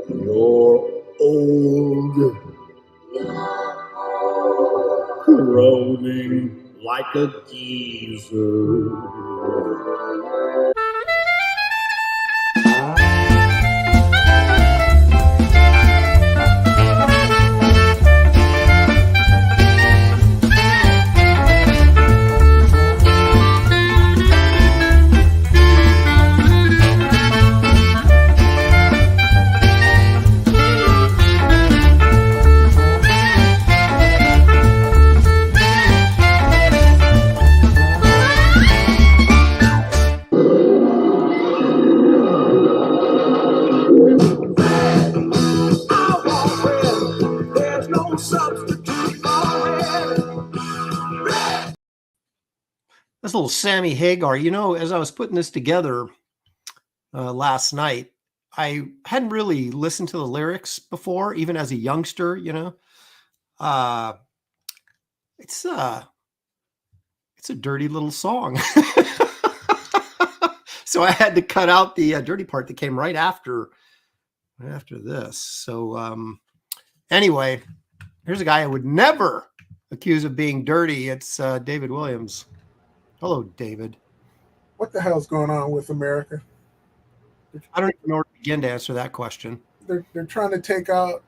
You're old, groaning like a geezer. That's a little Sammy Hagar. You know, as I was putting this together last night, I hadn't really listened to the lyrics before, even as a youngster, you know. It's a dirty little song. So I had to cut out the dirty part that came right after this. So anyway, here's a guy I would never accuse of being dirty. It's David Williams. Hello, David. What the hell's going on with America? I don't even know where to begin to answer that question. They're trying to take out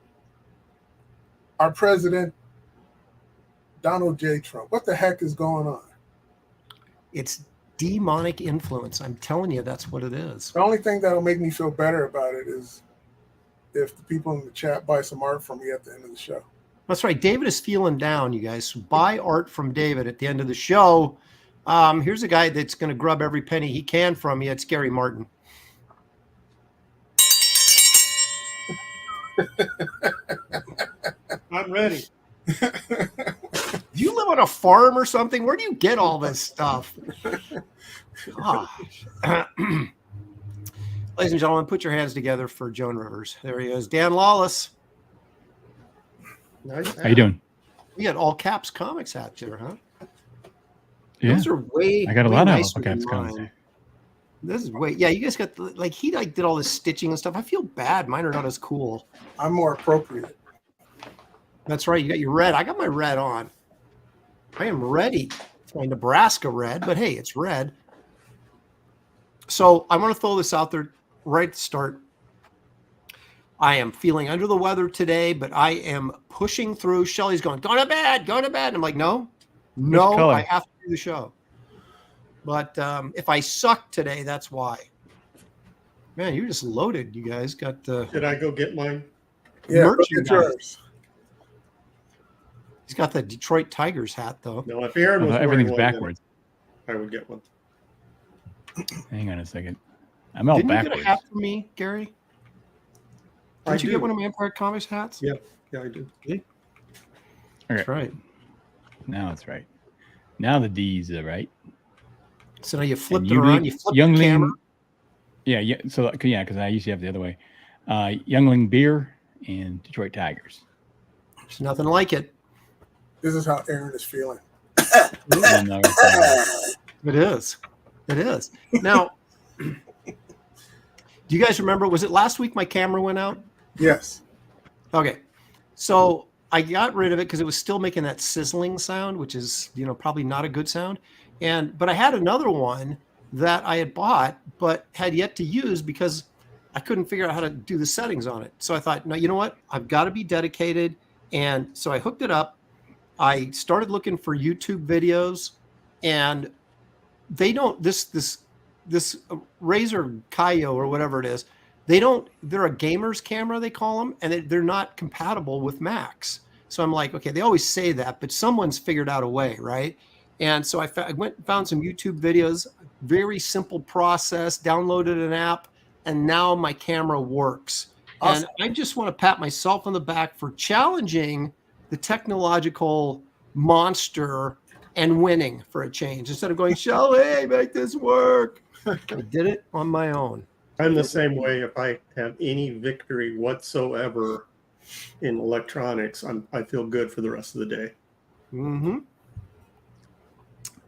our president, Donald J. Trump. What the heck is going on? It's demonic influence. I'm telling you, that's what it is. The only thing that'll make me feel better about it is if the people in the chat buy some art from me at the end of the show. That's right. David is feeling down, you guys. So buy art from David at the end of the show. Here's a guy that's going to grub every penny he can from you. It's Gary Martin. I'm ready. Do you live on a farm or something? Where do you get all this stuff? Gosh. Ladies and gentlemen, put your hands together for Joan Rivers. There he is. Dan Lawless. Nice. How you doing? You got all caps comics hats here, huh? Yeah. Those are way. I got a way lot of nicer all caps than comics. mine. This is way. Yeah, you guys got like he did all this stitching and stuff. I feel bad. Mine are not as cool. I'm more appropriate. That's right. You got your red. I got my red on. I am ready. It's my Nebraska red, but hey, it's red. So I want to throw this out there right at the start. I am feeling under the weather today, but I am pushing through. Shelly's going to bed, go to bed. And I'm like, no, I have to do the show. But if I suck today, that's why. Man, you're just loaded. You guys got the. Did I go get mine? Yeah, look at yours. He's got the Detroit Tigers hat, though. No, if Aaron was everything's wearing one, backwards. I would get one. Hang on a second. I'm all Didn't backwards. you get a hat for me, Gary? Didn't you get one of my Empire Comics hats? Yeah, I did. Okay. That's right. Now it's right. Now the D's are right. So now you flipped it around. You flipped the camera. Yeah. So yeah, because I used to have the other way. Youngling Beer and Detroit Tigers. There's nothing like it. This is how Aaron is feeling. It is. It is. Now, do you guys remember? Was it last week my camera went out? Yes. Okay. So I got rid of it because it was still making that sizzling sound, which is, probably not a good sound. But I had another one that I had bought, but had yet to use because I couldn't figure out how to do the settings on it. So I thought, no, you know what? I've got to be dedicated. And so I hooked it up. I started looking for YouTube videos, and they don't, this Razer Kaio or whatever it is, they're a gamer's camera, they call them, and they're not compatible with Macs. So I'm like, okay, they always say that, but someone's figured out a way, right? And so I went and found some YouTube videos, very simple process, downloaded an app, and now my camera works. Awesome. And I just want to pat myself on the back for challenging the technological monster and winning for a change. Instead of going, Shelly, make this work. I did it on my own. I'm the same way. If I have any victory whatsoever in electronics, I feel good for the rest of the day. Mm-hmm.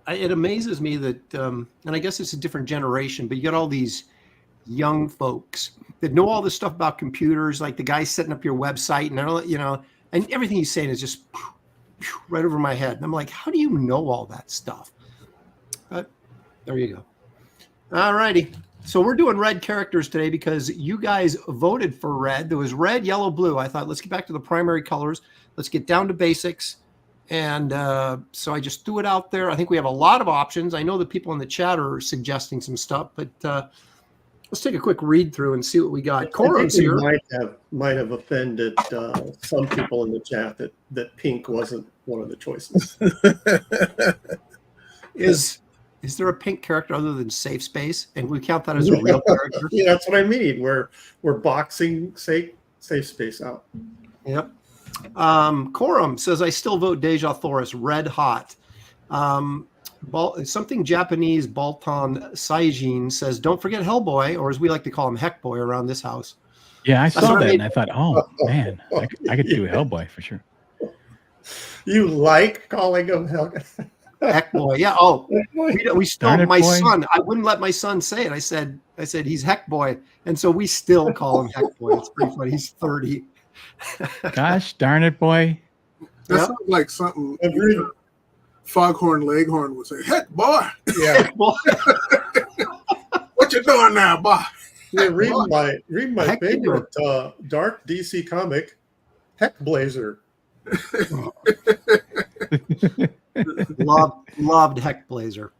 It amazes me that, and I guess it's a different generation, but you got all these young folks that know all this stuff about computers, like the guy setting up your website, and and everything he's saying is just right over my head. And I'm like, how do you know all that stuff? But there you go. All righty. So we're doing red characters today because you guys voted for red. There was red, yellow, blue. I thought, let's get back to the primary colors. Let's get down to basics. And so I just threw it out there. I think we have a lot of options. I know the people in the chat are suggesting some stuff, but let's take a quick read through and see what we got. Cora's here. Might have offended some people in the chat that pink wasn't one of the choices. Is there a pink character other than Safe Space? And we count that as a real character? Yeah, that's what I mean. We're boxing Safe Space out. Yep. Corum says, I still vote Deja Thoris, red hot. Something Japanese, Balton Saijin says, don't forget Hellboy, or as we like to call him, Heckboy around this house. Yeah, I saw that and I thought, oh, man, I could do a Hellboy for sure. You like calling him Hellboy? Heckboy, yeah. Oh, we still, my son, I wouldn't let my son say it. I said he's Heckboy. And so we still call him Heckboy. It's pretty funny. He's 30. Gosh darn it, boy. That sounds like something Foghorn Leghorn would say, heck, boy. Yeah. What you doing now, boy? Yeah, read my favorite dark DC comic, Heck Blazer. Loved Heck Blazer.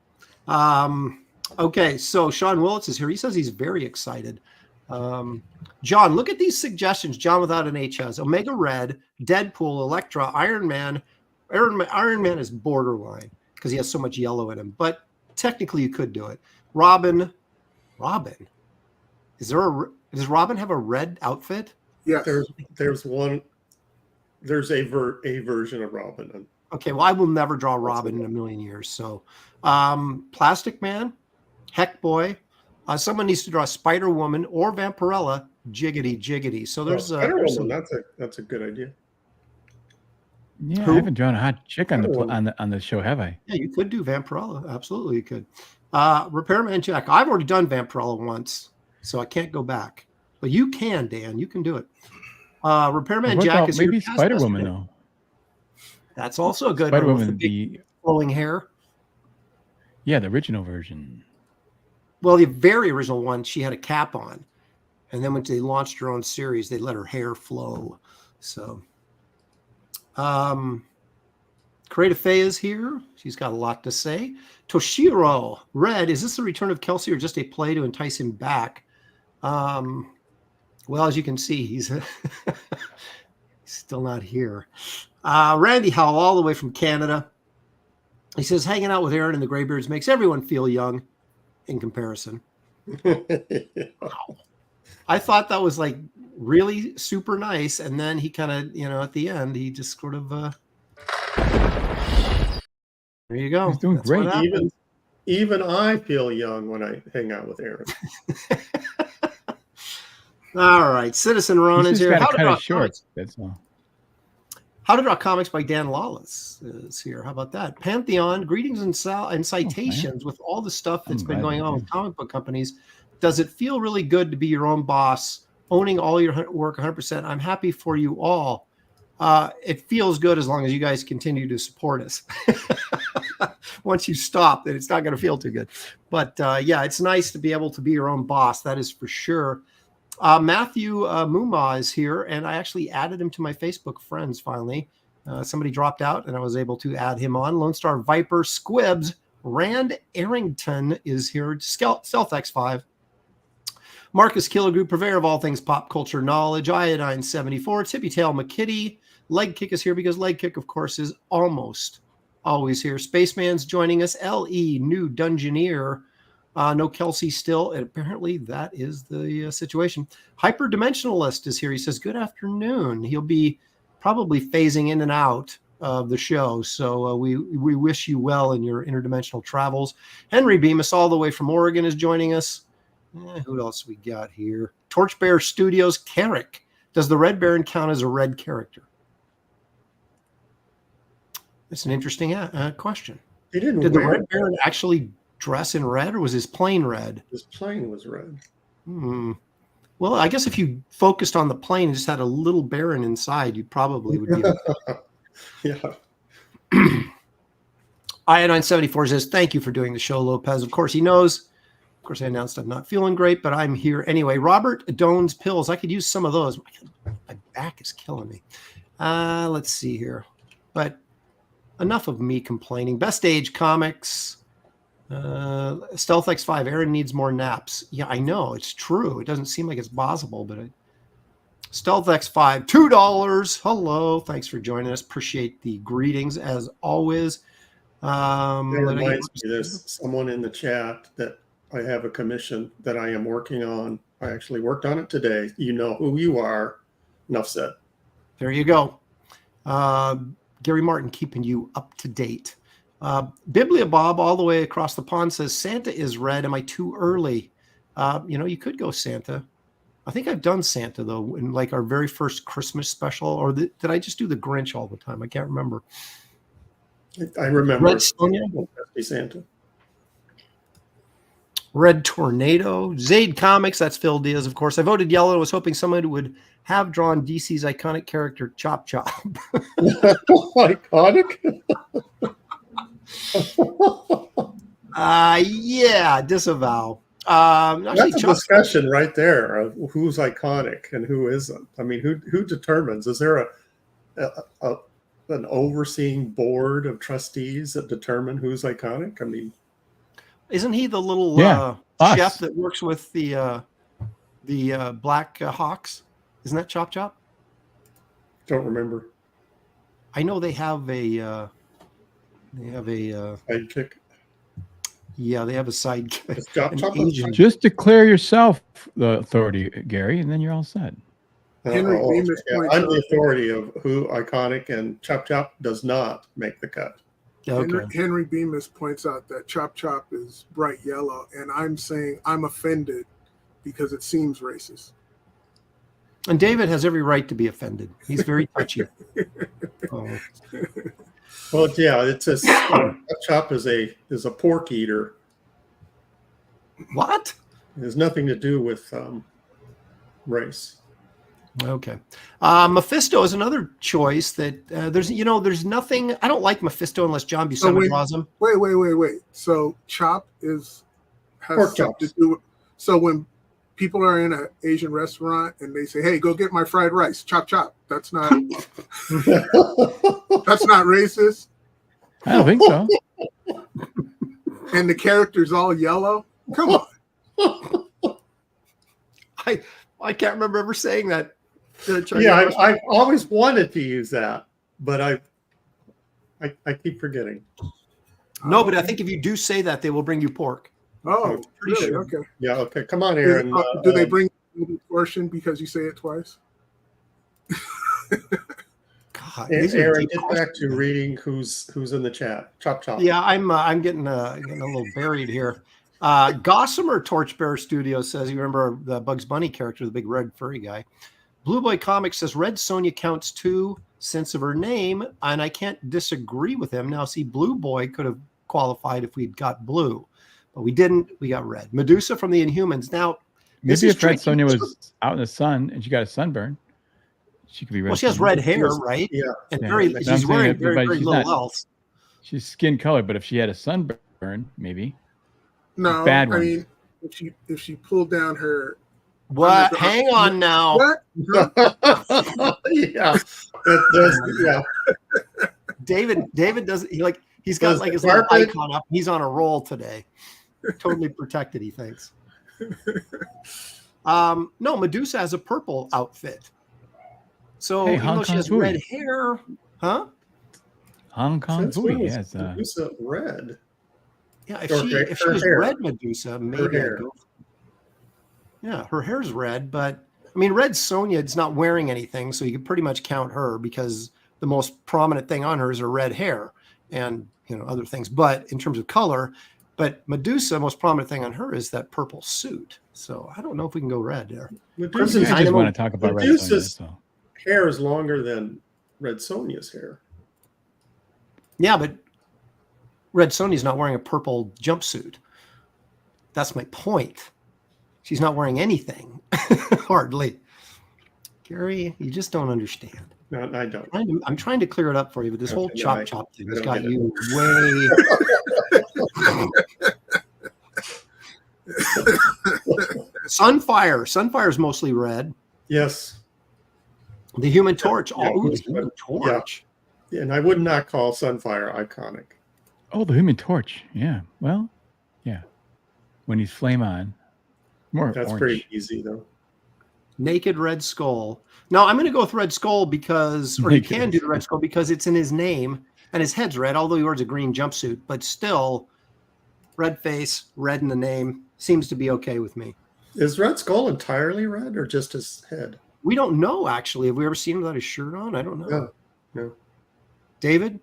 Okay, so Sean Willits is here. He says he's very excited. John, look at these suggestions. John without an H has Omega Red, Deadpool, Elektra, Iron Man. Iron Man is borderline because he has so much yellow in him, but technically you could do it. Robin. Does Robin have a red outfit? Yeah. There's one. There's a version of Robin. Okay, well, I will never draw Robin in a million years. So, Plastic Man, Heck Boy. Someone needs to draw Spider Woman or Vampirella. Jiggity. So there's that's a good idea. Yeah, I haven't drawn a hot chick on the show, have I? Yeah, you could do Vampirella. Absolutely, you could. Repairman Jack. I've already done Vampirella once, so I can't go back. But you can, Dan. You can do it. Repairman Jack is maybe Spider Woman though. That's also a good Spider one. Woman, The flowing hair. Yeah, the original version. Well, the very original one, she had a cap on, and then when they launched her own series, they let her hair flow. So, Creative Faye is here. She's got a lot to say. Toshiro Red, is this the return of Kelsey or just a play to entice him back? Well, as you can see, he's still not here. Randy Howell, all the way from Canada. He says, hanging out with Aaron and the Graybeards makes everyone feel young in comparison. Wow. I thought that was like really super nice. And then he kind of, at the end, he just sort of, there you go. He's doing great. Even I feel young when I hang out with Aaron. All right. Citizen Ronan's here. How to cut it short. That's all. How to Draw Comics by Dan Lawless is here. How about that? Pantheon, greetings and citations with all the stuff that's been going on with comic book companies. Does it feel really good to be your own boss, owning all your work 100%? I'm happy for you all. It feels good as long as you guys continue to support us. Once you stop, then it's not going to feel too good. But yeah, it's nice to be able to be your own boss. That is for sure. Matthew Muma is here, and I actually added him to my Facebook friends finally. Somebody dropped out, and I was able to add him on. Lone Star Viper Squibs. Rand Arrington is here. Stealth X5. Marcus Killigrew, purveyor of all things pop culture knowledge. Iodine 74. Tippy Tail McKitty. Leg Kick is here because Leg Kick, of course, is almost always here. Spaceman's joining us. L.E. New Dungeoneer. No Kelsey still, and apparently that is the situation. Hyperdimensionalist is here. He says, good afternoon. He'll be probably phasing in and out of the show, so we wish you well in your interdimensional travels. Henry Bemis, all the way from Oregon, is joining us. Who else we got here? Torchbearer Studios, Carrick. Does the Red Baron count as a red character? That's an interesting question. Did the Red Baron actually dress in red, or was his plane red? His plane was red. Well, I guess if you focused on the plane and just had a little Baron inside, you probably would be. Yeah. Iodine74 says, thank you for doing the show, Lopez. Of course, he knows. Of course, I announced I'm not feeling great, but I'm here anyway. Robert Doan's pills. I could use some of those. My back is killing me. Let's see here. But enough of me complaining. Best Age Comics. Stealth X5. Aaron needs more naps. Yeah, I know. It's true. It doesn't seem like it's possible, but Stealth X5, $2. Hello. Thanks for joining us. Appreciate the greetings as always. That reminds me, there's someone in the chat that I have a commission that I am working on. I actually worked on it today. You know who you are. Enough said. There you go. Gary Martin keeping you up to date. Biblia Bob all the way across the pond says, Santa is red. Am I too early? You could go Santa. I think I've done Santa, though, in like our very first Christmas special. Or did I just do the Grinch all the time? I can't remember. I remember. Red Sonia. Santa. Red Tornado. Zaid Comics. That's Phil Diaz, of course. I voted yellow. I was hoping someone would have drawn DC's iconic character, Chop Chop. Iconic? Yeah, disavow. That's a discussion right there of who's iconic and who isn't. I mean, who determines? Is there an overseeing board of trustees that determine who's iconic? I mean, isn't he the little chef that works with the Black Hawks? Isn't that Chop Chop? Don't remember. I know they have a sidekick. Yeah, they have a sidekick. Just declare yourself the authority, Gary, and then you're all set. I'm the authority of who iconic, and Chop Chop does not make the cut. Okay. Henry Bemis points out that Chop Chop is bright yellow, and I'm saying I'm offended because it seems racist. And David has every right to be offended. He's very touchy. Well, yeah, it's a Chop Chop is a pork eater. What? It has nothing to do with race. Okay. Mephisto is another choice that there's nothing. I don't like Mephisto unless John Buscema draws him. Wait. So Chop has pork something to do with, so when people are in an Asian restaurant and they say, "Hey, go get my fried rice," Chop Chop. That's not that's not racist. I don't think so. And the character's all yellow. Come on. I can't remember ever saying that. Yeah, I've always wanted to use that, but I keep forgetting. No, but I think if you do say that, they will bring you pork. Oh, really? Sure. Okay. Yeah, okay. Come on, Aaron. Do they bring the portion because you say it twice? God, Aaron, get back to reading who's in the chat. Chop Chop. Yeah, I'm getting a little buried here. Gossamer Torchbearer Studio says, you remember the Bugs Bunny character, the big red furry guy. Blue Boy Comics says Red Sonja counts too, sense of her name, and I can't disagree with him. Now, see, Blue Boy could have qualified if we'd got blue, but we didn't. We got red. Medusa from the Inhumans. Now, maybe if Red Sonja was out in the sun and she got a sunburn, she could be red. Well, she has red hair, right? Yeah, and she's wearing very little else. She's skin colored, but if she had a sunburn, maybe. No, bad I mean, if she pulled down her. What? Hang on now. What? Yeah. David doesn't. He's got like his little icon up. He's on a roll today. Totally protected, he thinks. No, Medusa has a purple outfit. So even though she has red hair, huh? Hong Kong Fooey has Medusa red. Yeah, if she was red Medusa, maybe I'd go. Yeah, her hair's red, but I mean, Red Sonja is not wearing anything, so you could pretty much count her because the most prominent thing on her is her red hair and other things. But in terms of color, but Medusa, most prominent thing on her is that purple suit. So I don't know if we can go red there. I just want to talk about Medusa's hair is longer than Red Sonja's hair. Yeah, but Red Sonja's not wearing a purple jumpsuit. That's my point. She's not wearing anything, hardly. Gary, you just don't understand. No, I don't. I'm trying to clear it up for you, but this whole chop thing has got you way. Sunfire is mostly red. Yes. The Human Torch. Yeah, The Human Torch. Yeah, and I would not call Sunfire iconic. Oh, the Human Torch. Yeah. Well, yeah. When he's flame on. That's orange. pretty easy, though. Naked Red Skull. No, I'm going to go with Red Skull because, or you can do the Red Skull because it's in his name and his head's red, although he wears a green jumpsuit. But still, red face, red in the name seems to be okay with me. Is Red Skull entirely red or just his head? We don't know, actually. Have we ever seen him without his shirt on? I don't know. No. David?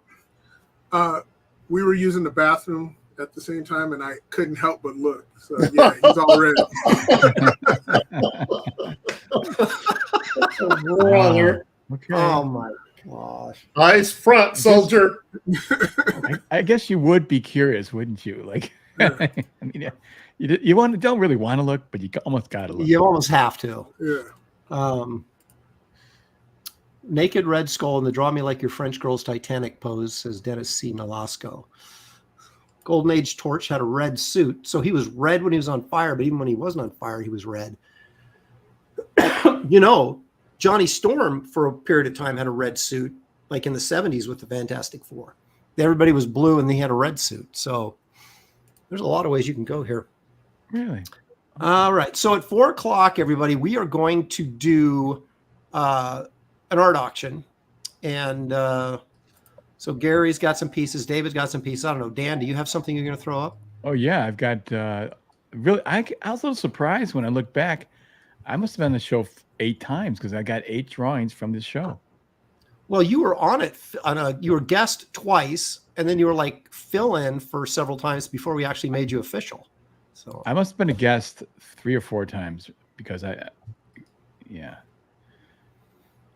We were using the bathroom at the same time, and I couldn't help but look. So, yeah, he's all red. Brother. Okay. Oh, my gosh. Eyes front, soldier. I guess you would be curious, wouldn't you? Like, I mean, you don't really want to look, but you almost got to look. You almost have to. Yeah. Naked Red Skull in the Draw Me Like Your French Girl's Titanic pose, says Dennis C. Nolasco. Golden Age Torch had a red suit, so he was red when he was on fire, but even when he wasn't on fire, he was red. Johnny Storm for a period of time had a red suit, like in the 70s with the Fantastic Four. Everybody was blue and he had a red suit. So there's a lot of ways you can go here. Really? All right. So at 4:00, everybody, we are going to do an art auction. And so Gary's got some pieces. David's got some pieces. I don't know. Dan, do you have something you're going to throw up? Oh, yeah. I've got really, I was a little surprised when I look back. I must have been on the show 8 times because I got 8 drawings from this show. Well, you were on it. You were guest twice, and then you were like fill in for several times before we actually made you official. So I must have been a guest 3 or 4 times because or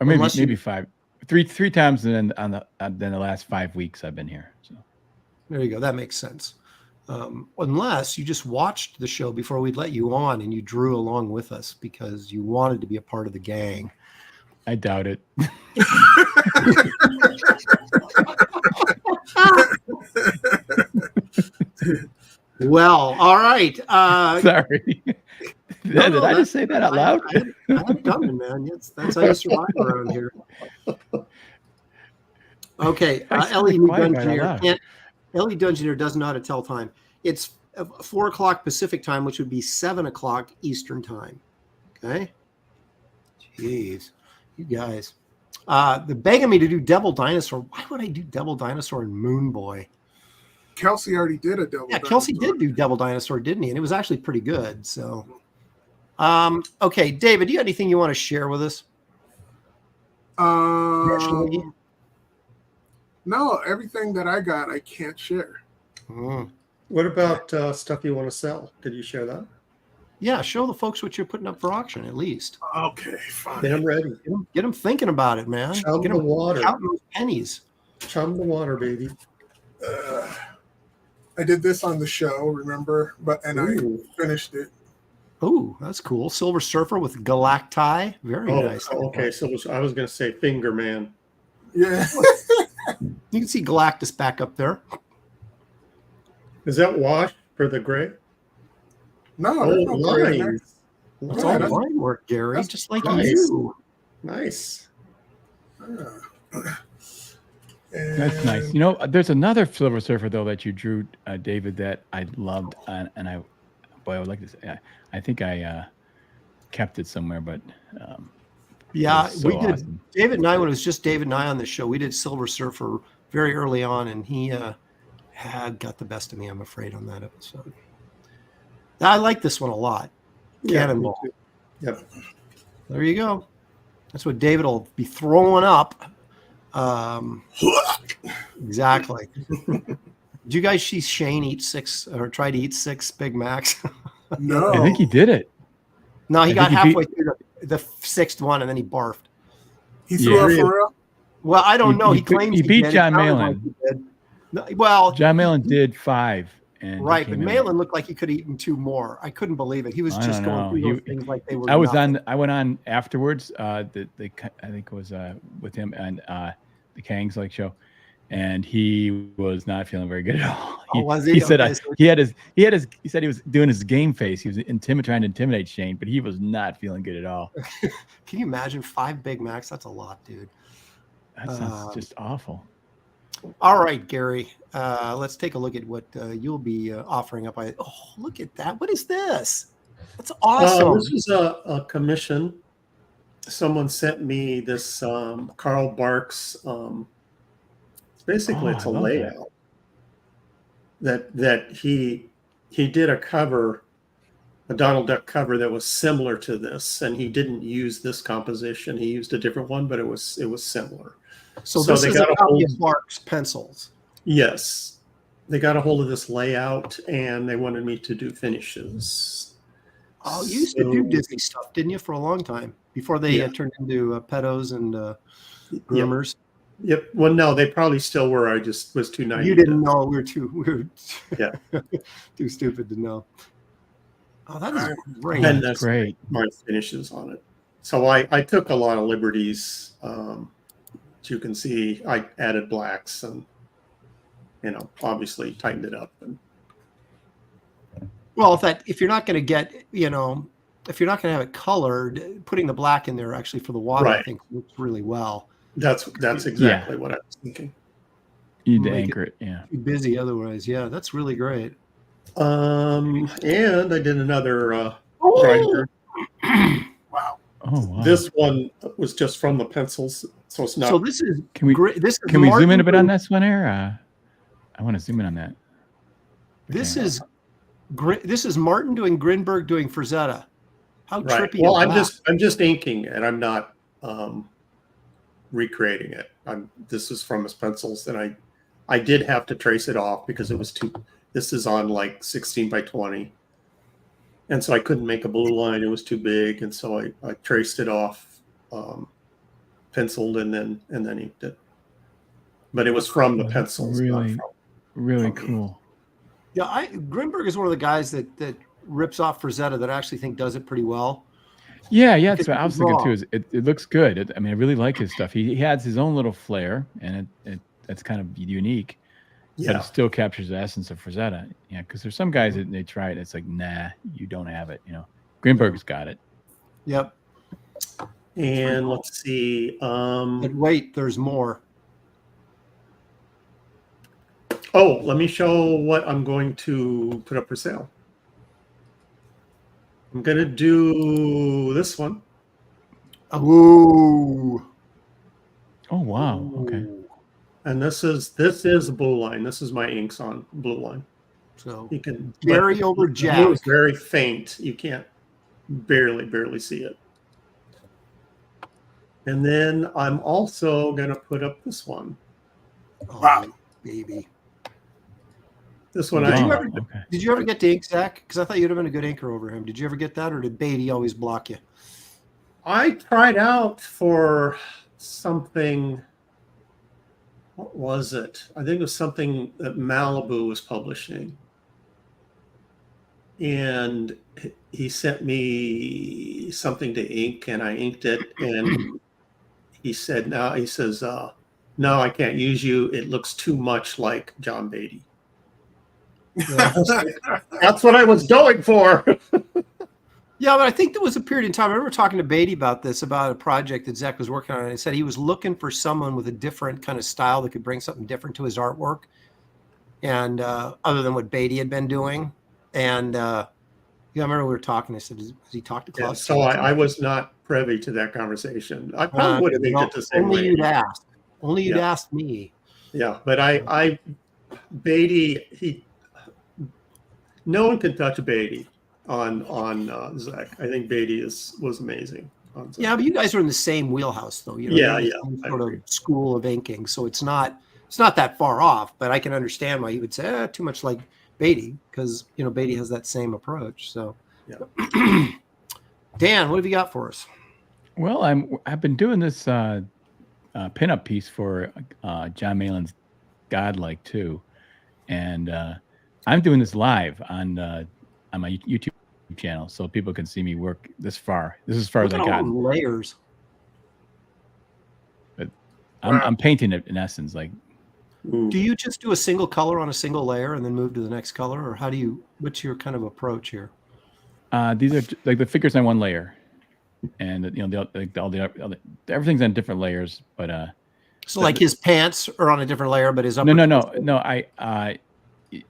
maybe 5, 3 times, and then then the last 5 weeks I've been here. So there you go. That makes sense. Unless you just watched the show before we'd let you on and you drew along with us because you wanted to be a part of the gang. I doubt it. Well, all right. Sorry. Did I just say that out loud? I had it coming, man. That's how you survive around here. Okay. Ellie Dungeoneer doesn't know how to tell time. It's 4:00 Pacific time, which would be 7:00 Eastern time. Okay. Jeez. You guys. They're begging me to do Devil Dinosaur. Why would I do Devil Dinosaur and Moon Boy? Kelsey already did a Devil Dinosaur. Kelsey did do Devil Dinosaur, didn't he? And it was actually pretty good. So, okay, David, do you have anything you want to share with us? No, everything that I got, I can't share. What about stuff you want to sell? Did you share that? Yeah, show the folks what you're putting up for auction, at least. Okay, fine. Get them ready. Get them thinking about it, man. Chum Get the them water. counting those pennies. Chum the water, baby. I did this on the show, remember? I finished it. Oh, that's cool. Silver Surfer with Galacti. Very nice. Okay, so I was going to say Finger Man. Yeah. You can see Galactus back up there. Is that wash for the gray? No, there's no gray in there. That's all line work, Gary. That's just like nice. you. Nice. That's nice. You know, there's another Silver Surfer though that you drew, David, that I loved, and I would like to say, I think I kept it somewhere, but yeah, so we did. awesome. David and I, when it was just David and I on the show, we did Silver Surfer very early on, and he had got the best of me, I'm afraid, on that episode. I like this one a lot. Cannonball. Yep. There you go. That's what David will be throwing up. Exactly. Did you guys see Shane eat 6 or try to eat 6 Big Macs? No. I think he did it. No, he got halfway through the 6th one and then he barfed. He threw up for real? Well, I don't know. He claims he beat did. John It sounded Malin. like he did. No, well, John Malin did 5, And right, but Malin looked like he could have eaten 2 more. I couldn't believe it. He was just going through those things like they were. I went on afterwards. I think it was with him and the Kangs Lake show, and he was not feeling very good at all. Was he? He said he said he was doing his game face. He was trying to intimidate Shane, but he was not feeling good at all. Can you imagine 5 Big Macs? That's a lot, dude. That sounds just awful. All right, Gary. Let's take a look at what you'll be offering up. Oh, look at that! What is this? That's awesome. This is a commission. Someone sent me this Carl Barks. Basically, it's a layout that he did a cover, a Donald Duck cover that was similar to this, and he didn't use this composition. He used a different one, but it was similar. So this is a copy of Barks pencils. Yes, they got a hold of this layout, and they wanted me to do finishes. Oh, you used to do Disney stuff, didn't you, for a long time before they turned into pedos and groomers? Yep. Well, no, they probably still were. I just was too naive. You didn't know. We were too stupid to know. Oh, that is great. And that's great. My finishes on it. So I took a lot of liberties. As you can see, I added blacks and, obviously tightened it up. And well, if you're not going to get, if you're not going to have it colored, putting the black in there actually for the water, I think works really well. That's exactly what I was thinking. You'd anchor it, Too busy otherwise. Yeah, that's really great. And I did another grinder. Wow. Oh, wow. This one was just from the pencils, so it's not. So this is can we zoom in a bit on this one here? I want to zoom in on that. This is Martin doing Graybeard doing Frazetta. How trippy! Well, is I'm just inking, and I'm not recreating it. This is from his pencils, and I did have to trace it off because it was too. This is on like 16 by 20, and so I couldn't make a blue line. It was too big, and so I traced it off, penciled, and then inked it. But it was from the pencils. Really cool. Yeah, Graybeard is one of the guys that rips off Frazetta that I actually think does it pretty well. Yeah, that's what I was thinking too. Is it looks good. I really like his stuff. He has his own little flair, and that's kind of unique. Yeah. But it still captures the essence of Frazetta. Yeah, because there's some guys that they try it, it's like, nah, you don't have it. Graybeard's got it. Yep. And let's see. But wait, there's more. Oh, let me show what I'm going to put up for sale. I'm going to do this one. Ooh. Oh, wow. Okay. And this is a blue line. This is my inks on blue line. So you can Gary over Jack. It was very faint. You can't barely see it. And then I'm also going to put up this one. Oh, wow, baby. This one did you ever get to ink Zach? Because I thought you'd have been a good inker over him. Did you ever get that, or did Beatty always block you? I tried out for something. What was it? I think it was something that Malibu was publishing. And he sent me something to ink, and I inked it. And he says, no, I can't use you. It looks too much like John Beatty. Yeah. That's what I was going for. Yeah, but I think there was a period in time. I remember talking to Beatty about a project that Zach was working on, and he said he was looking for someone with a different kind of style that could bring something different to his artwork, and other than what Beatty had been doing. And I remember we were talking. I said, "Has he talked to Klaus?" So I was not privy to that conversation. I probably would have inked it the same way. Only you'd asked. Only you'd asked me. Yeah, but Beatty, no one can touch Beatty on Zach. I think Beatty was amazing. Yeah, but you guys are in the same wheelhouse, though. Sort of school of inking, so it's not that far off. But I can understand why you would say too much like Beatty, because Beatty has that same approach. So, yeah. Dan, what have you got for us? Well, I've been doing this pinup piece for John Malin's Godlike too, and I'm doing this live on my YouTube channel, so people can see me work this far. This is as far as I got. Layers. But I'm painting it in essence. Like, do you just do a single color on a single layer and then move to the next color, or how do you? What's your kind of approach here? These are like the figures on one layer, and everything's on different layers. But so like his pants are on a different layer, but his upper no.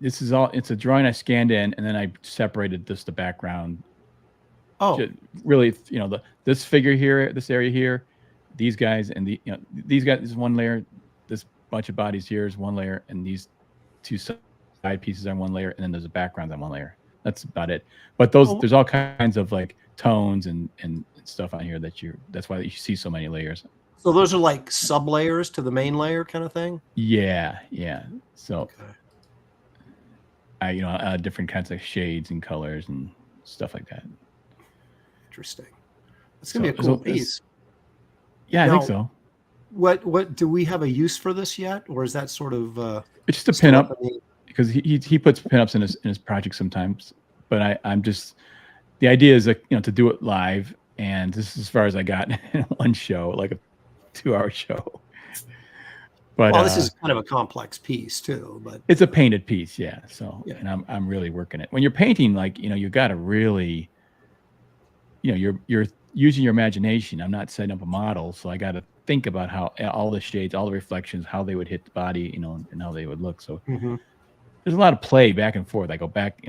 This is all. It's a drawing I scanned in, and then I separated the background. Oh, really? This figure here, this area here, these guys, and these guys is one layer. This bunch of bodies here is one layer, and these two side pieces on one layer, and then there's a background on one layer. That's about it. But there's all kinds of like tones and stuff on here that's why you see so many layers. So those are like sub layers to the main layer kind of thing? Yeah. So different kinds of shades and colors and stuff like that. Interesting. It's gonna be a cool piece. Yeah, I think so. What do we have a use for this yet, or is that sort of it's just a pinup? Because he puts pinups in his project sometimes, but I'm just, the idea is that, to do it live, and this is as far as I got in one show, like a 2-hour show. But this is kind of a complex piece too. But it's a painted piece, yeah. So and I'm really working it. When you're painting, like you got to really, you're using your imagination. I'm not setting up a model, so I got to think about how all the shades, all the reflections, how they would hit the body, and how they would look. So. Mm-hmm. There's a lot of play back and forth. I go back,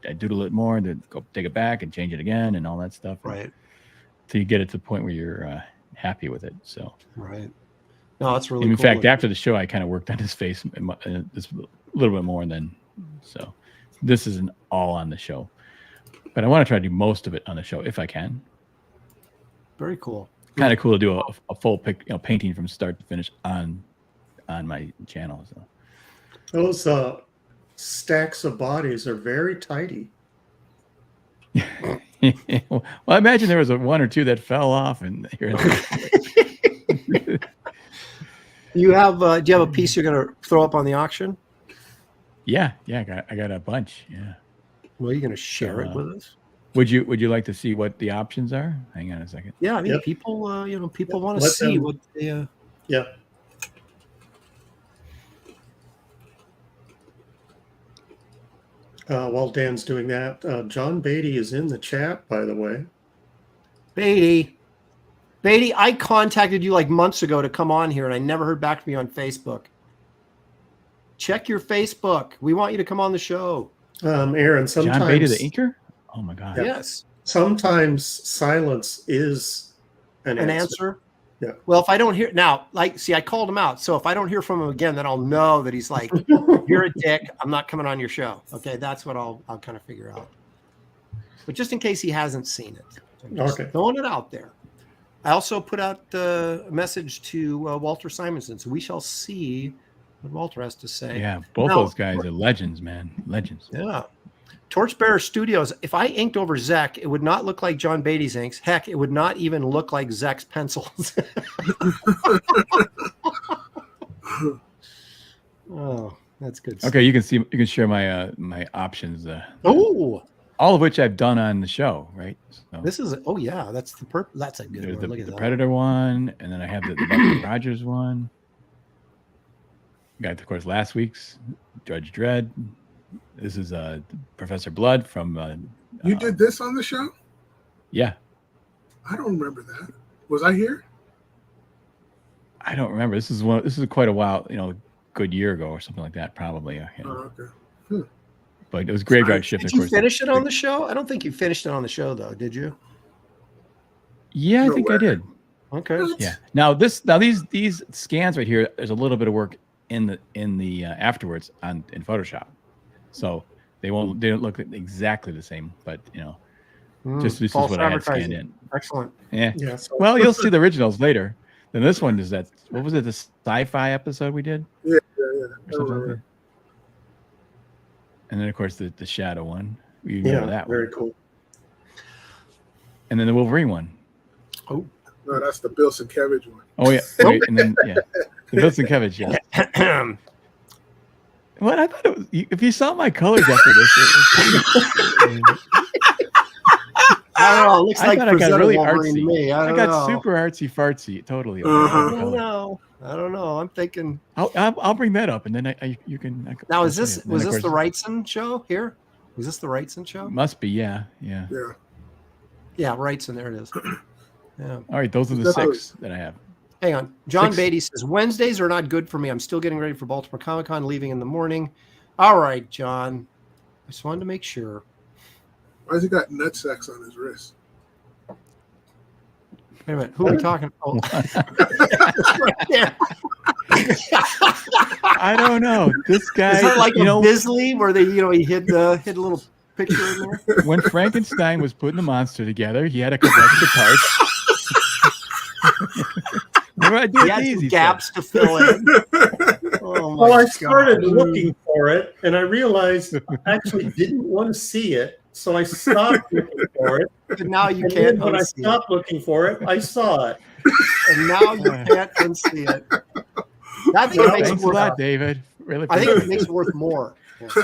I doodle it more, then go take it back and change it again, and all that stuff. Right. Till you get it to the point where you're happy with it. So. Right. No, that's really. In fact, after the show, I kind of worked on his face just a little bit more, and then so this isn't all on the show, but I want to try to do most of it on the show if I can. Very cool. Kind of cool to do a full painting from start to finish on my channel. So. Those stacks of bodies are very tidy. Well, I imagine there was one or two that fell off, and here. Do you have a piece you're going to throw up on the auction? Yeah, I got a bunch. Yeah. Well, you're going to share it with us. Would you like to see what the options are? Hang on a second. Yeah, I mean, people want to see what they. Yeah. While Dan's doing that, John Beatty is in the chat, by the way. Beatty, I contacted you like months ago to come on here, and I never heard back from you on Facebook. Check your Facebook. We want you to come on the show. Aaron, sometimes... John Beatty, the inker? Oh, my God. Yeah. Yes. Sometimes silence is an answer. Yeah. Well, if I don't hear now, I called him out. So if I don't hear from him again, then I'll know that he's like, you're a dick. I'm not coming on your show. Okay. That's what I'll kind of figure out. But just in case he hasn't seen it, I'm just throwing it out there. I also put out a message to Walter Simonson. So we shall see what Walter has to say. Yeah. Both those guys are legends, man. Legends. Yeah. Torchbearer Studios. If I inked over Zek, it would not look like John Beatty's inks. Heck, it would not even look like Zek's pencils. Oh, that's good stuff. Okay, you can share my my options. All of which I've done on the show, right? So this is that's that's a good one. Look at the that. Predator one, and then I have the Bucky Rogers one. Got, of course, last week's Judge Dredd. This is Professor Blood from. You did this on the show? Yeah. I don't remember that. Was I here? I don't remember. This is quite a while. Good year ago or something like that, probably. Oh, okay. But it was Graveyard Shift. Did you finish it on the show? I don't think you finished it on the show, though. Did you? Yeah, I think I did. Okay. Yeah. Now these scans right here. There's a little bit of work in the afterwards in Photoshop. So they don't look exactly the same, but this is what I had scanned in. Excellent. Yeah. Yes. Well, you'll see the originals later. Then this one is that. What was it? The sci-fi episode we did? Yeah. Like and then of course the Shadow one. You remember that one? Very cool. And then the Wolverine one. Oh no, that's the Bill Sienkiewicz one. Oh yeah. And then the Bill Sienkiewicz. Yeah. What I thought it was, if you saw my colors after this, it was I don't know. It looks like I got really Wolverine artsy. to me. I got know. super artsy fartsy. Totally. Uh-huh. I don't know. I'm thinking. I'll bring that up, and then you can. Now, I'll was this show you. And then, of the course, Wrightson show here? Was this the Wrightson show? Must be, yeah. Yeah. Yeah, Wrightson. There it is. Yeah. All right, those are the 6 that I have. Hang on. John 6. Beatty says Wednesdays are not good for me. I'm still getting ready for Baltimore Comic-Con, leaving in the morning. All right, John. I just wanted to make sure. Why's he got nut sacks on his wrist? Wait a minute. Who are we talking about? Right there. I don't know. This guy, Is that like a Bisley where they, he hid a little picture in there? When Frankenstein was putting the monster together, he had a couple extra parts. What do I do? He had some gaps to fill in. Well, I started looking for it, and I realized I actually didn't want to see it, so I stopped looking for it. But now you And can't then when I unsee stopped looking for it, I saw it. And now you can't unsee it. I think it makes it Thanks a worth lot, David. Really, I think it makes it worth more.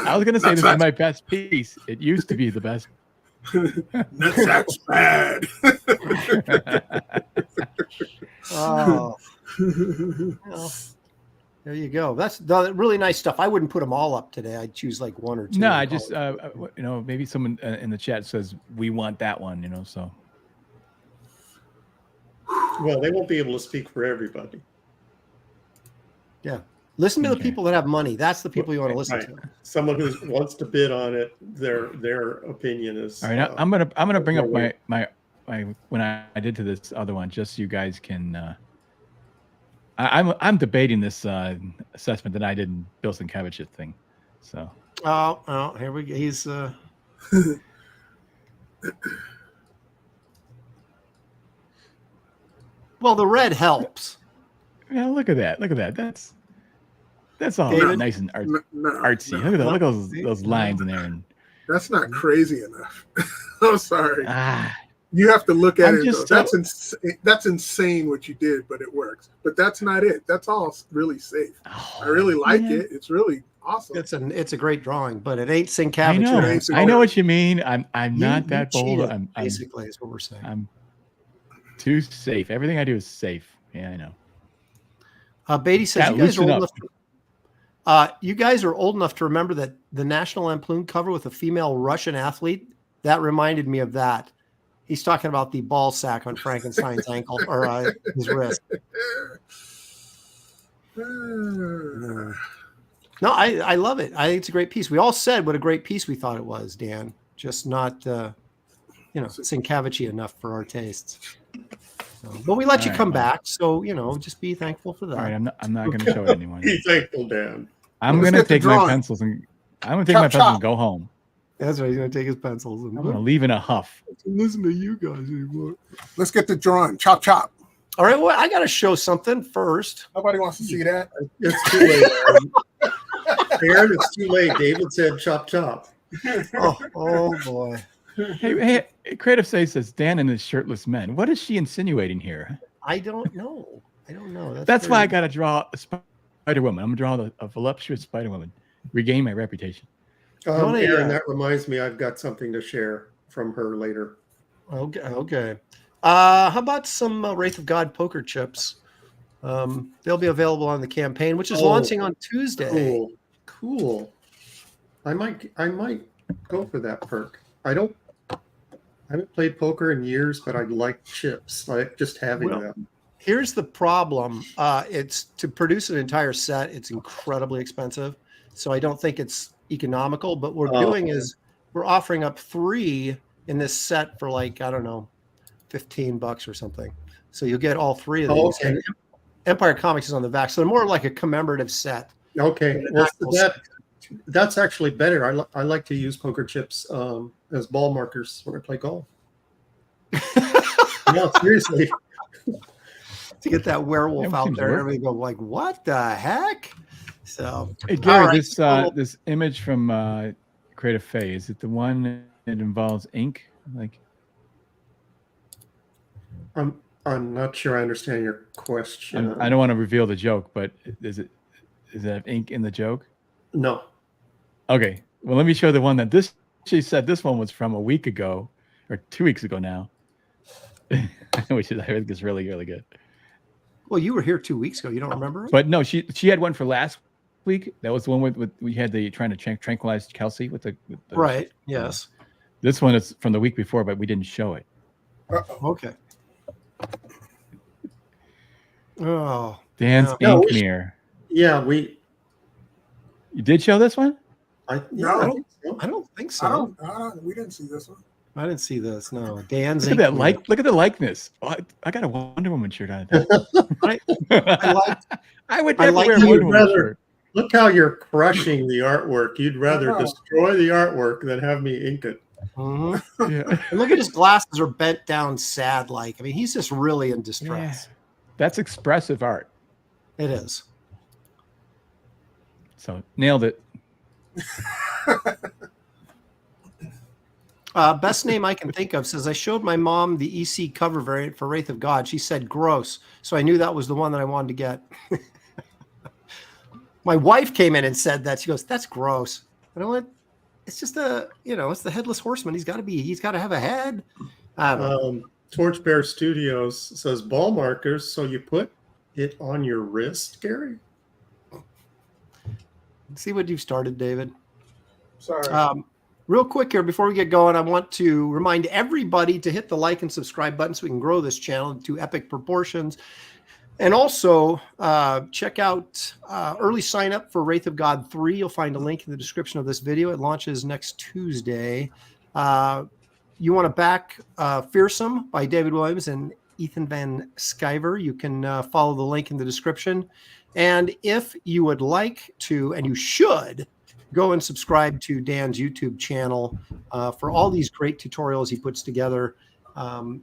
I was going to say this is my best piece. It used to be the best. Nutsack's bad. Oh. Well, there you go. That's really nice stuff. I wouldn't put them all up today. I'd choose like one or two. No, I just maybe someone in the chat says we want that one. So. Well, they won't be able to speak for everybody. Yeah. Listen to the people that have money. That's the people you want to listen to. Someone who wants to bid on it, their opinion is. All right, I'm gonna bring up my when I did to this other one, just so you guys can. I'm debating this assessment that I did in Bill Sienkiewicz's thing. So. Oh, here we go. He's. Well, the red helps. Yeah, look at that. Look at that. That's all David? nice and artsy. Look at that. Look at those lines in there. And that's not crazy enough. I'm sorry. Ah. You have to look at it. Just That's insane what you did, but it works. But that's not it. That's all really safe. I really like it. It's really awesome. It's a great drawing, but it ain't Sienkiewicz's. I know what you mean. I'm not that bold. Basically, is what we're saying. I'm too safe. Everything I do is safe. Yeah, I know. Beatty says you guys are old enough to remember that the National Lampoon cover with a female Russian athlete. That reminded me of that. He's talking about the ball sack on Frankenstein's ankle or his wrist. No, I love it. I think it's a great piece. We all said what a great piece we thought it was, Dan. Just not, Sienkiewicz enough for our tastes. So, but we let you come back, so just be thankful for that. All right, I'm not going to show it anyone. Be thankful, Dan. I'm going to take my pencils and go home. That's right. He's going to take his pencils. And I'm going to leave in a huff. Listen to you guys anymore. Let's get the drawing. Chop, chop. All right. Well, I got to show something first. Nobody wants to see that. It's too late. Aaron, it's too late. David said chop, chop. Oh boy. Hey, Creative says Dan and his shirtless men. What is she insinuating here? I don't know. That's why I got to draw a Spider-Woman. I'm going to draw a voluptuous Spider-Woman. Regain my reputation. Aaron, that reminds me, I've got something to share from her later. Okay. How about some Wraith of God poker chips? They'll be available on the campaign, which is launching on Tuesday. Cool. I might go for that perk. I haven't played poker in years, but I like chips. I like just having them. Here's the problem. It's to produce an entire set. It's incredibly expensive. So I don't think it's economical, but what we're doing is we're offering up 3 in this set for like, I don't know, $15 or something. So you'll get all 3 of these. Okay. Empire Comics is on the back. So they're more like a commemorative set. Okay. Well, that's actually better. I like to use poker chips as ball markers when I play golf. No, seriously. To get that werewolf out there, everybody go like, "What the heck?" So, hey, Gary, this image from Creative Faye, is it the one that involves ink? Like, I'm not sure I understand your question. I don't want to reveal the joke, but is that ink in the joke? No. Okay. Well, let me show the one that she said this one was from a week ago or 2 weeks ago now. Which I think is really, really good. Well, you were here 2 weeks ago. You don't remember it? But no, she had one for last week. That was the one with we had the trying to tranquilize Kelsey with the right. Yes. This one is from the week before, but we didn't show it. Okay. Oh, Dan's ink mirror. Yeah, You did show this one? I don't think so. We didn't see this one. I didn't see this. No, Dan's. Look at that look at the likeness. Oh, I got a Wonder Woman shirt on. I would never wear a Wonder Woman shirt. Look how you're crushing the artwork. You'd rather destroy the artwork than have me ink it. Mm-hmm. Yeah. And look at his glasses are bent down sad like. I mean, he's just really in distress. Yeah. That's expressive art. It is. So nailed it. Best name I can think of says, I showed my mom the EC cover variant for Wraith of God. She said gross. So I knew that was the one that I wanted to get. My wife came in and said that. She goes, that's gross. And I went, it's just it's the headless horseman. He's got to have a head. Torchbear Studios says ball markers. So you put it on your wrist, Gary? See what you've started, David. Sorry. Real quick here, before we get going, I want to remind everybody to hit the like and subscribe button so we can grow this channel to epic proportions. And also check out early sign up for Wraith of God 3. You'll find a link in the description of this video. It launches next Tuesday. You want to back Fearsome by David Williams and Ethan Van Sciver. You can follow the link in the description. And if you would like to, and you should, go and subscribe to Dan's YouTube channel for all these great tutorials he puts together.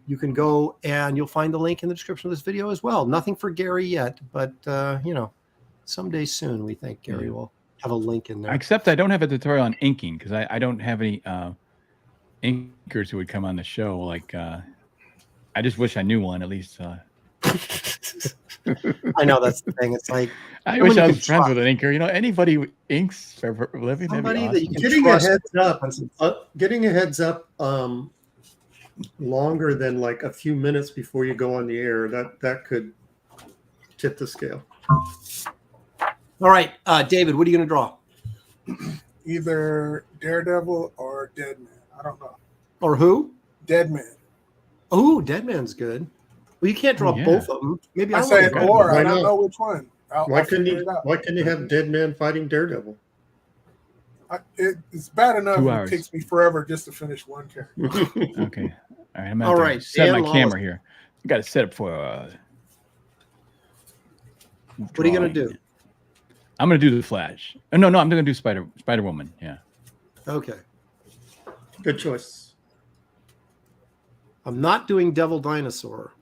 You can go and you'll find the link in the description of this video as well. Nothing for Gary yet, but someday soon we think Gary will have a link in there. Except I don't have a tutorial on inking because I don't have any inkers who would come on the show. Like I just wish I knew one at least. I know that's the thing. It's like I wish I was friends with an inker. Anybody who inks for a living. Somebody awesome. that you can getting trust. Getting a heads up longer than like a few minutes before you go on the air, that could tip the scale. All right, David, what are you going to draw? Either Daredevil or Deadman. I don't know. Or who? Deadman. Oh, Deadman's good. Well, you can't draw both of them. Maybe I said or. I don't know which one. Why couldn't you have Deadman fighting Daredevil? It's bad enough. 2 hours. It takes me forever just to finish one character. Okay. All right. I'm going to set my camera here. I got to set up for. What are you going to do? I'm going to do the Flash. No. I'm going to do Spider Woman. Yeah. Okay. Good choice. I'm not doing Devil Dinosaur.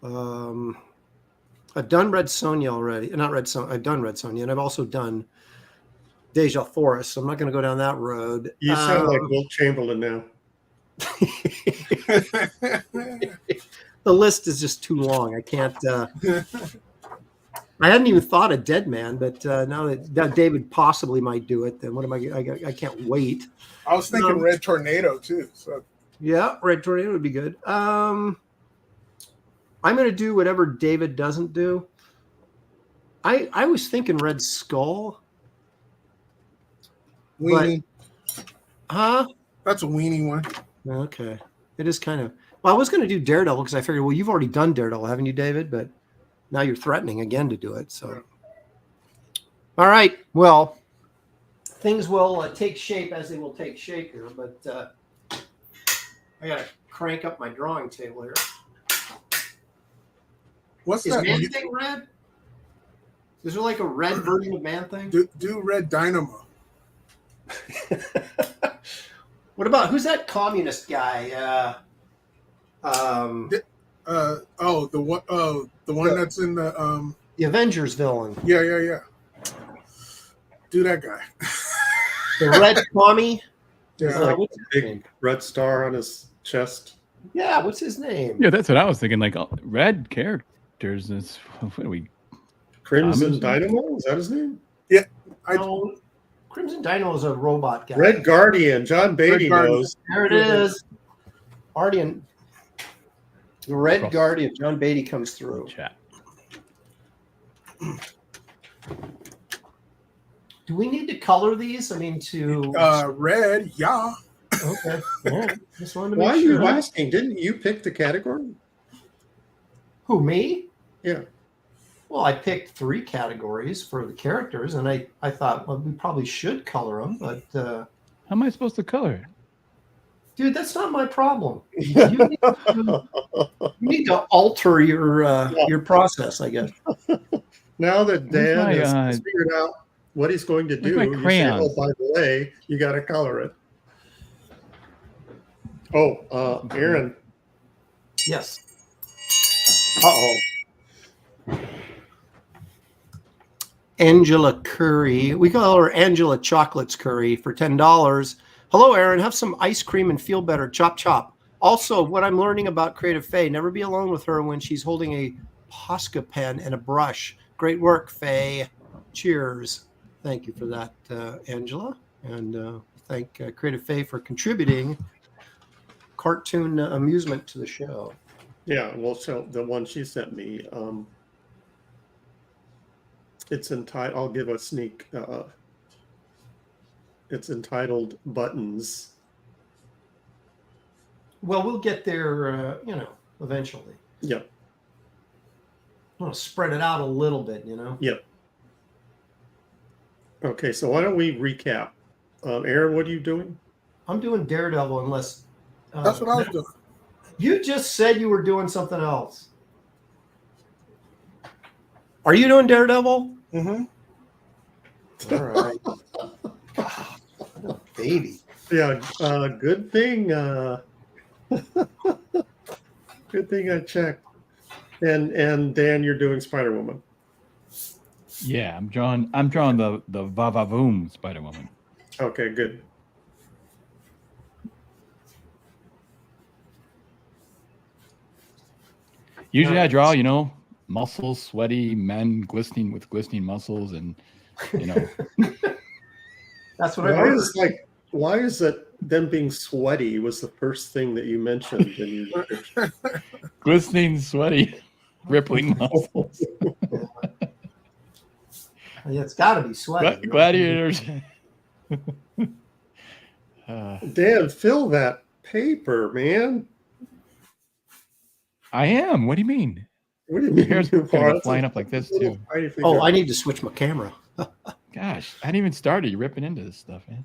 I've done Red Sonja already. Not Red Sonja. I've done Red Sonja, and I've also done Deja Forest. So I'm not going to go down that road. You sound like Wilt Chamberlain now. The list is just too long. I can't. I hadn't even thought of Deadman, but now that David possibly might do it, then what am I can't wait. I was thinking Red Tornado too. So yeah, Red Tornado would be good. I'm going to do whatever David doesn't do. I was thinking Red Skull. Weenie. Huh? That's a weenie one. Okay. It is kind of. Well, I was going to do Daredevil because I figured, well, you've already done Daredevil, haven't you, David? But now you're threatening again to do it. So, all right. Well, things will take shape as they will take shape here. But I got to crank up my drawing table here. What's Is that? Man-Thing red? Is there like a red version of Man-Thing? Do Red Dynamo. What about who's that communist guy? The one that's in the Avengers villain. Yeah. Do that guy. The red commie. Yeah. Like a big red star on his chest. Yeah, what's his name? Yeah, that's what I was thinking. Like red characters. Is what are we? Crimson Dynamo? Is that his name? Yeah. No, Crimson Dino is a robot guy. Red Guardian, John Beatty knows. There it is. Guardian. The Red Guardian, John Beatty comes through. Chat. Do we need to color these? I mean, to red, yeah. Okay. Yeah. Just wanted to make Why are sure. you asking? Didn't you pick the category? Who, me? Yeah. Well, I picked 3 categories for the characters, and I thought, well, we probably should color them, but how am I supposed to color it? dude, that's not my problem. You need to alter your process, I guess. Now that Dan my, has figured out what he's going to do, my you say, crayons? oh, by the way, you got to color it. Oh, Aaron. Yes. Uh-oh. Angela Curry. We call her Angela Chocolates Curry for $10. Hello, Aaron. Have some ice cream and feel better. Chop, chop. Also, what I'm learning about Creative Faye, never be alone with her when she's holding a Posca pen and a brush. Great work, Faye. Cheers. Thank you for that, Angela. And thank Creative Faye for contributing cartoon amusement to the show. Yeah, well, so the one she sent me, it's entitled, I'll give a sneak, it's entitled Buttons. Well, we'll get there, eventually. Yep. I want to spread it out a little bit, Yep. Okay, so why don't we recap? Aaron, what are you doing? I'm doing Daredevil unless... That's what I was doing. You just said you were doing something else. Are you doing Daredevil? Mm-hmm. All right. God, what a baby. Yeah, good thing. Good thing I checked. And Dan, you're doing Spider-Woman. Yeah, I'm drawing the Va-Va-Voom Spider-Woman. Okay, good. Usually I draw, muscles, sweaty men glistening with glistening muscles, and That's what I heard. Why is it them being sweaty was the first thing that you mentioned? glistening, sweaty, rippling muscles. It's got to be sweaty. Gladiators. Dan, fill that paper, man. I am. What do you mean? What do you Your mean? hair's kind of flying up like this too. Oh, I need to switch my camera. Gosh, I hadn't even started. You're ripping into this stuff, man.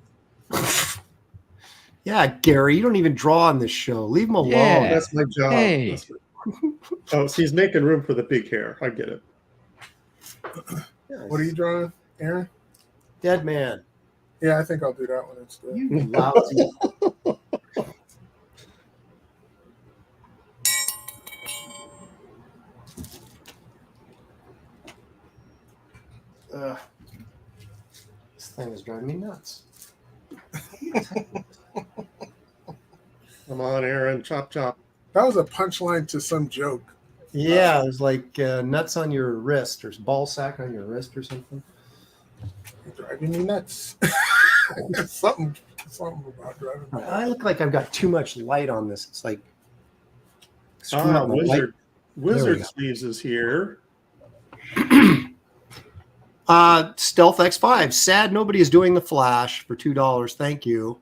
Yeah, Gary, you don't even draw on this show. Leave him alone. Yeah. That's my job. Hey. Oh, so he's making room for the big hair. I get it. What are you drawing, Aaron? Dead man. Yeah, I think I'll do that one instead. You lousy. This thing is driving me nuts. Come on, Aaron. Chop, chop. That was a punchline to some joke. Yeah, it was like nuts on your wrist or ball sack on your wrist or something. You're driving me nuts. something about driving me nuts. I look like I've got too much light on this. It's like screwing on the light. Wizard Sleeves is here. Stealth X5. Sad nobody is doing the Flash for $2. Thank you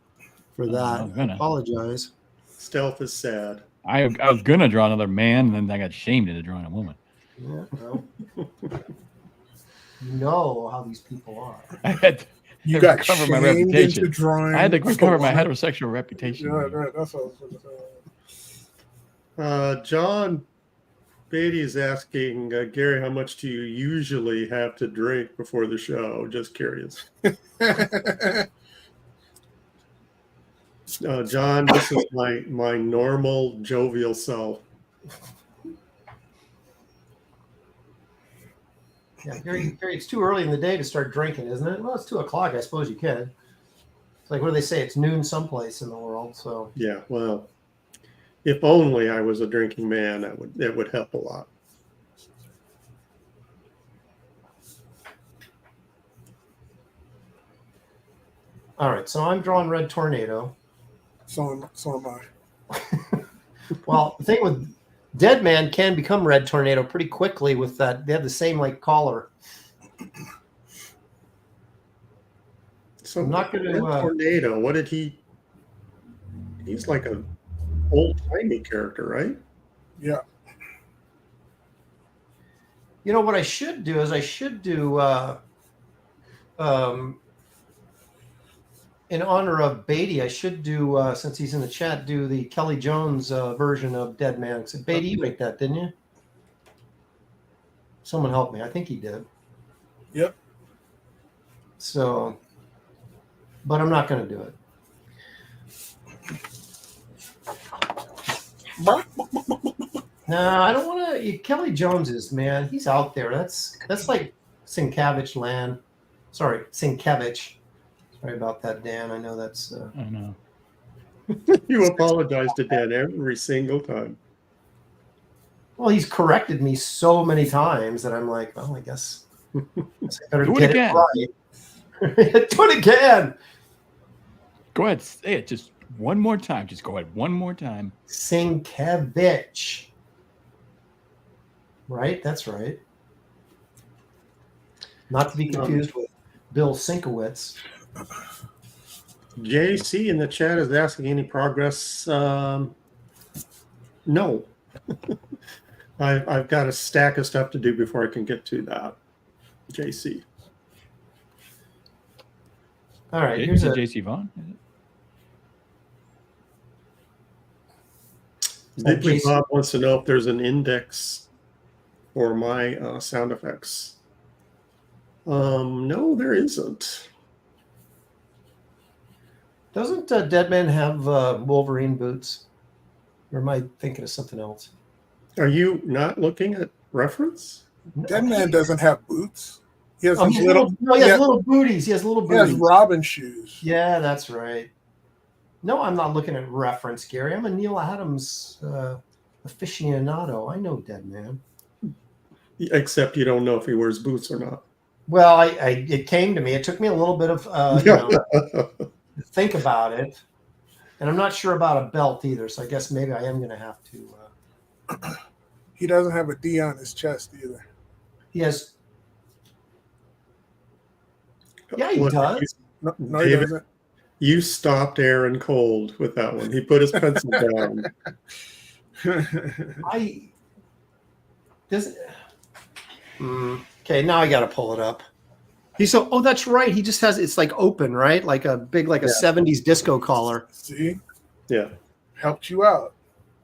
for that. I apologize. Stealth is sad. I was gonna draw another man, and then I got shamed into drawing a woman. Yeah, well, you know how these people are. I had to You got cover my shamed reputation. into drawing. I had to cover my heterosexual reputation. Yeah, right, that's what I was going to say. John Beatty is asking, Gary, how much do you usually have to drink before the show? Just curious. John, this is my normal jovial self. Yeah, Gary, it's too early in the day to start drinking, isn't it? Well, it's 2:00. I suppose you can. It's like, what do they say? It's noon someplace in the world. So Yeah, well, if only I was a drinking man, that would help a lot. All right, so I'm drawing Red Tornado. So am I. Well, the thing with Dead Man can become Red Tornado pretty quickly with that. They have the same like collar. So I'm not going to. Tornado. What did he? He's like a old timey character, right? Yeah. You know what I should do is I should do in honor of Beatty, I should do since he's in the chat, do the Kelly Jones version of Dead Man. So Beatty, you make that, didn't you? Someone help me. I think he did. Yep. So, but I'm not going to do it. No, I don't want to. Kelly Jones is, man. He's out there. That's like Sienkiewicz land. Sorry, Sienkiewicz. Sorry about that, Dan. I know that's. I know. You apologize to Dan every single time. Well, he's corrected me so many times that I'm like, well, I guess I better Do it get again. it right. Do it again. Go ahead, say it just one more time. Just go ahead one more time. Sienkiewicz. Right? That's right. Not to be confused with Bill Sienkiewicz. JC in the chat is asking any progress. No. I've got a stack of stuff to do before I can get to that. JC. All right. Here's a JC Vaughn. Diddley Bob wants to know if there's an index for my sound effects. No, there isn't. Doesn't Dead Man have Wolverine boots? Or am I thinking of something else? Are you not looking at reference? Dead Man doesn't have boots. He has he has little booties. He has little booties. He has Robin shoes. Yeah, that's right. No, I'm not looking at reference, Gary. I'm a Neil Adams aficionado. I know Dead Man. Except you don't know if he wears boots or not. Well, it came to me. It took me a little bit of to think about it, and I'm not sure about a belt either. So I guess maybe I am going to have to. He doesn't have a D on his chest either. He has. Yeah, he does. No, David, he doesn't. You stopped Aaron cold with that one. He put his pencil down. Okay, now I got to pull it up. Oh, that's right. He just has, it's like open, right? Like a big, like a 70s disco collar. See? Yeah. Helped you out.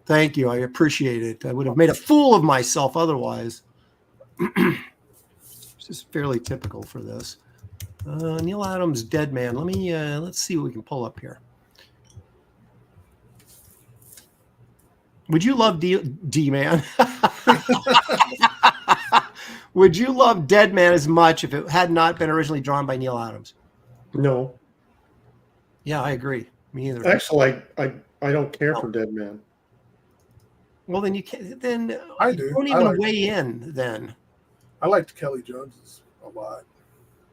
Thank you. I appreciate it. I would have made a fool of myself otherwise. This is fairly typical for this. Neil Adams, Dead Man. Let's see what we can pull up here. Would you love D-Man? Would you love Dead Man as much if it had not been originally drawn by Neil Adams? No. Yeah, I agree. Me either. Actually, I don't care for Dead Man. Well, then you can't. Then I do. You don't even weigh in. Then I liked Kelly Jones's a lot.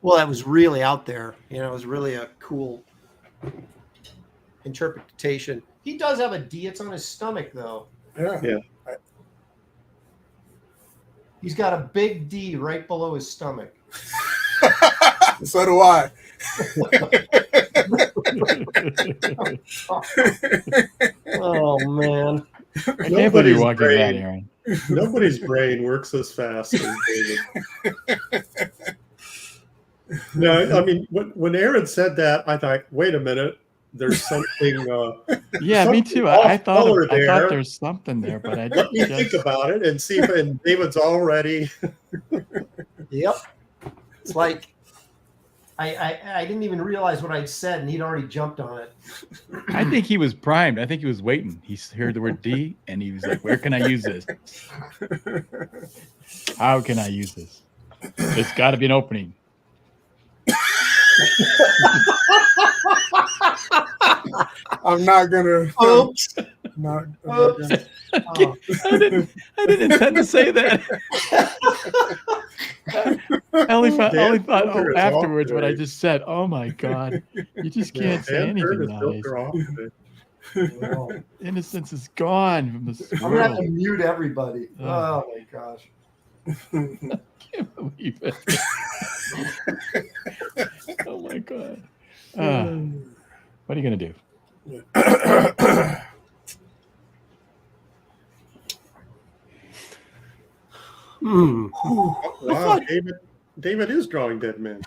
Well, that was really out there. You know, it was really a cool interpretation. He does have a D. It's on his stomach, though. Yeah. He's got a big D right below his stomach. So do I. Oh, man. I can't believe you're walking that, Aaron. Nobody's brain works as fast as David. No, I mean, when Aaron said that, I thought, wait a minute, there's something. Yeah, me too. I thought there's something there, but I let me think about it and see if David's already. Yep. It's like I didn't even realize what I'd said, and he'd already jumped on it. I think he was primed. I think he was waiting. He heard the word D, and he was like, "Where can I use this? How can I use this? It's got to be an opening." I'm not gonna. Oops. Not Oops. gonna. I didn't intend to say that. I only thought Filter is off afterwards what I today. just said. Oh my God. You just Yeah, can't say Dan anything turned his nowadays. filter off today. Wow. Innocence is gone from this I'm gonna have to world. mute everybody. Oh. Oh my gosh. I can't believe it. Oh my God. What are you gonna do? Wow, David is drawing dead men.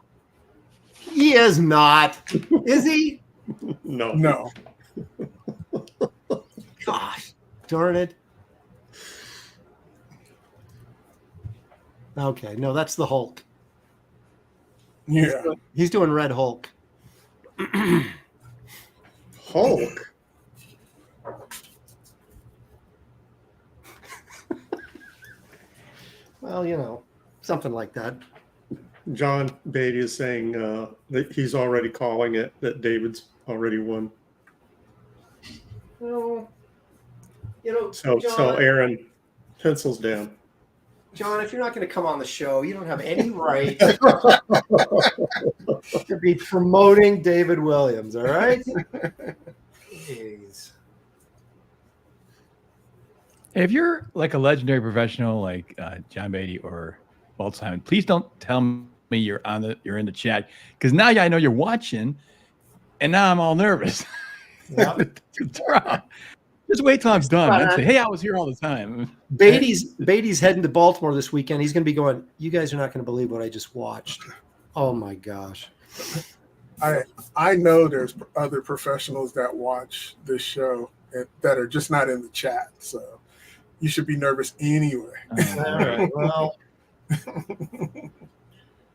He is not. Is he? No. No. Gosh, darn it. Okay, no, that's the Hulk. Yeah. He's doing Red Hulk. Hulk. Well, you know, something like that. John Beatty is saying that he's already calling it, that David's already won. Well, you know, So Aaron, pencils down. John, if you're not going to come on the show, you don't have any right to be promoting David Williams, all right? Jeez. If you're like a legendary professional like John Beatty or Walt Simon, please don't tell me you're in the chat, because now I know you're watching, and now I'm all nervous. Yeah. Just wait till I'm done and say, "Hey, I was here all the time." Beatty's heading to Baltimore this weekend. He's going to be going, you guys are not going to believe what I just watched. Oh my gosh. I know there's other professionals that watch this show that are just not in the chat, so you should be nervous anyway. All right. Well,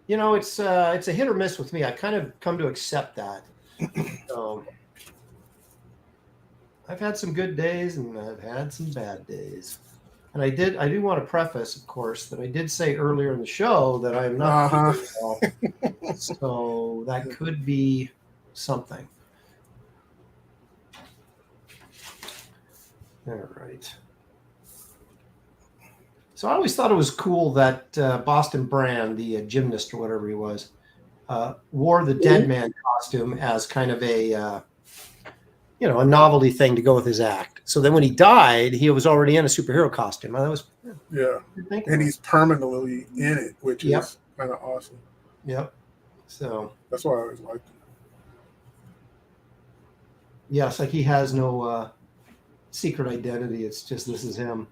you know, it's a hit or miss with me. I kind of come to accept that. So I've had some good days and I've had some bad days. And I do want to preface, of course, that I did say earlier in the show that I'm not feeling well. So that could be something. All right. So I always thought it was cool that Boston Brand, the gymnast or whatever he was, wore the dead man costume as kind of a a novelty thing to go with his act. So then when he died, he was already in a superhero costume. That was and he's permanently in it, which is kind of awesome. Yep. So that's why I always liked him. Yes, like he has no secret identity. It's just this is him.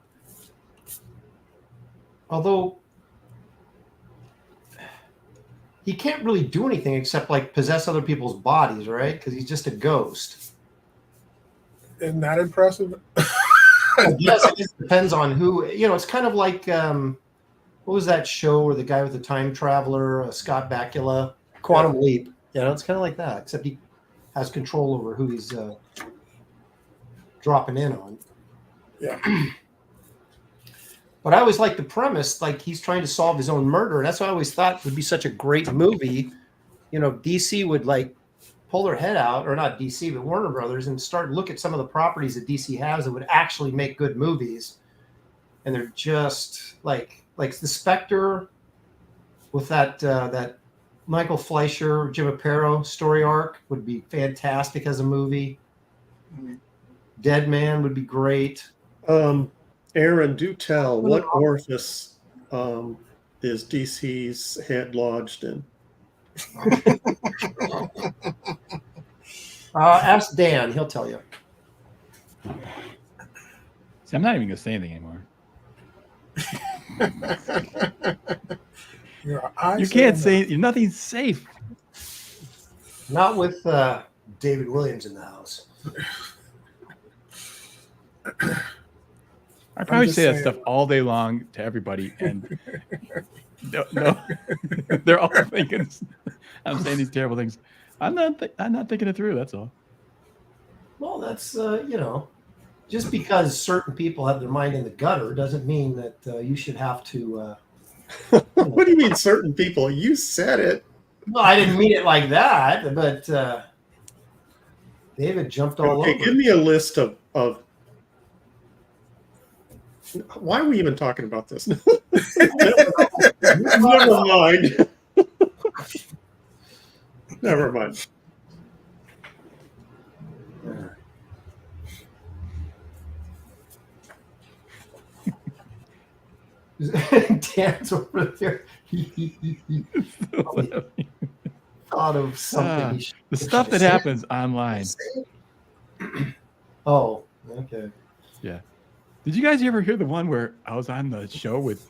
Although he can't really do anything except like possess other people's bodies, right? Because he's just a ghost. Isn't that impressive? Yes, it just depends on who. It's kind of like what was that show where the guy with the time traveler, Scott Bakula, Quantum Leap? It's kind of like that, except he has control over who he's dropping in on. Yeah. But I always liked the premise, like he's trying to solve his own murder. And that's what I always thought would be such a great movie. DC would like pull their head out, or not DC, but Warner Brothers, and start look at some of the properties that DC has that would actually make good movies. And they're just like the Spectre with that Michael Fleischer, Jim Aparo story arc would be fantastic as a movie. Dead Man would be great. Aaron, do tell, what orifice is DC's head lodged in? Ask Dan, he'll tell you. See, I'm not even gonna say anything anymore. You can't say nothing's safe. Not with David Williams in the house. I probably say that stuff all day long to everybody, and no, they're all thinking I'm saying these terrible things. I'm not thinking it through. That's all. Well, that's just because certain people have their mind in the gutter doesn't mean that you should have to. What do you mean, certain people? You said it. No, I didn't mean it like that, but David jumped all over. Give me a list of Why are we even talking about this? Never mind. Never mind. Dan's over there. Thought of something. The stuff that happens online. Oh, okay. Yeah. Did you guys ever hear the one where I was on the show with,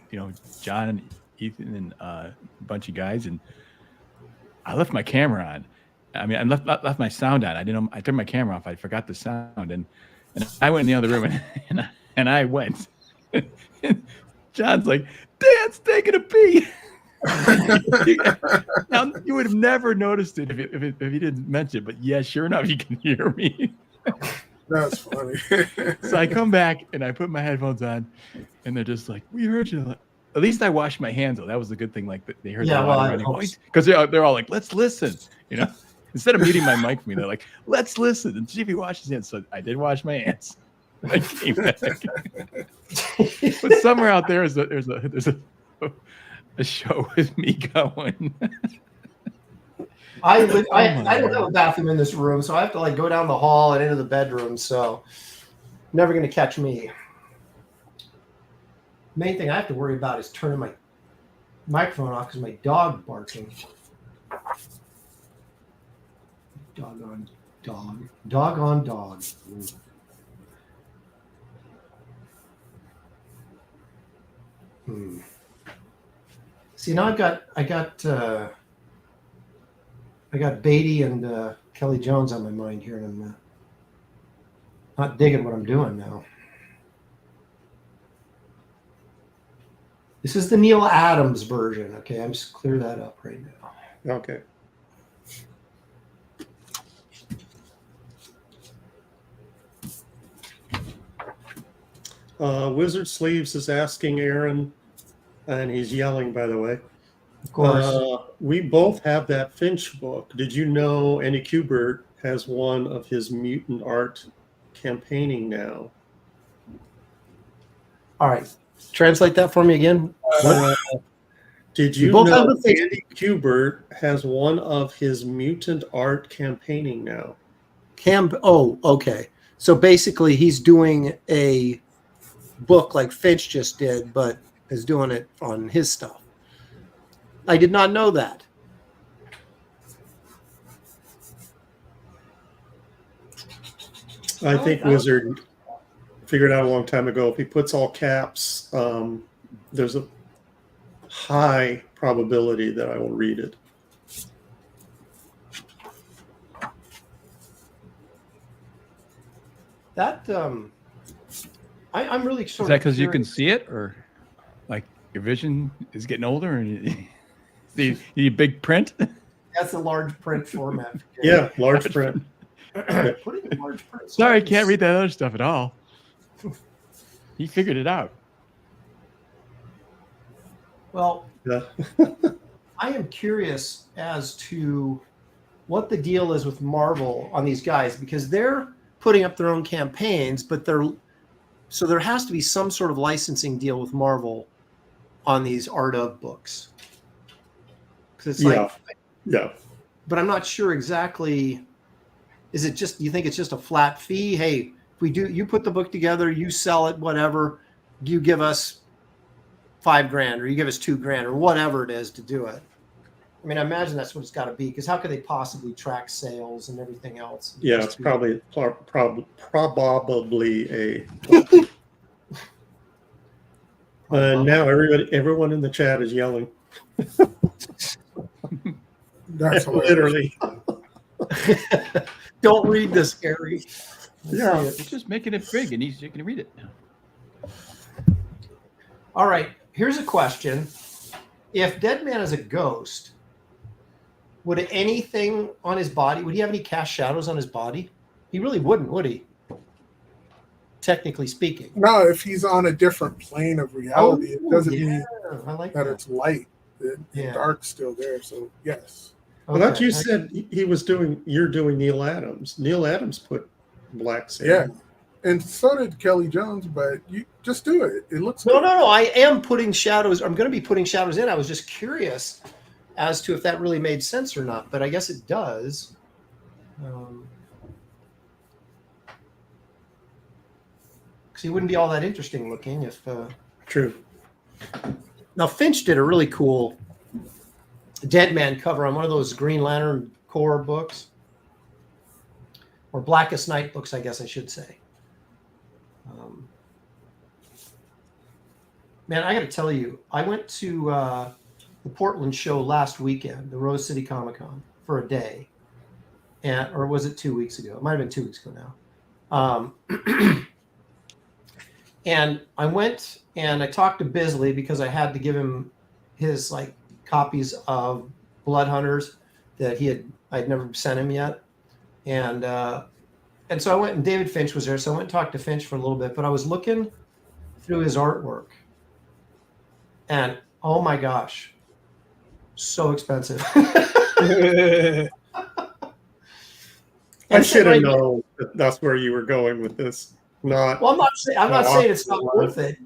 John and Ethan and a bunch of guys, and I left my camera on. I mean, I left my sound on. I didn't know. I turned my camera off. I forgot the sound, and I went in the other room, and I went. John's like, Dan's taking a pee. Now you would have never noticed it if he didn't mention it, but yeah, sure enough, you can hear me. That's funny. So I come back and I put my headphones on, and they're just like, "We heard you." At least I washed my hands though. That was the good thing. Like they heard the water running, because they're all like, "Let's listen," Instead of muting my mic for me, they're like, "Let's listen." And Jimmy washed his hands, so I did wash my hands. I came back. But somewhere out there there's a show with me going. I don't have a bathroom in this room, so I have to go down the hall and into the bedroom. So never going to catch me. Main thing I have to worry about is turning my microphone off because my dog barking. Doggone dog. Doggone dog. See, now I got Beatty and Kelly Jones on my mind here, and I'm not digging what I'm doing now. This is the Neil Adams version. Okay, I'm just clear that up right now. Okay. Wizard Sleeves is asking Aaron, and he's yelling, by the way. Of course. We both have that Finch book. Did you know Andy Kubert has one of his mutant art campaigning now? All right. Translate that for me again. Did you know Andy Kubert has one of his mutant art campaigning now? Oh, okay. So basically he's doing a book like Finch just did, but is doing it on his stuff. I did not know that. I think Wizard figured out a long time ago, if he puts all caps, there's a high probability that I will read it. That I'm really sort of. Is that because you can see it, or like your vision is getting older, and you need big print? That's a large print format. Yeah, large print. Put it in large print. Sorry, I can't read that other stuff at all. He figured it out. Well, yeah. I am curious as to what the deal is with Marvel on these guys, because they're putting up their own campaigns, but so there has to be some sort of licensing deal with Marvel on these art of books. Because it's yeah. But I'm not sure exactly. Is it just, you think it's just a flat fee? Hey, if we do, you put the book together, you sell it, whatever, you give us $5,000 or you give us $2,000 or whatever it is to do it. I mean, I imagine that's what it's got to be, because how could they possibly track sales and everything else? Yeah, it's probably a. Now everyone in the chat is yelling. That's literally. Don't read this, Gary. Yeah, we're just making it big, and you can read it now. All right, here's a question. If Dead Man is a ghost, would anything on his body, would he have any cast shadows on his body? He really wouldn't, would he? Technically speaking. No, if he's on a different plane of reality, it doesn't mean that it's light. Dark's still there, so yes. Well, that's you said you're doing Neil Adams. Neil Adams put black sand. Yeah. and so did Kelly Jones. But you just do it. It looks No, good. no, no. I am putting shadows. I'm going to be putting shadows in. I was just curious as to if that really made sense or not, but I guess it does. Because he wouldn't be all that interesting looking if. True. Now Finch did a really cool Dead Man cover on one of those Green Lantern Corps books, or Blackest Night books, I guess I should say. Man, I got to tell you, I went to the Portland show last weekend, the Rose City Comic Con, for a day, or was it 2 weeks ago? It might have been 2 weeks ago now. And I went and I talked to Bisley because I had to give him his like copies of Blood Hunters that I'd never sent him yet, and so I went, and David Finch was there, so I went and talked to Finch for a little bit. But I was looking through his artwork, and oh my gosh, so expensive. I should have known that's where you were going with this. Well, I'm not saying it's not worth it,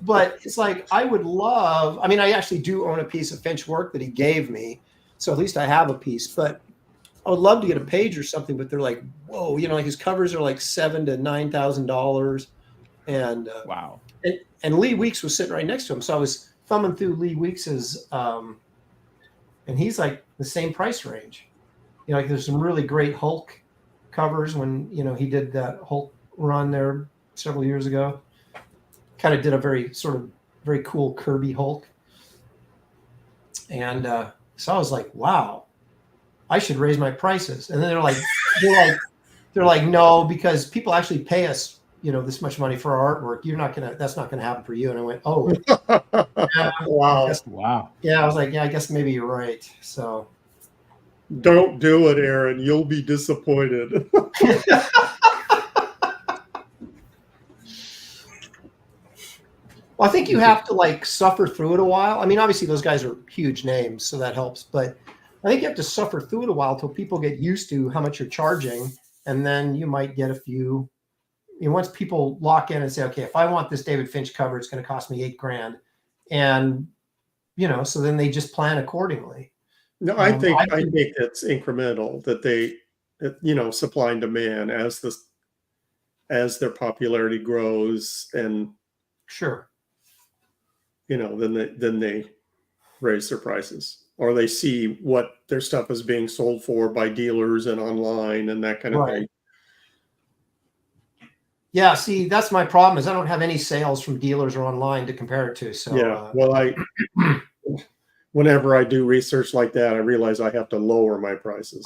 but it's like I would love. I mean, I actually do own a piece of Finch work that he gave me, so at least I have a piece. But I would love to get a page or something. But they're like, whoa, like his covers are like $7,000 to $9,000, and wow. And Lee Weeks was sitting right next to him, so I was thumbing through Lee Weeks's, and he's like the same price range. Like there's some really great Hulk covers when he did that Hulk run there several years ago. Kind of did a very cool Kirby Hulk, and so I was like, wow, I should raise my prices. And then they're like no, because people actually pay us this much money for our artwork. That's not gonna happen for you. And I went, oh, yeah, wow. Yeah, I was like, yeah, I guess maybe you're right. So don't do it, Aaron. You'll be disappointed. Well, I think you have to like suffer through it a while. I mean, obviously those guys are huge names, so that helps. But I think you have to suffer through it a while till people get used to how much you're charging, and then you might get a few. Once people lock in and say, okay, if I want this David Finch cover, it's going to cost me $8,000, and so then they just plan accordingly. No, I think it's incremental that they, supply and demand as their popularity grows, and sure. Then they raise their prices, or they see what their stuff is being sold for by dealers and online and that kind of thing. Yeah, see, that's my problem is I don't have any sales from dealers or online to compare it to. So yeah, well, whenever I do research like that, I realize I have to lower my prices.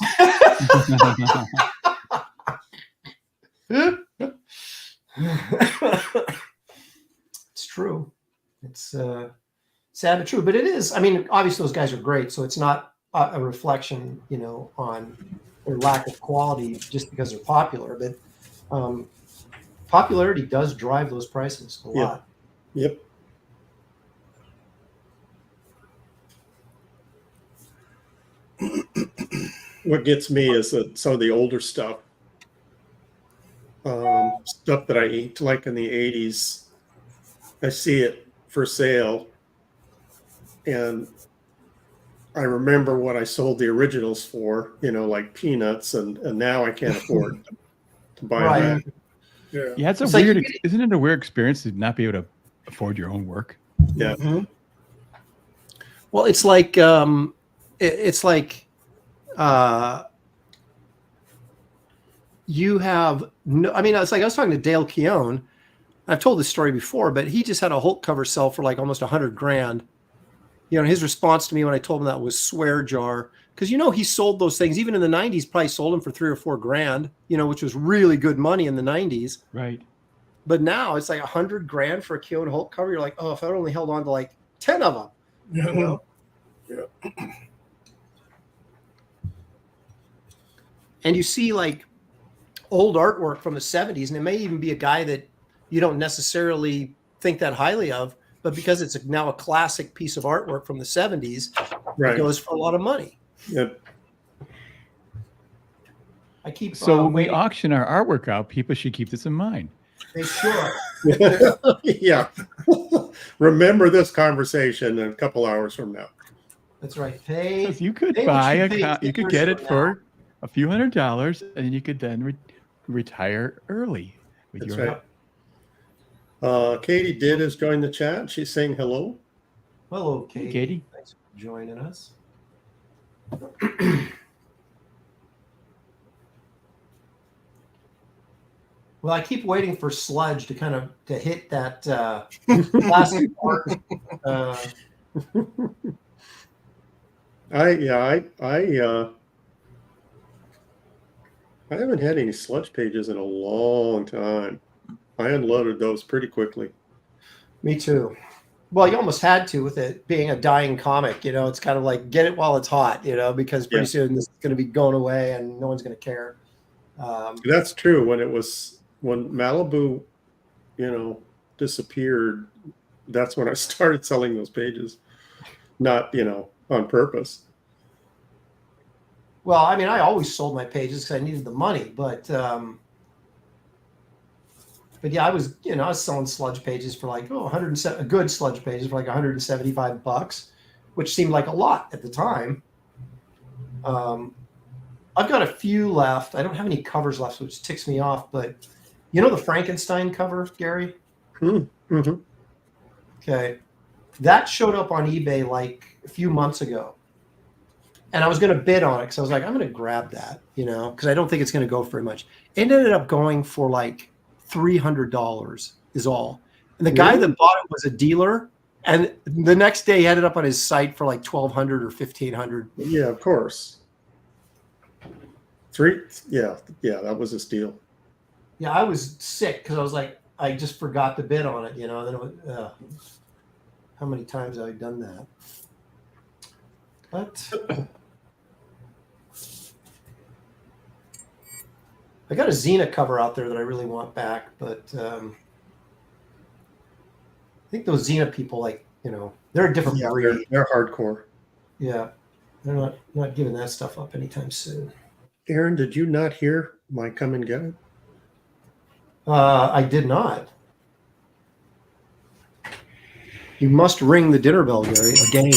It's true. It's sad but true, but it is. I mean, obviously those guys are great, so it's not a reflection, on their lack of quality just because they're popular. But popularity does drive those prices a lot. Yep. What gets me is that some of the older stuff that I inked like in the 80s, I see it for sale, and I remember what I sold the originals for, like peanuts, and now I can't afford to buy that. Yeah, it's weird. Isn't it a weird experience to not be able to afford your own work? Yeah. Mm-hmm. Well, it's like you have no. I mean, it's like I was talking to Dale Keown. I've told this story before, but he just had a Hulk cover sell for like almost $100,000. His response to me when I told him that was swear jar, because he sold those things even in the 90s. Probably sold them for $3,000 or $4,000. Which was really good money in the 90s. Right. But now it's like $100,000 for a Keown Hulk cover. You're like, oh, if I only held on to like 10 of them. Yeah. And you see like old artwork from the 70s, and it may even be a guy that you don't necessarily think that highly of, but because it's now a classic piece of artwork from the 70s, it goes for a lot of money. Yep. I keep when we auction our artwork out, people should keep this in mind. They should. Yeah. Remember this conversation a couple hours from now. That's right. Pay. Because you could pay buy what you pay you could 10 get years it from now. for a few $100s, and you could then retire early with That's your right. Katie did has joined the chat. She's saying hello. Hello, Hey, Katie. Katie. Thanks for joining us. Well, I keep waiting for Sludge to kind of to hit that last part. I haven't had any sludge pages in a long time. I unloaded those pretty quickly. Me too. Well, you almost had to with it being a dying comic. It's kind of like get it while it's hot. Because pretty soon this is going to be going away and no one's going to care. That's true. When Malibu, disappeared, that's when I started selling those pages. Not, on purpose. Well, I mean, I always sold my pages because I needed the money, but yeah, I was selling sludge pages for like a good sludge pages for like $175, which seemed like a lot at the time. I've got a few left. I don't have any covers left, which ticks me off. But the Frankenstein cover, Gary? Mm-hmm. Okay, that showed up on eBay like a few months ago. And I was going to bid on it because I was like, I'm going to grab that, because I don't think it's going to go for very much. It ended up going for like $300 is all. And the guy that bought it was a dealer. And the next day he had it up on his site for like $1,200 or $1,500. Yeah, of course. Yeah, that was a steal. Yeah, I was sick because I was like, I just forgot to bid on it, Then it was, how many times have I done that? But I got a Xena cover out there that I really want back, but I think those Xena people, they're a different breed. They're hardcore. Yeah, they're not giving that stuff up anytime soon. Aaron, did you not hear my come and go? I did not. You must ring the dinner bell, Gary, again.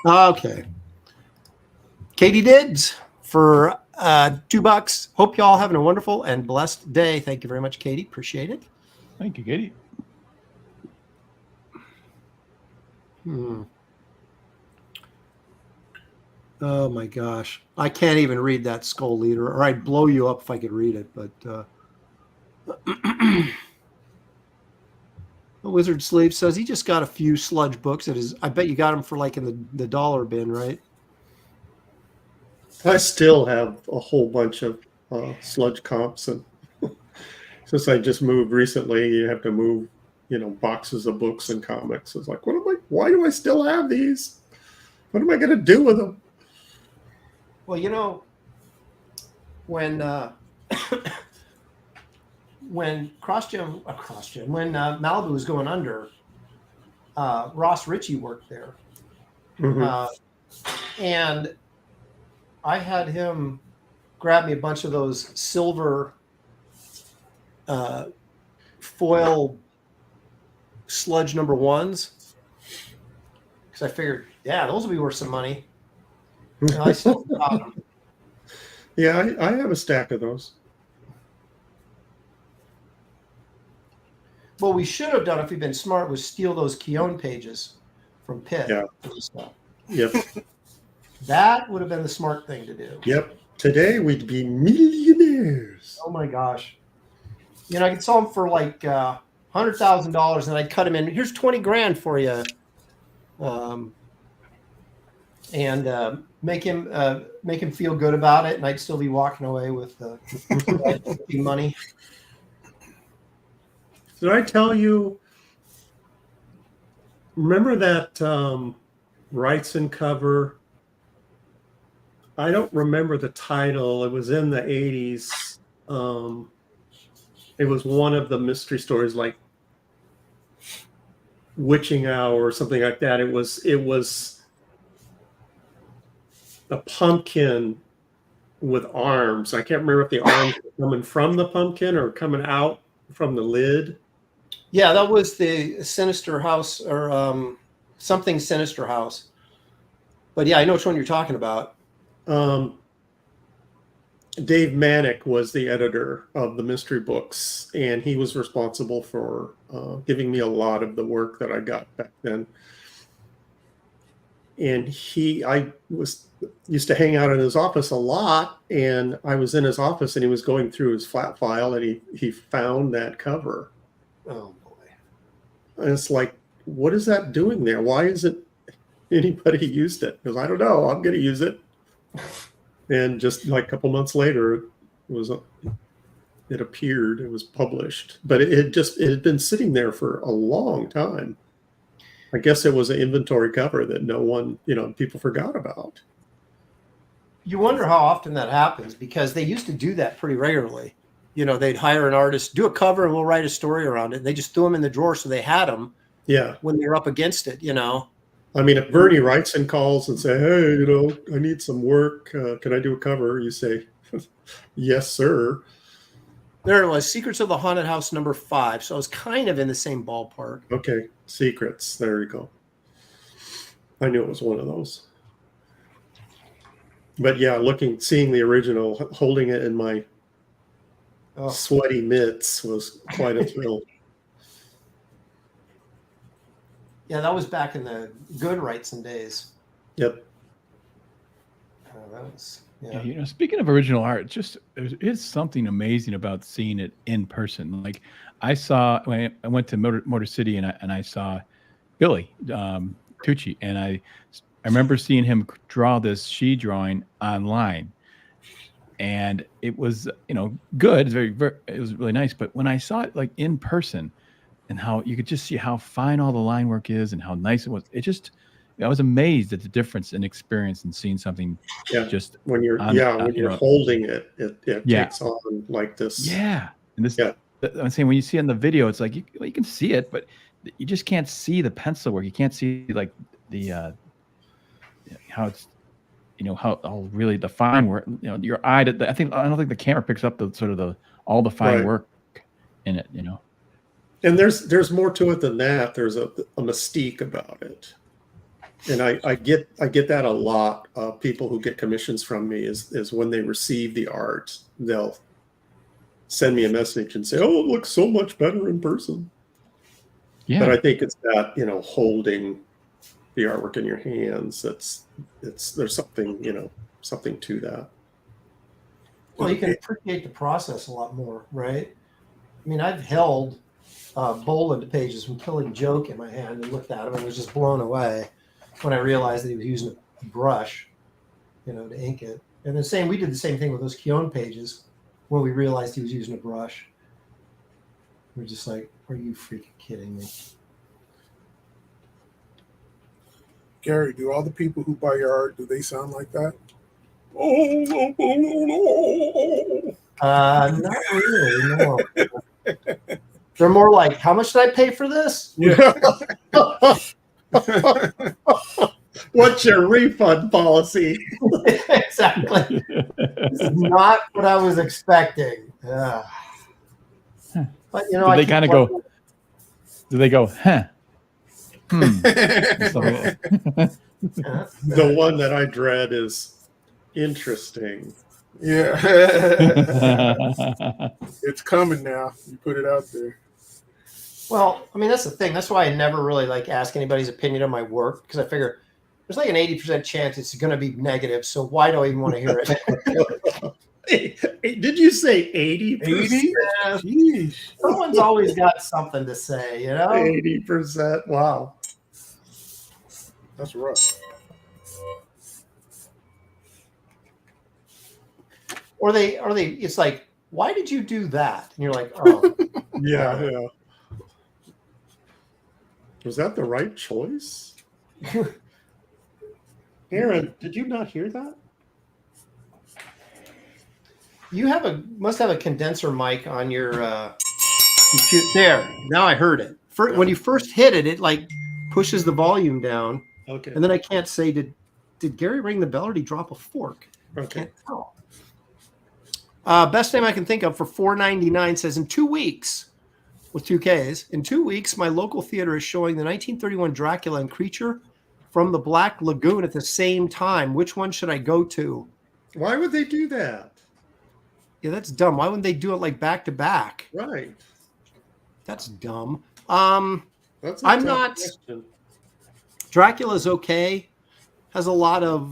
Okay. Katie Dids for $2. Hope y'all having a wonderful and blessed day. Thank you very much, Katie. Appreciate it. Thank you, Katie. Oh my gosh. I can't even read that Skull Leader, or I'd blow you up if I could read it, but Wizard Sleeve says he just got a few sludge books. I bet you got them for like in the dollar bin, right? I still have a whole bunch of sludge comps, and since I just moved recently, you have to move, boxes of books and comics. It's like, why do I still have these? What am I going to do with them? Well, when when Malibu was going under, Ross Ritchie worked there. Mm-hmm. And I had him grab me a bunch of those silver foil sludge number ones, because I figured, those will be worth some money. I still got them. Yeah, I have a stack of those. What we should have done if we'd been smart was steal those Keown pages from Pitt. Yeah. Yep. That would have been the smart thing to do. Yep. Today we'd be millionaires. Oh my gosh. I could sell them for like $100,000, and I'd cut him in. Here's 20 grand for you, and make him feel good about it, and I'd still be walking away with money. Did I tell you? Remember that Wrightson cover? I don't remember the title. It was in the 80s. It was one of the mystery stories, like Witching Hour or something like that. It was a pumpkin with arms. I can't remember if the arms were coming from the pumpkin or coming out from the lid. Yeah, that was the Sinister House or something Sinister House. But yeah, I know which one you're talking about. Dave Manick was the editor of the mystery books, and he was responsible for giving me a lot of the work that I got back then. And I used to hang out in his office a lot, and I was in his office, and he was going through his flat file, and he found that cover. Oh boy! And it's like, what is that doing there? Why isn't anybody used it? Because I don't know. I'm going to use it. And just like a couple months later, it appeared. It was published, but it had been sitting there for a long time. I guess it was an inventory cover that no one, people forgot about. You wonder how often that happens, because they used to do that pretty regularly. They'd hire an artist, do a cover, and we'll write a story around it. And they just threw them in the drawer so they had them. Yeah. When they were up against it, I mean, if Bernie writes and calls and say, hey, I need some work. Can I do a cover? You say, yes, sir. There it was, Secrets of the Haunted House #5. So I was kind of in the same ballpark. Okay, Secrets. There you go. I knew it was one of those. But yeah, seeing the original, holding it in my sweaty mitts was quite a thrill. Yeah, that was back in the good Wrightson days. Yep. That was, Yeah, speaking of original art, there is something amazing about seeing it in person. Like I went to Motor City and I saw Billy Tucci, and I remember seeing him draw this she drawing online, and it was good. It's it was really nice. But when I saw it like in person, and how you could just see how fine all the line work is and how nice it was, I was amazed at the difference in experience and seeing something. Yeah, just when you're holding it, it takes on like this. Yeah, and this. Yeah. I'm saying when you see it in the video, it's like you can see it, but you just can't see the pencil work. You can't see like the how it's how really the fine work. Your eye. I don't think the camera picks up all the fine work in it. And there's more to it than that. There's a mystique about it. And I get that a lot of people who get commissions from me is when they receive the art, they'll send me a message and say, oh, it looks so much better in person. Yeah. But I think it's that, holding the artwork in your hands, there's something, something to that. Well, you can appreciate the process a lot more, right? I mean, I've held Boland pages from Killing Joke in my hand and looked at them and was just blown away when I realized that he was using a brush, to ink it. And we did the same thing with those Keown pages when we realized he was using a brush. We're just like, are you freaking kidding me? Gary, do all the people who buy your art, do they sound like that? Not really, no. They're more like, how much did I pay for this? Yeah. What's your refund policy? Exactly. This is not what I was expecting. But they kind of go? Do they go? Huh? The one that I dread is interesting. Yeah. It's coming now. You put it out there. Well, I mean, that's the thing. That's why I never really ask anybody's opinion on my work, because I figure there's like an 80% chance it's going to be negative. So why do I even want to hear it? Did you say 80%? 80? Jeez. Someone's always got something to say, 80%. Wow. That's rough. Or it's like, why did you do that? And you're like, oh. Yeah. Was that the right choice? Aaron, did you not hear that? You must have a condenser mic on your computer. There. Now I heard it. When you first hit it, it pushes the volume down. Okay. And then I can't say, did Gary ring the bell or did he drop a fork? Okay. I can't tell. Best name I can think of for $4.99 says in 2 weeks. with 2 Ks. In 2 weeks, my local theater is showing the 1931 Dracula and Creature from the Black Lagoon at the same time. Which one should I go to? Why would they do that? Yeah, that's dumb. Why wouldn't they do it like back to back? Right. That's dumb. That's a I'm tough not. question. Dracula's okay. Has a lot of,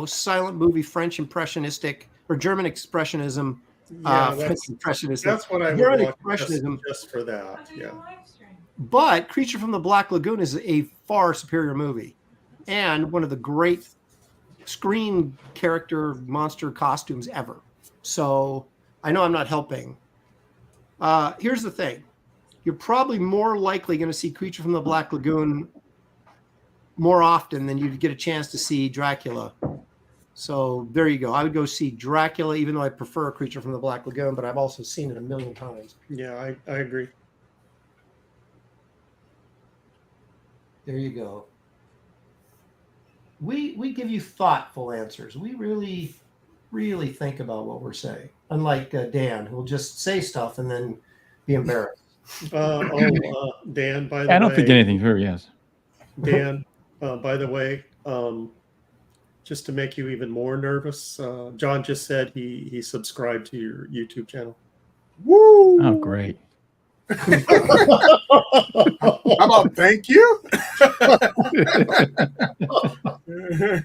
silent movie French impressionistic or German expressionism. Yeah, French impressionism. that's what I would German watch expressionism. just for that. Yeah. But Creature from the Black Lagoon is a far superior movie and one of the great screen character monster costumes ever. So I know I'm not helping. Here's the thing. You're probably more likely going to see Creature from the Black Lagoon more often than you'd get a chance to see Dracula. So there you go. I would go see Dracula, even though I prefer Creature from the Black Lagoon, but I've also seen it a million times. Yeah, I agree. There you go. We give you thoughtful answers. We really, really think about what we're saying. Unlike Dan, who will just say stuff and then be embarrassed. Dan, by the way. I don't think anything for yes. Dan, by the way, just to make you even more nervous, John just said he subscribed to your YouTube channel. Woo! Oh, great. How about thank you?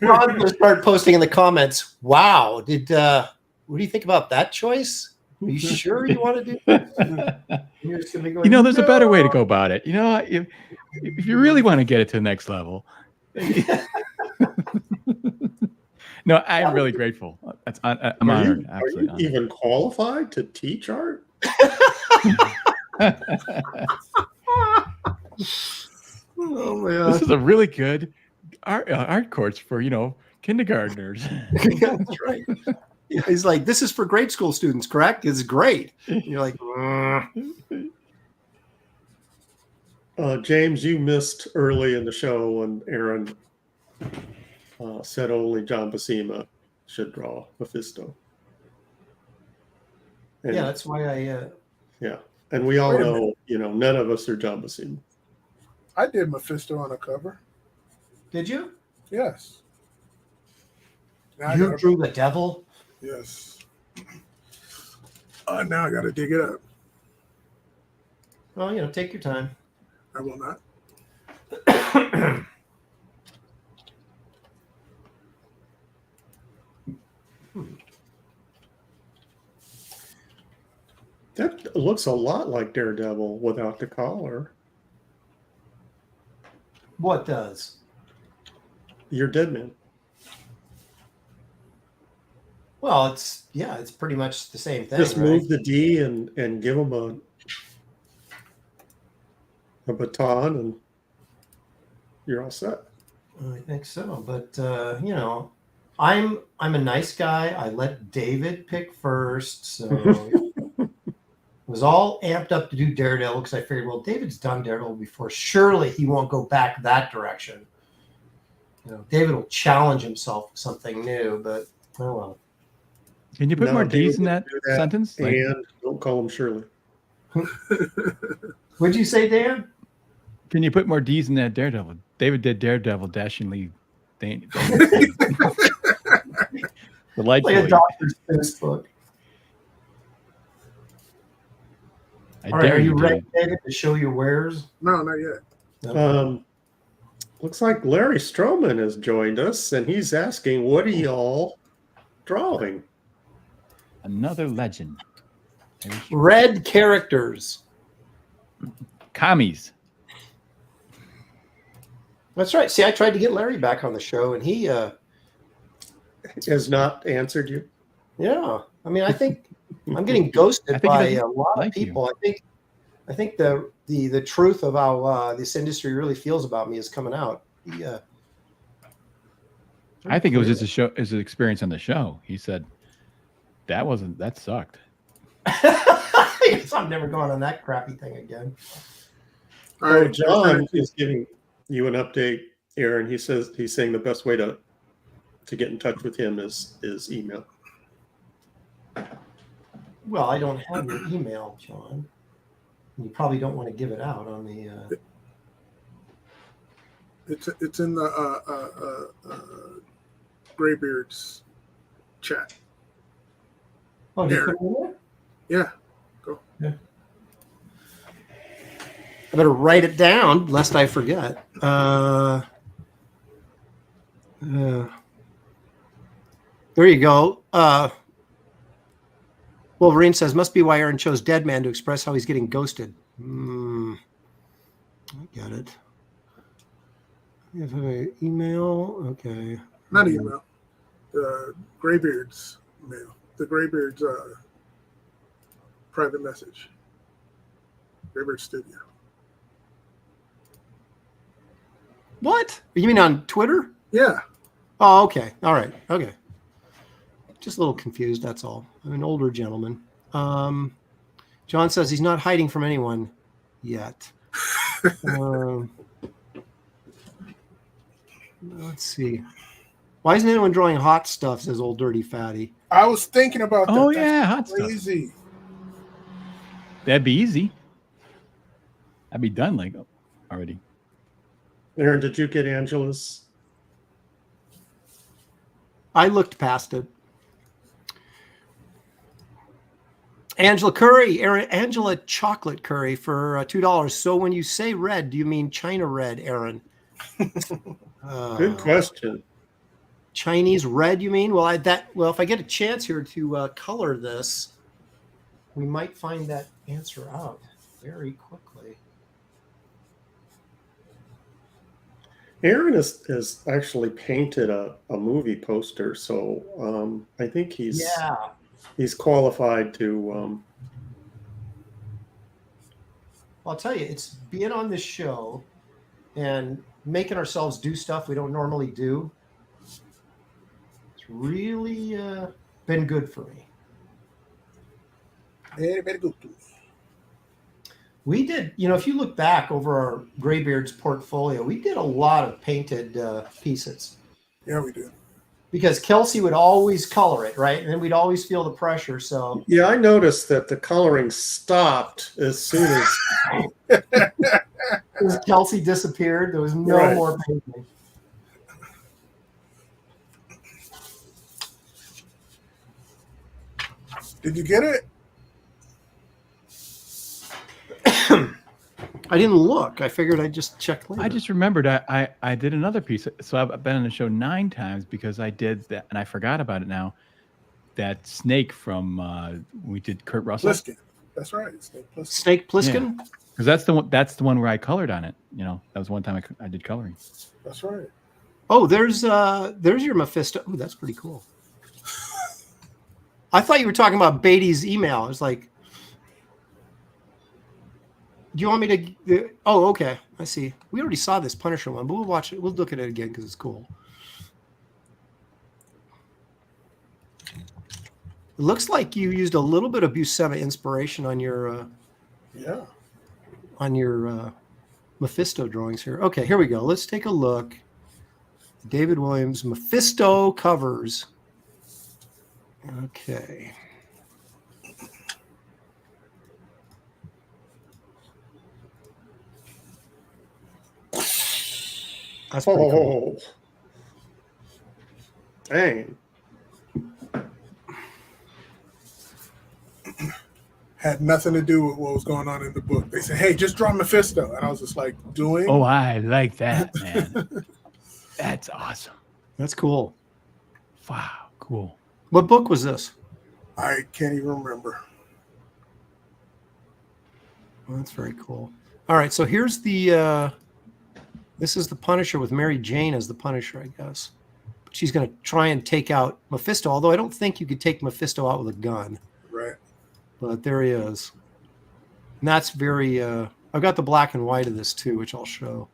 Ron's going to start posting in the comments. Wow, what do you think about that choice? Are you sure you want to do that? There's a better way to go about it. If you really want to get it to the next level. No, I'm really grateful. I'm honored. Are you even qualified to teach art? Oh man, this is a really good art course for kindergartners. That's right. He's like, this is for grade school students, correct? It's great. And you're like, James, you missed early in the show when Aaron said only John Buscema should draw Mephisto. And, yeah, that's why I. Yeah, and we all know, none of us are John Buscema. I did Mephisto on a cover. Did you? Yes. You drew the devil? Yes. Now I got to dig it up. Well, take your time. I will not. That looks a lot like Daredevil without the collar. What does? You're Dead Man. Well, it's pretty much the same thing. Just move the D and give him a baton, and you're all set. I think so, but I'm a nice guy. I let David pick first, so I was all amped up to do Daredevil because I figured, well, David's done Daredevil before. Surely he won't go back that direction. David will challenge himself with something new, but oh well. Can you put more D's in that sentence? And don't call him Shirley. What'd you say, Dan? Can you put more D's in that Daredevil? David did Daredevil dashingly. The light like a Dr. Seuss book. All right, are you ready, David, to show your wares? No, not yet. No. Looks like Larry Stroman has joined us, and he's asking, what are y'all drawing? Another legend. Red characters. Commies. That's right. See, I tried to get Larry back on the show, and he has not answered you. Yeah, I mean, I think I'm getting ghosted by a lot of people. I think the truth of how this industry really feels about me is coming out. Yeah. I think it was just his experience on the show. He said that sucked. I'm never going on that crappy thing again. All right, John is giving you an update, Aaron. He's saying the best way to get in touch with him is email. Well, I don't have your email, John. You probably don't want to give it out on the. It's in the Graybeard's chat. Oh, did you put it in there? Yeah, go. Yeah. I better write it down lest I forget. There you go. Wolverine says, must be why Aaron chose Dead Man to express how he's getting ghosted. I get it. You have an email? Okay. Not email. The Graybeard's mail. The Graybeard's private message. Graybeard's studio. What? You mean on Twitter? Yeah. Oh, okay. All right. Okay. Just a little confused, that's all. I'm an older gentleman. John says he's not hiding from anyone yet. Let's see. Why isn't anyone drawing hot stuff, says old dirty fatty? I was thinking about that. Oh, That's yeah, hot crazy. stuff. That'd be easy. I'd be done like already. Aaron, did you get Angela's? I looked past it. Angela Curry, Aaron, Angela Chocolate Curry for $2. So when you say red, do you mean China red, Aaron? Good question. Chinese red, you mean? Well, if I get a chance here to color this, we might find that answer out very quickly. Aaron has actually painted a movie poster, so I think he's qualified to. Well, I'll tell you, it's being on this show and making ourselves do stuff we don't normally do. It's really been good for me. Very, very good to me. We did, if you look back over our Graybeard's portfolio, we did a lot of painted pieces. Yeah, we do. Because Kelsey would always color it, right? And then we'd always feel the pressure. So yeah, I noticed that the coloring stopped as soon as Kelsey disappeared. There was no more painting. Did you get it? I didn't look. I figured I'd just check later. I just remembered I did another piece. So I've been on the show 9 times because I did that, and I forgot about it now. That snake from we did Kurt Russell. Pliskin. That's right. Snake Pliskin? Because that's the one where I colored on it. That was one time I did coloring. That's right. Oh, there's your Mephisto. Oh, that's pretty cool. I thought you were talking about Beatty's email. I was like, do you want me to? Oh, okay. I see. We already saw this Punisher one, but we'll watch it. We'll look at it again because it's cool. It looks like you used a little bit of Buscema inspiration on your Mephisto drawings here. Okay, here we go. Let's take a look. David Williams Mephisto covers. Okay. That's pretty cool. Dang. Had nothing to do with what was going on in the book. They said, hey, just draw Mephisto. And I was just like, doing? Oh, I like that, man. That's awesome. That's cool. Wow, cool. What book was this? I can't even remember. Well, that's very cool. All right, so here's the this is the Punisher with Mary Jane as the Punisher, I guess. She's going to try and take out Mephisto, although I don't think you could take Mephisto out with a gun. Right. But there he is. And that's very I've got the black and white of this too, which I'll show.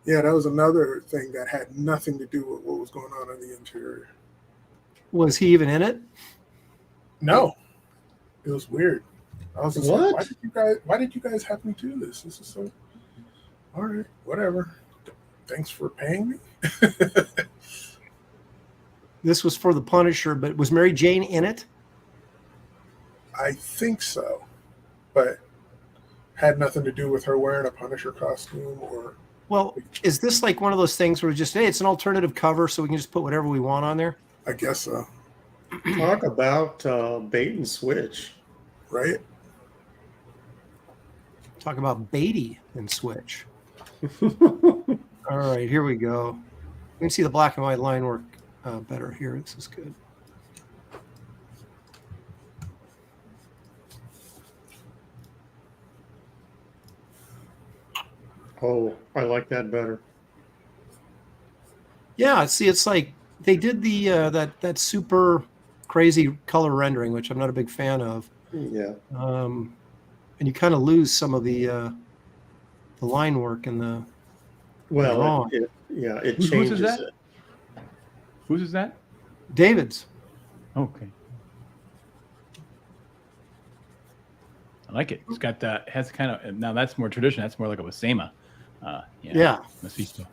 Yeah, that was another thing that had nothing to do with what was going on in the interior. Was he even in it? No. It was weird. I was just What? like, why did you guys have me do this? This is so all right, whatever. Thanks for paying me. This was for the Punisher, but was Mary Jane in it? I think so. but had nothing to do with her wearing a Punisher costume or. Well, is this like one of those things where just, hey, it's an alternative cover, so we can just put whatever we want on there? I guess so. Talk about bait and switch. Right? Talk about Beatty and switch. All right, here we go. You can see the black and white line work better here. This is good. Oh, I like that better. Yeah, see, it's like they did the that super crazy color rendering, which I'm not a big fan of. Yeah. And you kind of lose some of the line work and the well, it changes whose is that? it. Whose is that? David's. Okay. I like it. It's got that. Has kind of now that's more traditional. That's more like a Wasema. Yeah. Mephisto.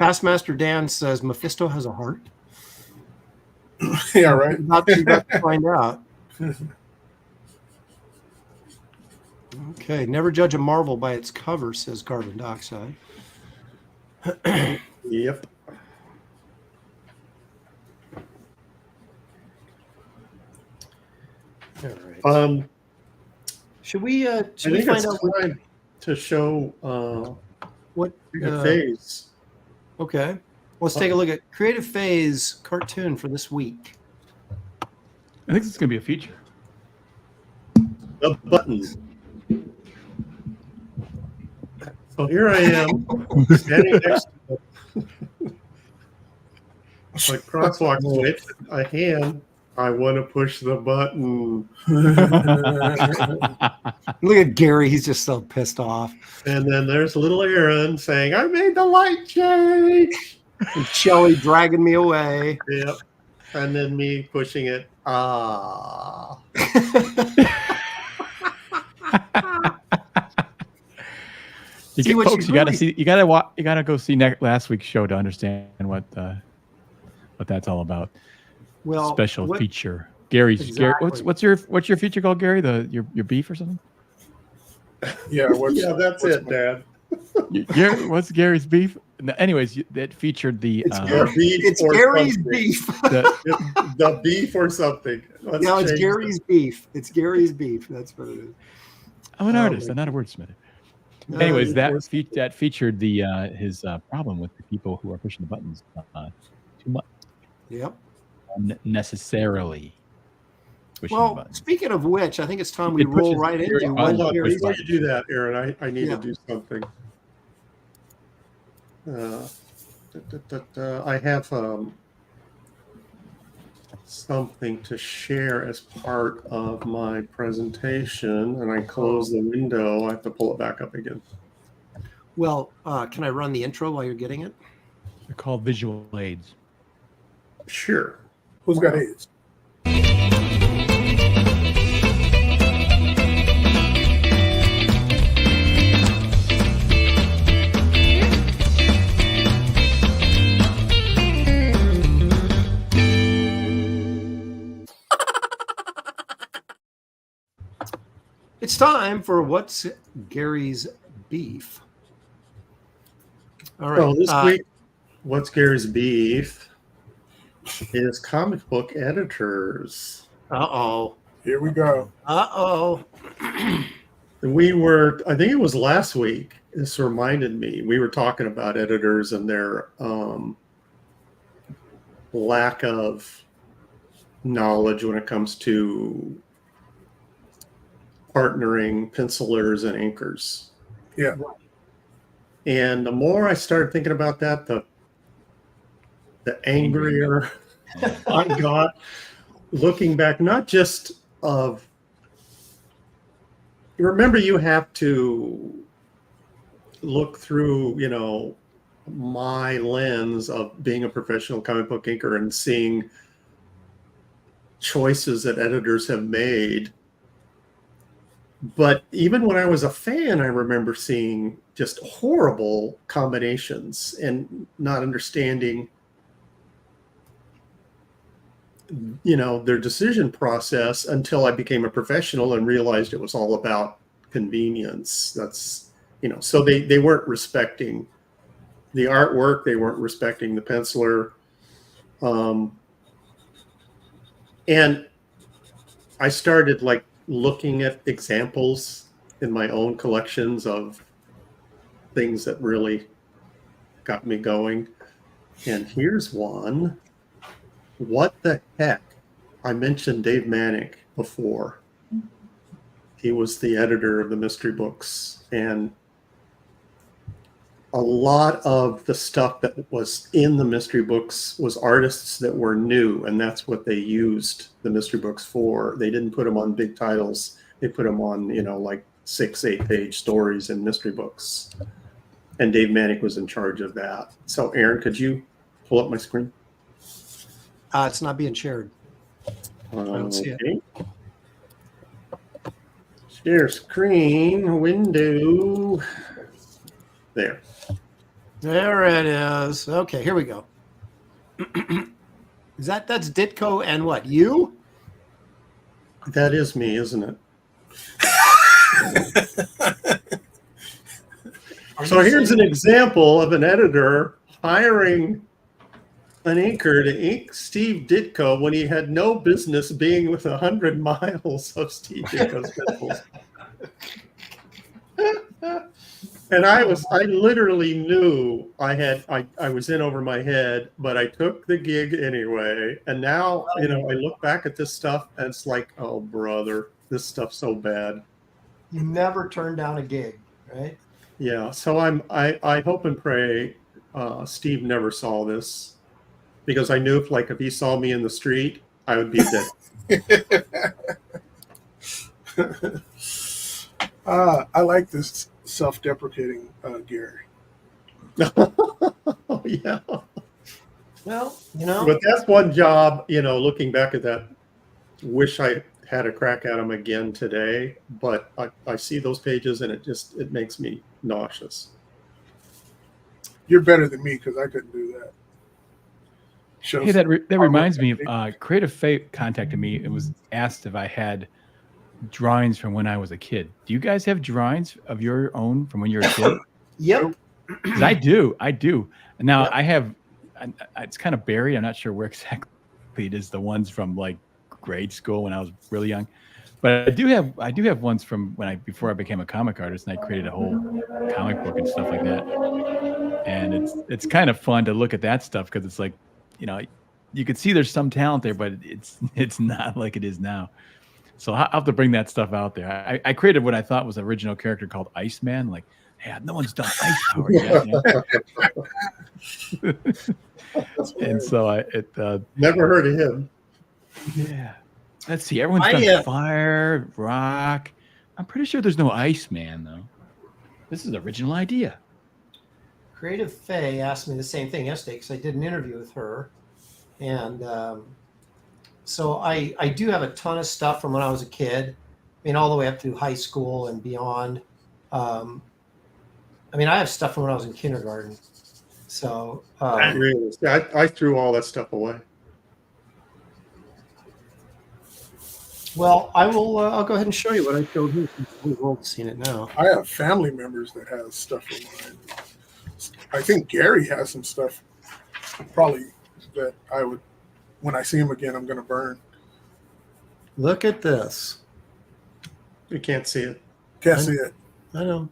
Pastmaster Dan says Mephisto has a heart. Yeah, right. Not too bad to find out. Okay, never judge a Marvel by its cover, says Carbon Dioxide. Yep. All right. Should we find out time to show what phase? Okay, let's take a look at Creative Phase cartoon for this week. I think it's going to be a feature. The buttons. So here I am, standing next to a crosswalk switch, a hand. I want to push the button. Look at Gary; he's just so pissed off. And then there's little Aaron saying, "I made the light change." And Shelly dragging me away. Yep. And then me pushing it. Ah. Folks, you got to see. You got to go see last week's show to understand what that's all about. Well, special feature. Gary's. Exactly. What's your feature called, Gary? Your beef or something? Yeah. That's it, Dad. What's Gary's beef? No, anyways, that featured the. It's Gary's beef. The beef or something. No, it's Gary's beef. It's Gary's beef. That's what it is. I'm an artist. I'm not a wordsmith. Anyways, that featured his problem with the people who are pushing the buttons too much. Yep. Unnecessarily. Well, speaking of which, I think it's time we roll right into Hold on, before you do that, Aaron, I need to do something. I have something to share as part of my presentation, and I close the window. I have to pull it back up again. Well, can I run the intro while you're getting it? They're called visual aids. Sure. Who's got AIDS? It's time for What's Gary's Beef. All right. So this week, What's Gary's Beef is comic book editors. Uh-oh. Here we go. Uh-oh. I think it was last week, this reminded me, we were talking about editors and their lack of knowledge when it comes to partnering pencilers and inkers. Yeah. And the more I started thinking about that, the angrier I got, looking back, not just of, remember, you have to look through, my lens of being a professional comic book inker and seeing choices that editors have made. But even when I was a fan, I remember seeing just horrible combinations and not understanding, their decision process until I became a professional and realized it was all about convenience. That's, so they weren't respecting the artwork. They weren't respecting the penciler. And I started like looking at examples in my own collections of things that really got me going. And here's one. What the heck? I mentioned Dave Manick before. He was the editor of the mystery books, and a lot of the stuff that was in the mystery books was artists that were new, and that's what they used the mystery books for. They didn't put them on big titles. They put them on, like 6-8 page stories in mystery books. And Dave Manick was in charge of that. So Aaron, could you pull up my screen? It's not being shared. I don't see it. Share screen, window. There. There it is. Okay, here we go. That's Ditko and what? You? That is me, isn't it? So here's an example of an editor hiring an inker to ink Steve Ditko when he had no business being with 100 miles of Steve Ditko's pencils. And I literally knew I was in over my head, but I took the gig anyway. And now, I look back at this stuff and it's like, oh brother, this stuff's so bad. You never turned down a gig, right? Yeah. So I hope and pray Steve never saw this, because I knew if he saw me in the street, I would be dead. I like this self-deprecating Gary. Oh, yeah. Well, But that's one job, looking back at that, wish I had a crack at him again today. But I see those pages and it makes me nauseous. You're better than me because I couldn't do that. Hey, that reminds me of Creative Fate contacted me and was asked if I had drawings from when I was a kid. Do you guys have drawings of your own from when you were a kid? Yep. 'Cause I do. Now yep. I have. It's kind of buried. I'm not sure where exactly it is. The ones from like grade school when I was really young, but I do have ones from before I became a comic artist and I created a whole comic book and stuff like that. And it's kind of fun to look at that stuff because it's like, you could see there's some talent there, but it's not like it is now. So I'll have to bring that stuff out there. I created what I thought was an original character called Iceman. Like, hey, no one's done ice power yet. And so never heard of him. Yeah. Let's see. Everyone's done fire, rock. I'm pretty sure there's no Iceman though. This is an original idea. Creative Faye asked me the same thing yesterday because I did an interview with her, and so I do have a ton of stuff from when I was a kid. I mean, all the way up through high school and beyond. I have stuff from when I was in kindergarten. So I threw all that stuff away. Well, I will. I'll go ahead and show you what I showed you. We've all seen it now. I have family members that have stuff of mine. I think Gary has some stuff, probably that I would, when I see him again, I'm going to burn. Look at this. You can't see it. Can't see it. I know.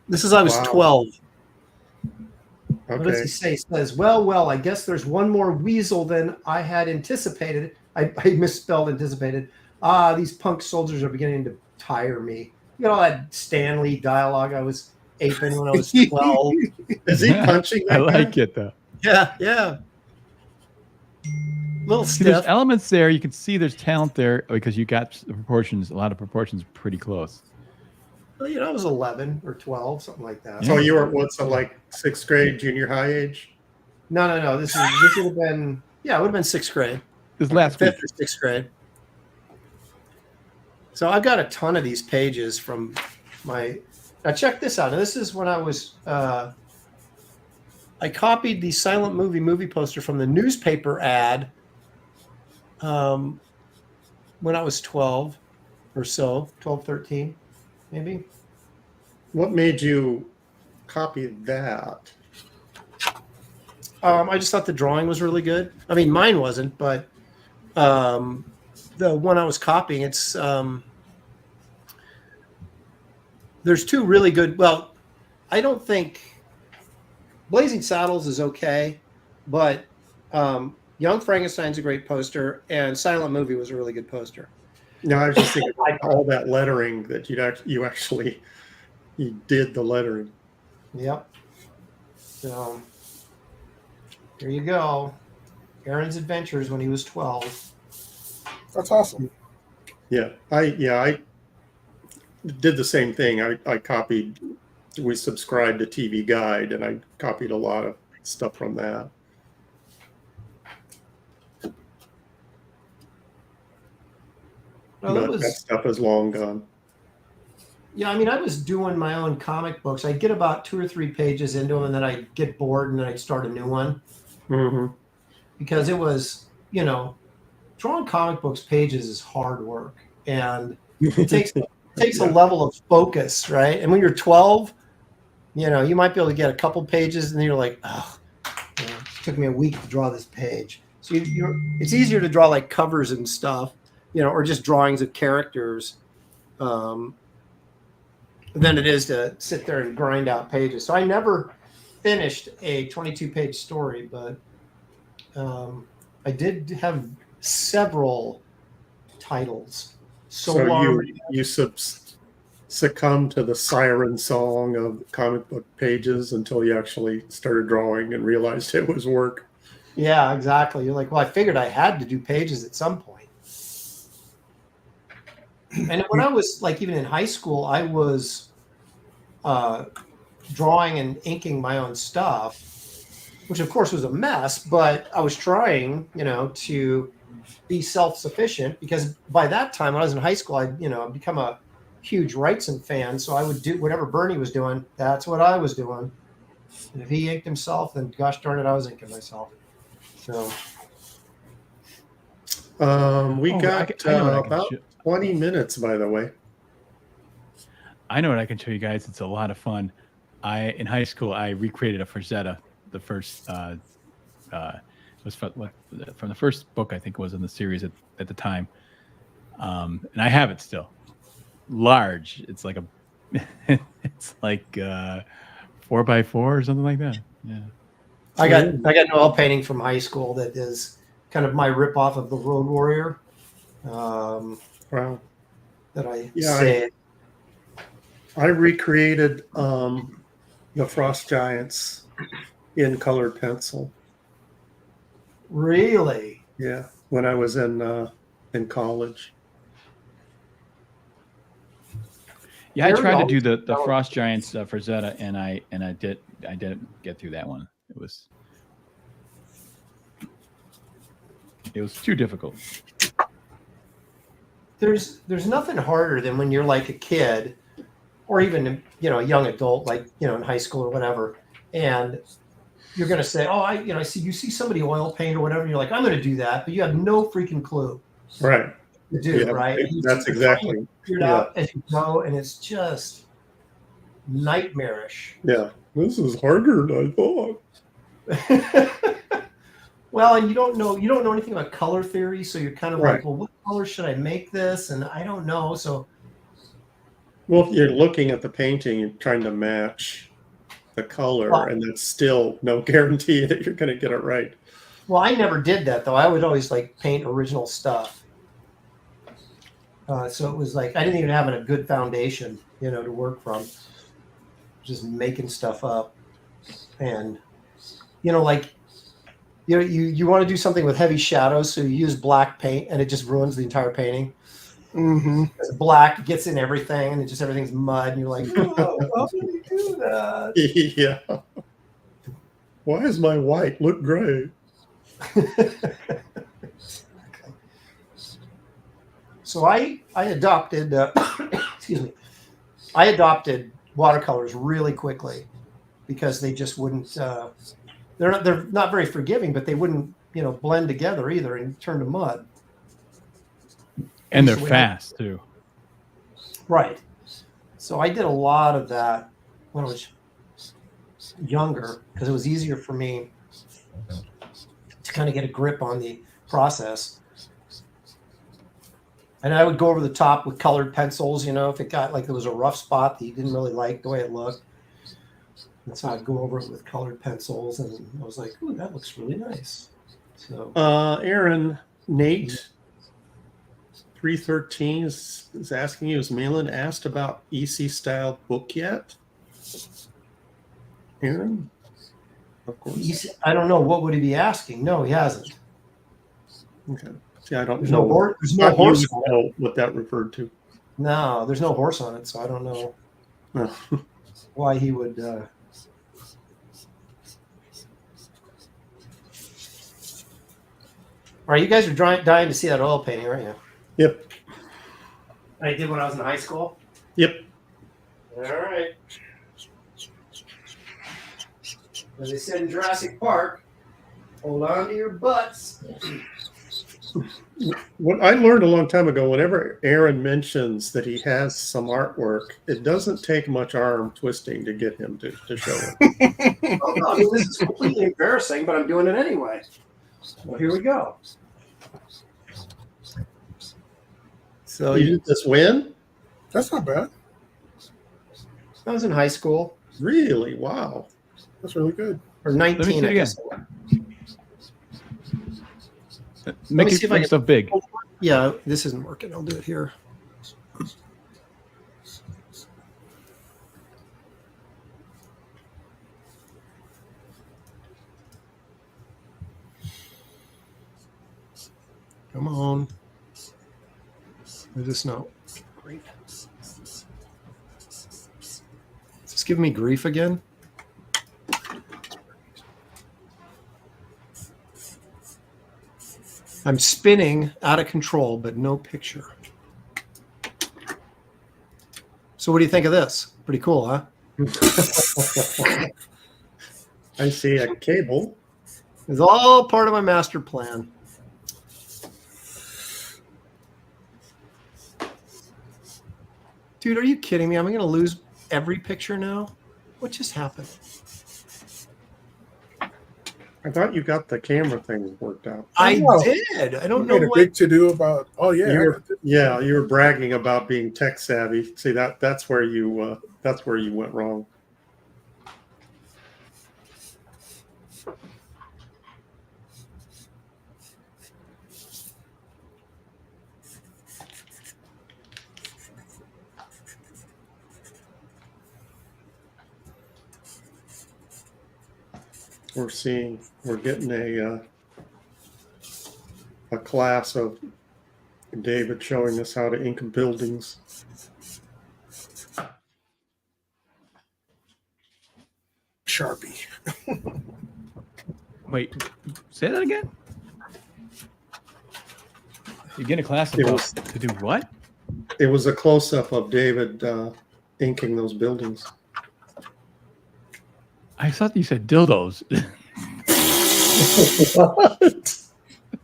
This is I was 12. Okay. What does he say? He says, well, I guess there's one more weasel than I had anticipated. I misspelled anticipated. These punk soldiers are beginning to tire me. You got all that Stanley dialogue I was aping when I was 12. Is he punching that I like it though. Yeah. Little stiff. There's elements there. You can see there's talent there because you got the proportions, a lot of proportions pretty close. Well, I was 11 or 12, something like that. So you were like 6th grade, junior high age? No. This would have been, it would have been 6th grade. This last 5th or 6th grade. So I've got a ton of these pages from my. Now check this out. Now this is when I was. I copied the silent movie poster from the newspaper ad. When I was 12, or so, 12, 13, maybe. What made you copy that? I just thought the drawing was really good. I mean, mine wasn't, but the one I was copying, it's there's two really good. Well, I don't think Blazing Saddles is okay, but Young Frankenstein's a great poster, and Silent Movie was a really good poster. No, I was just thinking all that lettering that you did the lettering. Yep. So here you go. Aaron's adventures when he was 12. That's awesome. Yeah, I did the same thing. I copied. We subscribed to TV Guide, and I copied a lot of stuff from that. Well, But that stuff is long gone. Yeah, I mean, I was doing my own comic books. I'd get about 2 or 3 pages into them, and then I'd get bored, and then I'd start a new one. Mm-hmm. Because it was, drawing comic books pages is hard work, and it takes a level of focus, right? And when you're 12, you might be able to get a couple pages, and then you're like, oh, it took me a week to draw this page. So it's easier to draw like covers and stuff, or just drawings of characters, than it is to sit there and grind out pages. So I never finished a 22-page story, but I did have several titles. So you succumbed to the siren song of comic book pages until you actually started drawing and realized it was work. Yeah, exactly. You're like, well, I figured I had to do pages at some point. And when I was like, even in high school, I was drawing and inking my own stuff, which of course was a mess, but I was trying, to be self-sufficient, because by that time when I was in high school, I'd become a huge Wrightson fan. So I would do whatever Bernie was doing. That's what I was doing. And if he inked himself, then gosh darn it, I was inking myself. So we got about 20 minutes, by the way. I know what I can show you guys. It's a lot of fun. In high school, I recreated a Frazetta, the first was from the first book I think was in the series at the time, and I have it still. Large. It's like it's like 4x4 or something like that. Yeah. I got an oil painting from high school that is kind of my ripoff of the Road Warrior. Wow. That I say. I recreated the Frost Giants in colored pencil. Really? Yeah, when I was in college. Yeah, I tried to do the Frost Giants for Zeta, and I didn't get through that one. It was too difficult. There's nothing harder than when you're like a kid, or even a young adult, like in high school or whatever, and you're going to say, oh, I see, you see somebody oil paint or whatever, and you're like, I'm going to do that, but you have no freaking clue. Right. To do, yeah, right? That's exactly. Figure it out as you go, and it's just nightmarish. Yeah, this is harder than I thought. Well, and you don't know anything about color theory, so you're kind of right. like, well, what color should I make this? And I don't know. So, well, if you're looking at the painting, you're trying to match the color, and that's still no guarantee that you're going to get it right. Well, I never did that though. I would always like paint original stuff. So it was like I didn't even have a good foundation, to work from. Just making stuff up, and like you want to do something with heavy shadows, so you use black paint, and it just ruins the entire painting. Mm-hmm. Black gets in everything, and everything's mud, and you're like, oh, how can you do that? Yeah. Why is my white look gray? So I adopted excuse me. I adopted watercolors really quickly because they just wouldn't they're not very forgiving, but they wouldn't blend together either and turn to mud. And they're fast too. Right. So I did a lot of that when I was younger because it was easier for me to kind of get a grip on the process. And I would go over the top with colored pencils, if it got like there was a rough spot that you didn't really like the way it looked. And so I'd go over it with colored pencils, and I was like, ooh, that looks really nice. So Aaron, Nate 313 is asking you, has Malin asked about EC style book yet? Aaron? Of course. I don't know. What would he be asking? No, he hasn't. Okay. See, I don't There's know. no horse. There's no horse. I don't know what that referred to. No, there's no horse on it, so I don't know why he would. All right, you guys are dying to see that oil painting, aren't you? Yep. I did when I was in high school. Yep. All right. As they said in Jurassic Park, hold on to your butts. What I learned a long time ago, whenever Aaron mentions that he has some artwork, it doesn't take much arm twisting to get him to show it. Oh, no, I mean, this is completely embarrassing, but I'm doing it anyway. Well, here we go. So You did this win? That's not bad. I was in high school. Really? Wow. That's really good. Or 19. Let me see it I guess. Make see if I it can- stuff big. Yeah, this isn't working. I'll do it here. Come on. Is this not great? Is this giving me grief again? I'm spinning out of control, but no picture. So what do you think of this? Pretty cool, huh? I see a cable. It's all part of my master plan. Dude, are you kidding me? Am I going to lose every picture now? What just happened? I thought you got the camera thing worked out. I Oh, did. I don't You know made a what. big to do about. Oh yeah, You were bragging about being tech savvy. See that's where you went wrong. We're getting a class of David showing us how to ink buildings. Sharpie. Wait, say that again? You get a class It about was- to do what? It was a close up of David inking those buildings. I thought you said dildos. What?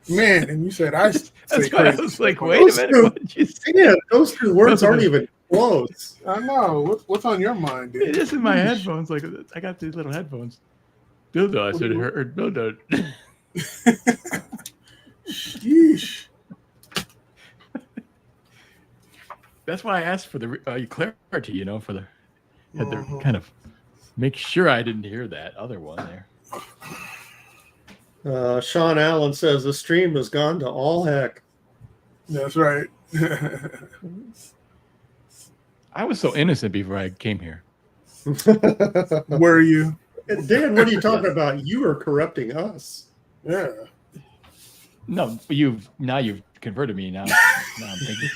Man, and you said I say That's why I crazy was like, stuff. wait a minute. What did you say? Yeah, those two words aren't even close. I know. What's on your mind, dude? It is in my headphones. Like I got these little headphones. Dildo. I said heard dildo. Sheesh. That's why I asked for the clarity. For the had to kind of make sure I didn't hear that other one there. Sean Allen says the stream has gone to all heck. That's right. I was so innocent before I came here. Were you? Dan, what are you talking about? You are corrupting us. Yeah. No, but you've converted me now. Now I'm thinking.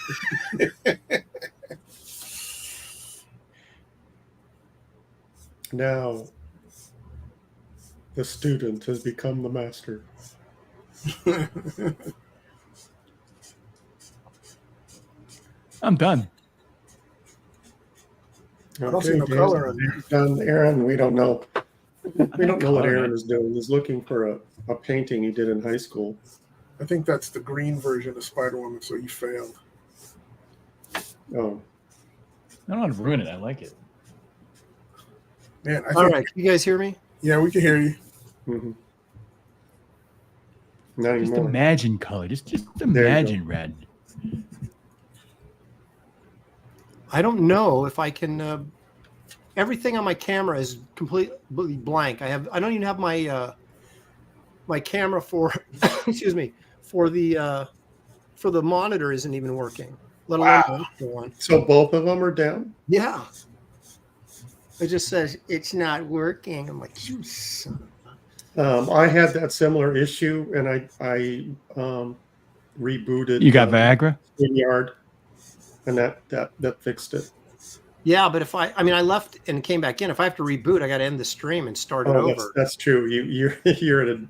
Now, the student has become the master. I'm done. I don't see no color on there. Done, Aaron. We don't know. We don't know what Aaron is doing. He's looking for a painting he did in high school. I think that's the green version of Spider-Woman, so you failed. Oh, I don't want to ruin it. I like it. Man, All right, can you guys hear me? Yeah, we can hear you. Mm-hmm. Not Just anymore. imagine color. Just imagine red. I don't know if I can. Everything on my camera is completely blank. I don't even have my my camera for excuse me for the monitor isn't even working. Let alone the one. So both of them are down? Yeah. It just says it's not working. I'm like, you son of a... I had that similar issue, and I rebooted. You got Viagra? StreamYard, and that fixed it. Yeah, but if I left and came back in. If I have to reboot, I got to end the stream and start it over. That's true. You're at a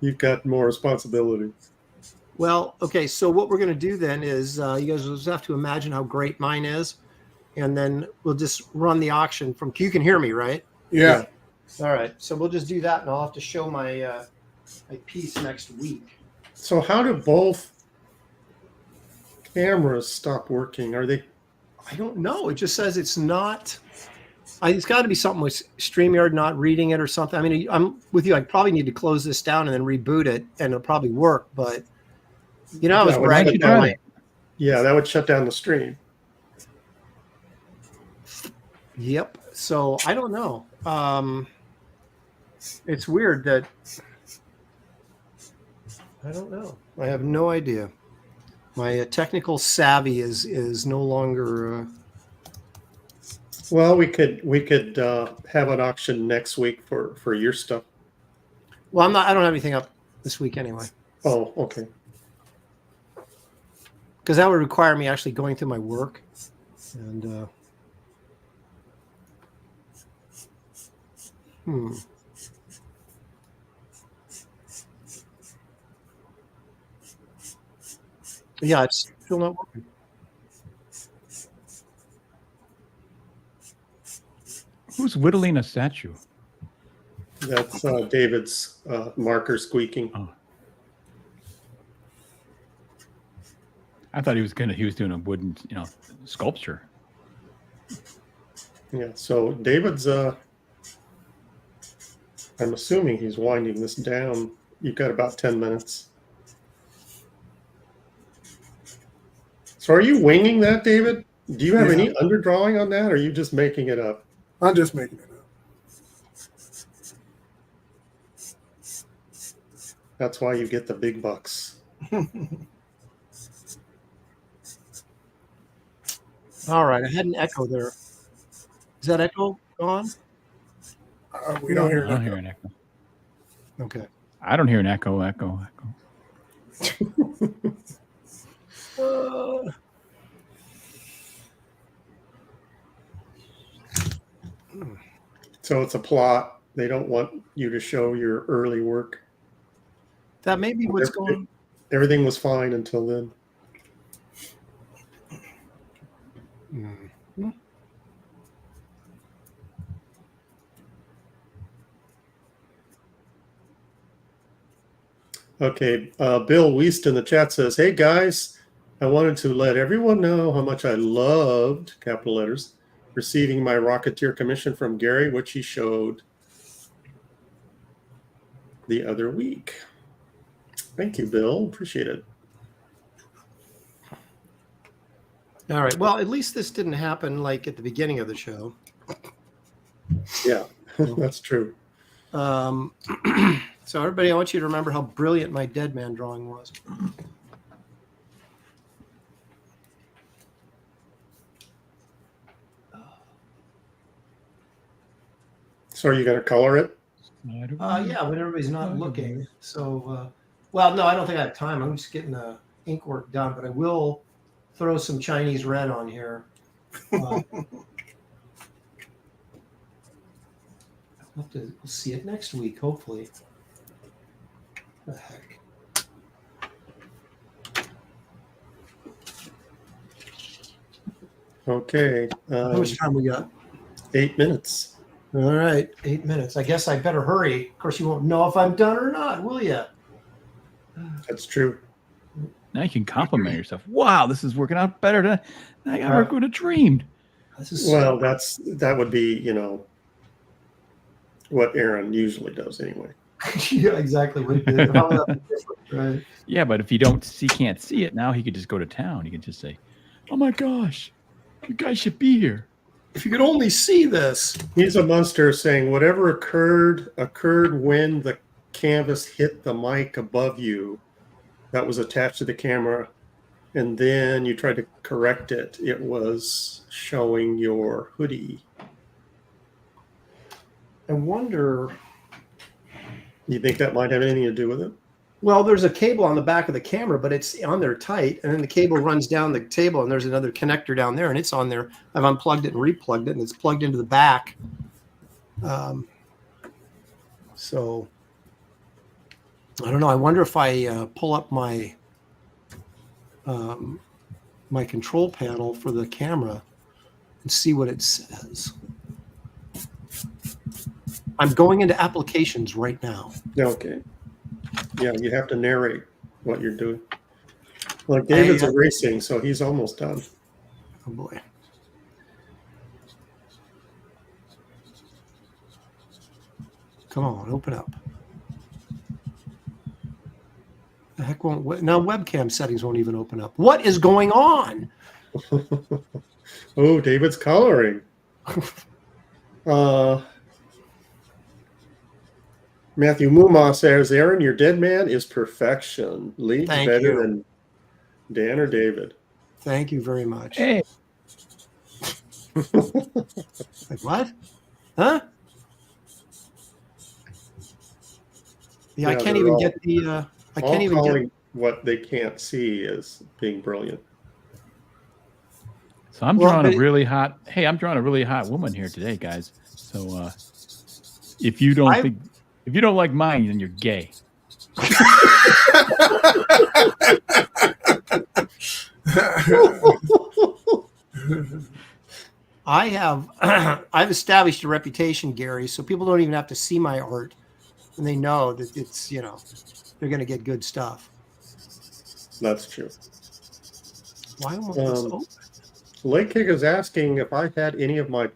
you've got more responsibility. Well, okay. So what we're going to do then is you guys will just have to imagine how great mine is, and then we'll just run the auction from. You can hear me, right? Yeah. All right. So we'll just do that, and I'll have to show my my piece next week. So how do both cameras stop working? Are they? I don't know. It just says it's not. It's got to be something with StreamYard not reading it or something. I mean, I'm with you. I probably need to close this down and then reboot it, and it'll probably work. But I was bragging about it. Yeah, that would shut down the stream. Yep. So I don't know. It's weird that I don't know. I have no idea. My technical savvy is no longer. Well, we could have an auction next week for your stuff. Well, I don't have anything up this week anyway. Oh, okay. Because that would require me actually going through my work, and yeah, it's still not working. Who's whittling a statue? That's David's marker squeaking. Oh. I thought he was doing a wooden, sculpture. Yeah. So David's. I'm assuming he's winding this down. You've got about 10 minutes. So are you winging that, David? Do you have any underdrawing on that, or are you just making it up? I'm just making it up. That's why you get the big bucks. All right, I had an echo there. Is that echo gone? We don't hear. I don't hear an echo. Okay. I don't hear an echo. So it's a plot. They don't want you to show your early work. That may be what's going. Everything was fine until then. Mm-hmm. Okay, Bill Weist in the chat says, "Hey guys, I wanted to let everyone know how much I loved, capital letters, receiving my Rocketeer commission from Gary, which he showed the other week." Thank you, Bill. Appreciate it. All right. Well, at least this didn't happen like at the beginning of the show. Yeah, that's true. So everybody, I want you to remember how brilliant my dead man drawing was. So are you going to color it? Yeah, when everybody's not looking. So, well, no, I don't think I have time. I'm just getting the ink work done, but I will throw some Chinese red on here. We'll see it next week, hopefully. What the heck? Okay. How much time we got? 8 minutes. All right, 8 minutes. I guess I better hurry. Of course, you won't know if I'm done or not, will you? That's true. Now you can compliment yourself. Wow, this is working out better than I ever would have dreamed. Well, that would be, you know, what Aaron usually does anyway. Yeah, exactly. Right. Yeah, but if you can't see it now, he could just go to town. He could just say, "Oh my gosh, you guys should be here." If you could only see this. He's a monster saying whatever occurred when the canvas hit the mic above you that was attached to the camera, and then you tried to correct it. It was showing your hoodie. I wonder. You think that might have anything to do with it? Well, there's a cable on the back of the camera, but it's on there tight, and then the cable runs down the table, and there's another connector down there, and it's on there. I've unplugged it and replugged it, and it's plugged into the back. So I don't know. I wonder if I pull up my my control panel for the camera and see what it says. I'm going into applications right now. Okay. Yeah, you have to narrate what you're doing. Well, David's erasing, so he's almost done. Oh boy. Come on, open up. The heck won't now webcam settings won't even open up. What is going on? Oh, David's coloring. Matthew Muma says, Aaron, your dead man is perfection. Leagues better than Dan or David. Thank you very much. Hey. Like what? Huh? Yeah, I can't even get the I can't even get what they can't see as being brilliant. So I'm drawing a really hot. Hey, I'm drawing a really hot woman here today, guys. So if you don't like mine, then you're gay. I've established a reputation, Gary, so people don't even have to see my art, and they know that it's, you know, they're going to get good stuff. That's true. Why won't this open? Lake Kick is asking if I had any of my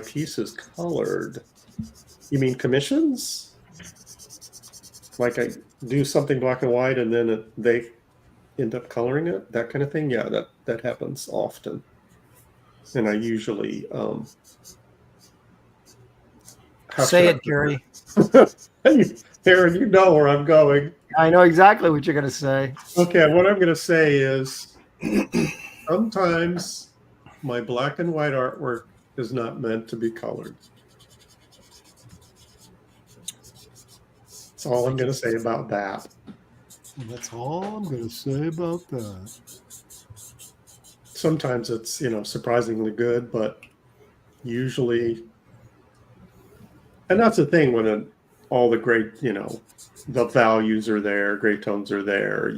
pieces colored. You mean commissions? Like I do something black and white and then they end up coloring it, that kind of thing? Yeah, that happens often. And I usually say it, Gary. Aaron, you know where I'm going. I know exactly what you're going to say. Okay, what I'm going to say is sometimes my black and white artwork is not meant to be colored. That's all I'm going to say about that. That's all I'm going to say about that. Sometimes it's, you know, surprisingly good, but usually, and that's the thing when all the great, you know, the values are there, great tones are there.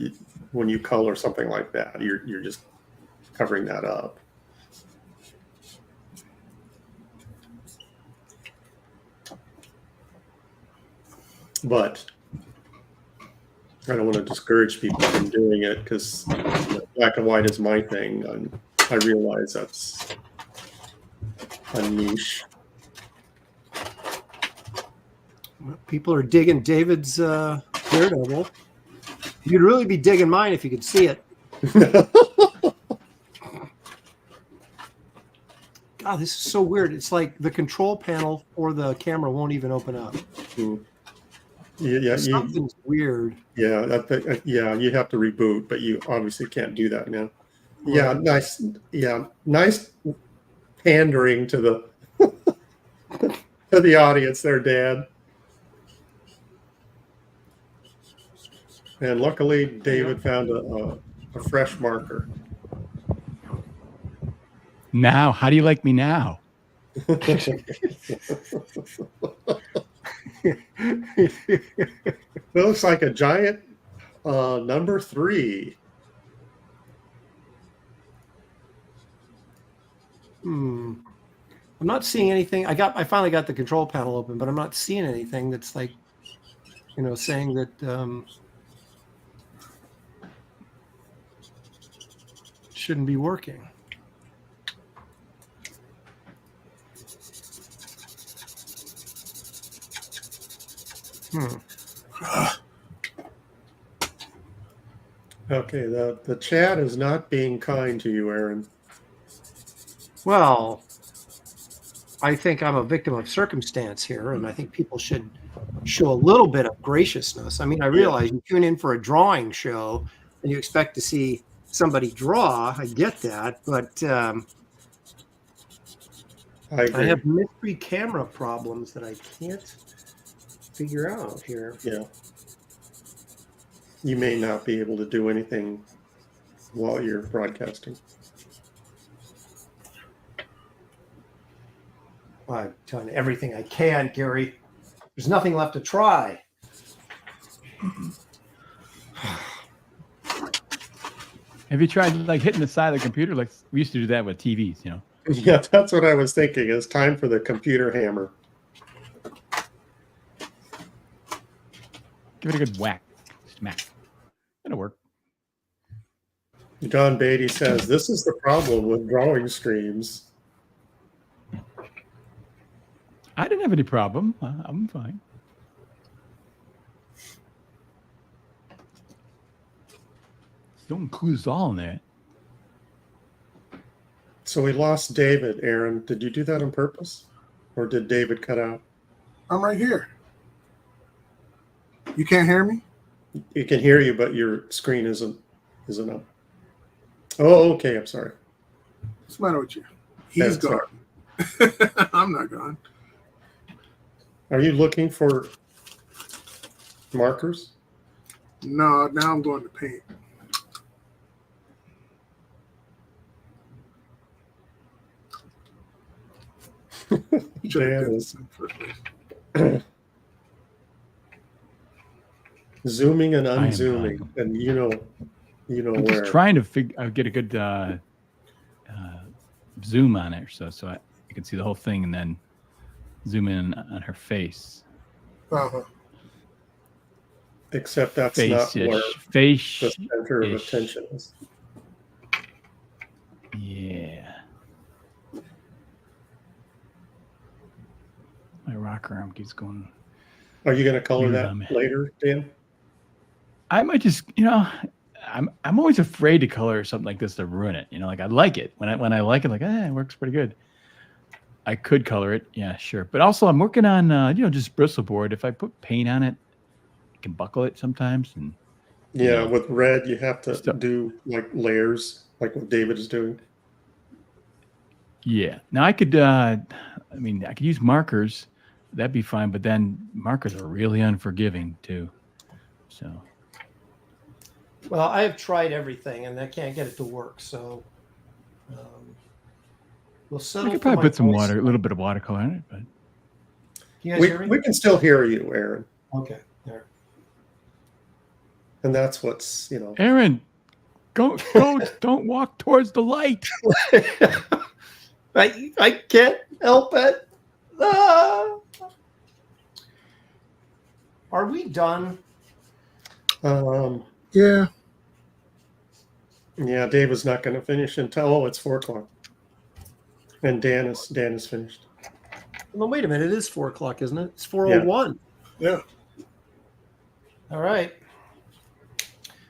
When you color something like that, you're just covering that up. But I don't want to discourage people from doing it because black and white is my thing. And I realize that's a niche. People are digging David's Daredevil. You'd really be digging mine if you could see it. God, this is so weird. It's like the control panel for the camera won't even open up. Yeah, something's weird. Yeah, yeah, you have to reboot, but you obviously can't do that now. Right. Yeah, nice. Yeah, nice pandering to the to the audience there, Dan. And luckily, David found a fresh marker. Now, how do you like me now? It looks like a giant number 3. I'm not seeing anything. I finally got the control panel open, but I'm not seeing anything that's like, you know, saying that shouldn't be working. Okay, the chat is not being kind to you, Aaron. Well, I think I'm a victim of circumstance here, and I think people should show a little bit of graciousness. I mean, I realize you tune in for a drawing show and you expect to see somebody draw. I get that, but I have mystery camera problems that I can't figure out here. Yeah. You may not be able to do anything while you're broadcasting. I'm telling you everything I can, Gary. There's nothing left to try. Have you tried like hitting the side of the computer? Like we used to do that with TVs, you know? Yeah, that's what I was thinking. It's time for the computer hammer. Give it a good whack. Smack. That'll work. Don Beatty says, this is the problem with drawing streams. I didn't have any problem. I'm fine. Don't include us all in that. So we lost David, Aaron. Did you do that on purpose? Or did David cut out? I'm right here. You can't hear me? You can hear you, but your screen isn't up. Oh, okay. I'm sorry. What's the matter with you? He's gone. I'm not gone. Are you looking for markers? No, now I'm going to paint. Zooming and unzooming, and you know I'm where. Just trying to get a good zoom on it, so you can see the whole thing, and then zoom in on her face. Uh-huh. Except that's not where the center of attention is. Yeah. My rocker arm keeps going. Are you going to color that later, Dan? I might just, I'm always afraid to color something like this to ruin it. Like I like it when I like it, like it works pretty good. I could color it, yeah, sure. But also I'm working on just bristle board. If I put paint on it, I can buckle it sometimes. And yeah, with red you have to do like layers, like what David is doing. Yeah. Now I could, I could use markers. That'd be fine. But then markers are really unforgiving too. So. Well, I have tried everything and I can't get it to work. So we'll settle. I could probably put some water, a little bit of watercolor in it. But you guys hear me? We can still hear you, Aaron. Okay. There. And that's what's Aaron, go! Don't walk towards the light. I can't help it. Ah. Are we done? Yeah. Yeah, Dave is not going to finish until it's 4:00. And Dan is finished. Well, wait a minute. It is 4:00, isn't it? It's 4:01. Yeah. All right.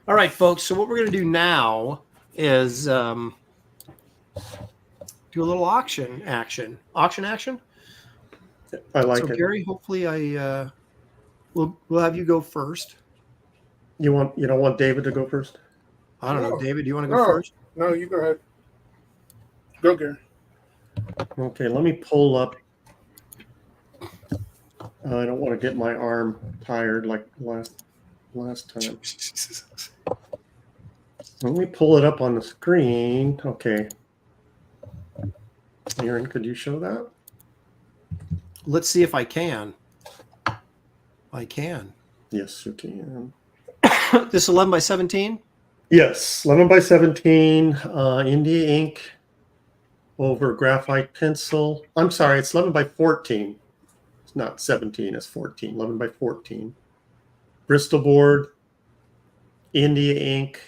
All right, folks. So what we're going to do now is do a little auction action. Auction action? I like it. Gary, hopefully we'll have you go first. You don't want David to go first? I don't know. David, do you want to go first? No, you go ahead. Go, Gary. Okay, let me pull up. I don't want to get my arm tired like last time. Let me pull it up on the screen. Okay. Aaron, could you show that? Let's see if I can. I can. Yes, you can. This 11 by 17? Yes, 11 by 17, India ink over graphite pencil. I'm sorry, it's 11 by 14. It's not 17, it's 14. 11 by 14. Bristol board, India ink,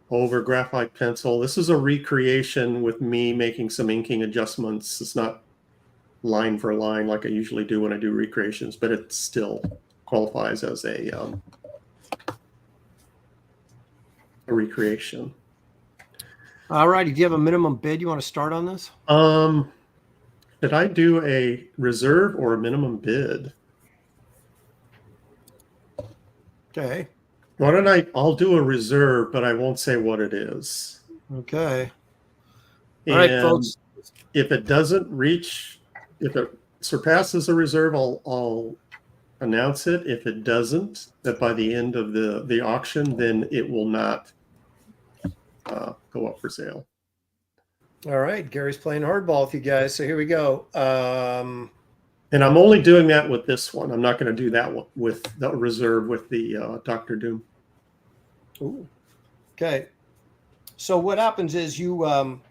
over graphite pencil. This is a recreation with me making some inking adjustments. It's not line for line like I usually do when I do recreations, but it still qualifies as a recreation. All righty. Do you have a minimum bid you want to start on this? Did I do a reserve or a minimum bid? Okay. Why don't I'll do a reserve, but I won't say what it is. Okay. And all right, folks. If it doesn't reach, if it surpasses a reserve, I'll announce it. If it doesn't, that by the end of the auction, then it will not go up for sale. All right. Gary's playing hardball with you guys. So here we go. And I'm only doing that with this one. I'm not going to do that with the reserve with the Dr. Doom. Ooh. Okay. So what happens is you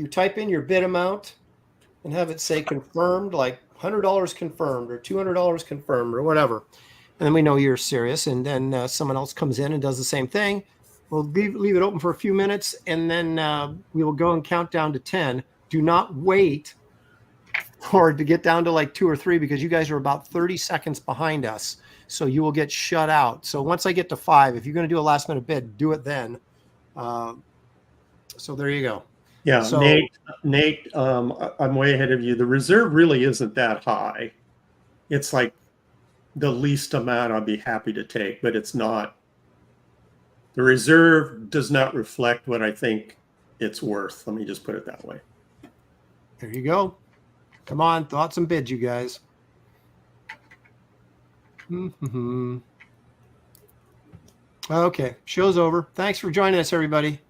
type in your bid amount and have it say confirmed, like $100 confirmed or $200 confirmed or whatever. And then we know you're serious. And then someone else comes in and does the same thing. We'll leave it open for a few minutes, and then we will go and count down to 10. Do not wait for it to get down to like 2 or 3 because you guys are about 30 seconds behind us. So you will get shut out. So once I get to 5, if you're going to do a last minute bid, do it then. So there you go. Yeah, so, Nate, I'm way ahead of you. The reserve really isn't that high. It's like the least amount I'd be happy to take, but it's not. The reserve does not reflect what I think it's worth. Let me just put it that way. There you go. Come on, thoughts and bids, you guys. Mm-hmm. Okay, show's over. Thanks for joining us, everybody.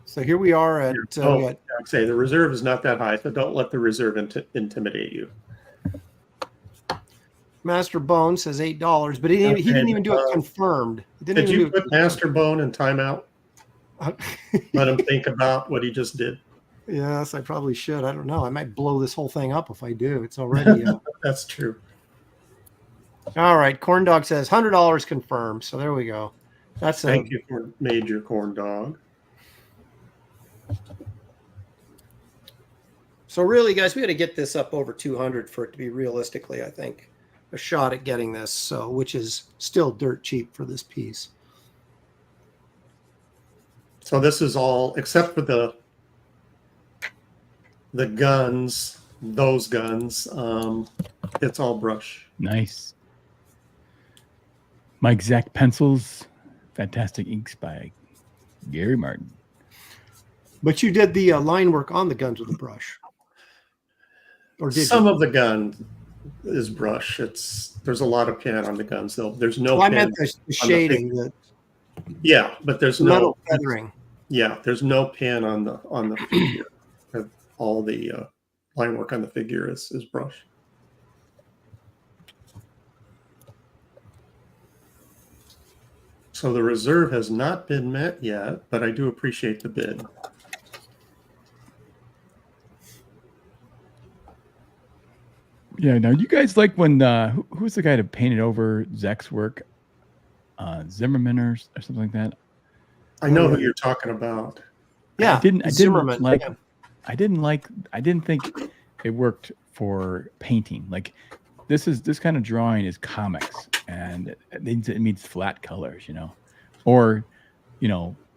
So here we are at. Say the reserve is not that high, so don't let the reserve intimidate you. Master Bone says $8, but he didn't even do it confirmed. Did you put Master Bone in timeout? Let him think about what he just did. Yes, I probably should. I don't know. I might blow this whole thing up if I do. It's already. That's true. All right. Corn Dog says $100 confirmed. So there we go. Thank you for Major Corn Dog. So really, guys, we got to get this up over 200 for it to be realistically, I think, a shot at getting this. So, which is still dirt cheap for this piece. So this is all except for the guns, those guns. It's all brush. Nice. My Exact Pencils, Fantastic Inks by Gary Martin. But you did the line work on the guns with a brush. Or did some you? of the gun is brush. There's a lot of pen on the guns though. There's no well, pen. I meant the shading. Yeah, but there's metal feathering. Yeah, there's no pen on the figure. All the line work on the figure is brush. So the reserve has not been met yet, but I do appreciate the bid. Yeah, now you guys like when who's the guy that painted over Zek's work? Zimmerman or something like that. I know who you're talking about. Yeah, I didn't Zimmerman. like. Yeah. I didn't think it worked for painting. Like this kind of drawing is comics, and it means flat colors, or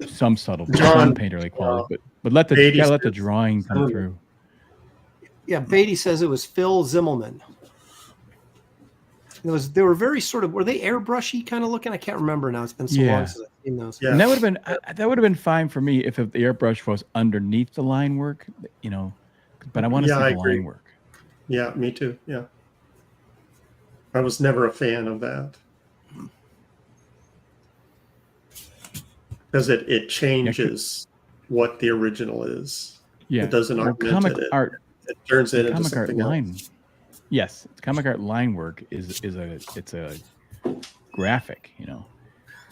some subtle painterly quality. But let the drawing come through. Yeah, Beatty says it was Phil Zimmelman. They were very sort of, were they airbrushy kind of looking? I can't remember now. It's been so long since I've seen those. Yeah. And that would have been fine for me if the airbrush was underneath the line work, but I want to see the line work. Yeah, me too. Yeah. I was never a fan of that. Because it changes what the original is. Yeah. It doesn't comic art. It turns it into something else. Yes, comic art line work is a graphic,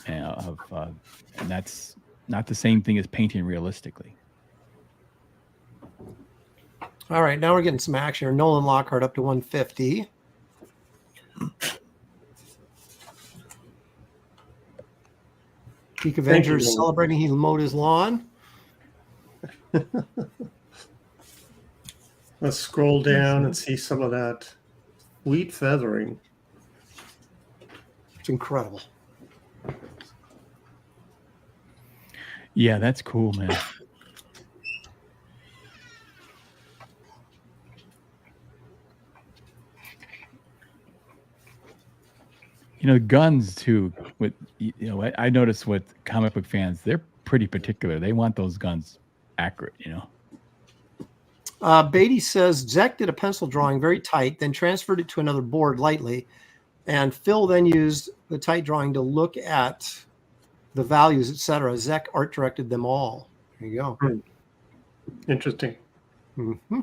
and that's not the same thing as painting realistically. All right, now we're getting some action here. Nolan Lockhart up to 150. Geek Avenger is celebrating he mowed his lawn. Let's scroll down and see some of that wheat feathering. It's incredible. Yeah, that's cool, man. You know, guns too. With I noticed with comic book fans, they're pretty particular. They want those guns accurate. Beatty says Zek did a pencil drawing very tight, then transferred it to another board lightly, and Phil then used the tight drawing to look at the values, etc. Zek art directed them all. There you go. Interesting. Mm-hmm.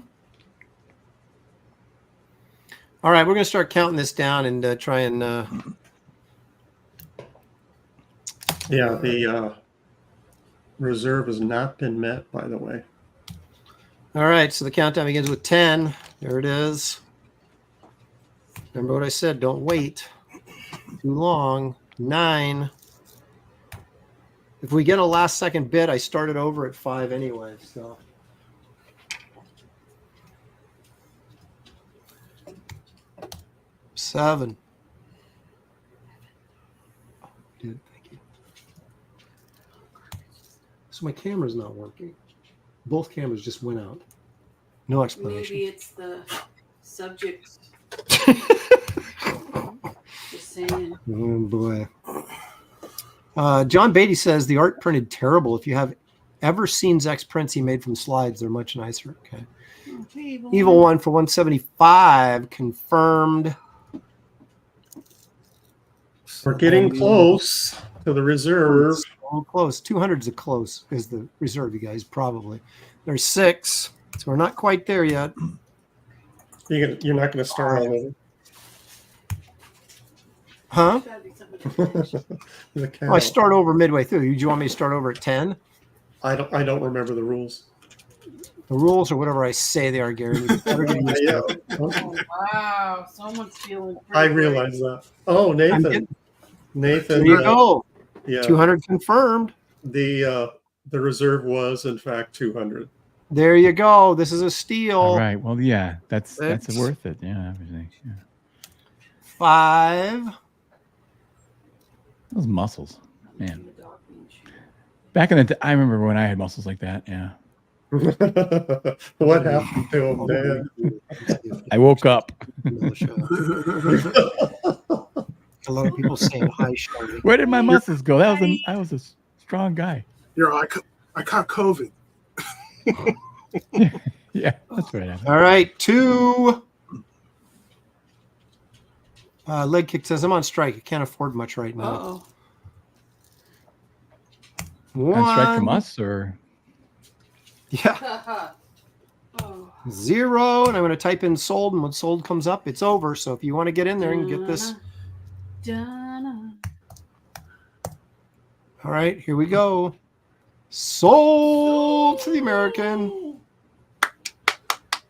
All right, we're going to start counting this down and try and. Yeah, the reserve has not been met, by the way. All right, so the countdown begins with 10. There it is. Remember what I said, don't wait too long. 9. If we get a last second bid, I started over at 5 anyway, so. Seven. Dude, thank you. So my camera's not working. Both cameras just went out. No explanation. Maybe it's the subject. Just saying. Oh boy. John Beatty says the art printed terrible. If you have ever seen Zek's prints he made from slides, they're much nicer. Okay. Okay, Evil One for 175 confirmed. We're getting close to the reserve. So close. 200 is the reserve, you guys, probably. There's 6, so we're not quite there yet. You're not going to start all over. Huh? The cow. Oh, I start over midway through. Do you want me to start over at 10? I don't remember the rules. The rules are whatever I say they are, Gary. Yeah. Oh, wow. Someone's feeling I realize that. Oh, Nathan. There you go. Yeah. 200 confirmed. The reserve was in fact 200. There you go. This is a steal. All right. Well, yeah, that's worth it. Yeah, everything. Yeah. 5. Those muscles, man. Back in the day, I remember when I had muscles like that. Yeah. What happened to him, man? I woke up. A lot of people saying hi, Charlie. Where did my muscles go? I was a strong guy. I caught COVID. Yeah, that's right. All right, 2. Leg kick says I'm on strike. I can't afford much right now. Uh-oh. 1. On strike from us, or yeah. Oh. 0, and I'm going to type in sold, and when sold comes up, it's over. So if you want to get in there and get this. All right, here we go. Sold to the American.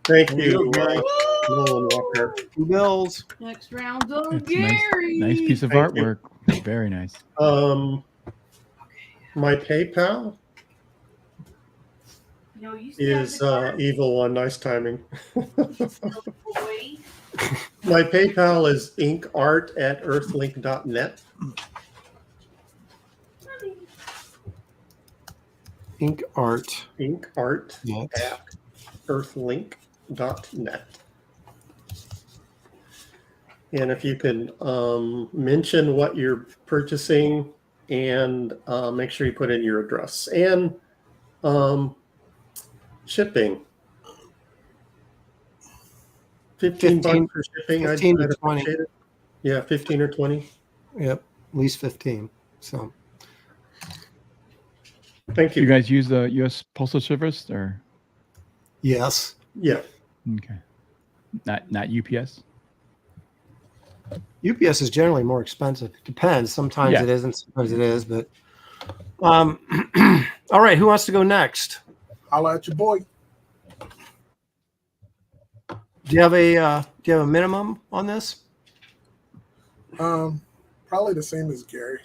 Thank you, Nolan Walker. 2 bills. Next round on it's Gary. nice piece of Thank you. artwork. Very nice. My PayPal is Evil One. Nice timing. My PayPal is inkart@earthlink.net. Inkart @earthlink.net. And if you can mention what you're purchasing and make sure you put in your address and shipping. 15 bucks for shipping. 15 I'd to 20. appreciate it. Yeah, 15 or 20. Yep, at least 15. So Thank you. You guys use the U.S. Postal Service, or yes. Yeah. okay, not UPS. UPS is generally more expensive. It depends. Sometimes Yeah. it isn't. Sometimes it is. But all right, who wants to go next? Holla at your boy. Do you have a minimum on this? Probably the same as Gary.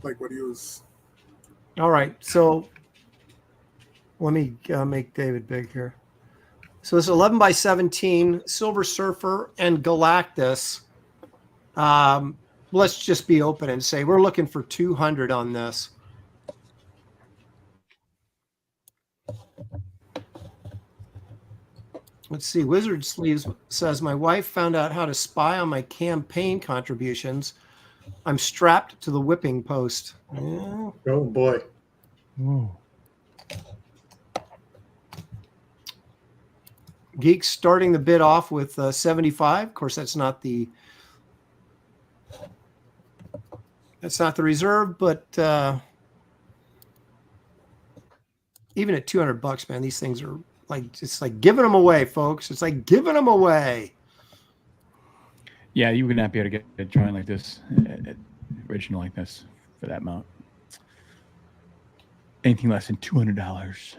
Like what he was. All right, so let me make David big here. So it's 11 by 17, Silver Surfer and Galactus. Let's just be open and say we're looking for 200 on this. Let's see. Wizard Sleeves says, my wife found out how to spy on my campaign contributions. I'm strapped to the whipping post. Yeah. Oh, boy. Whoa. Geeks starting the bid off with 75. Of course, that's not the reserve, but even at $200, man, these things are like, it's like giving them away, folks. It's like giving them away. Yeah, you would not be able to get a drawing like this, original like this, for that amount. Anything less than $200.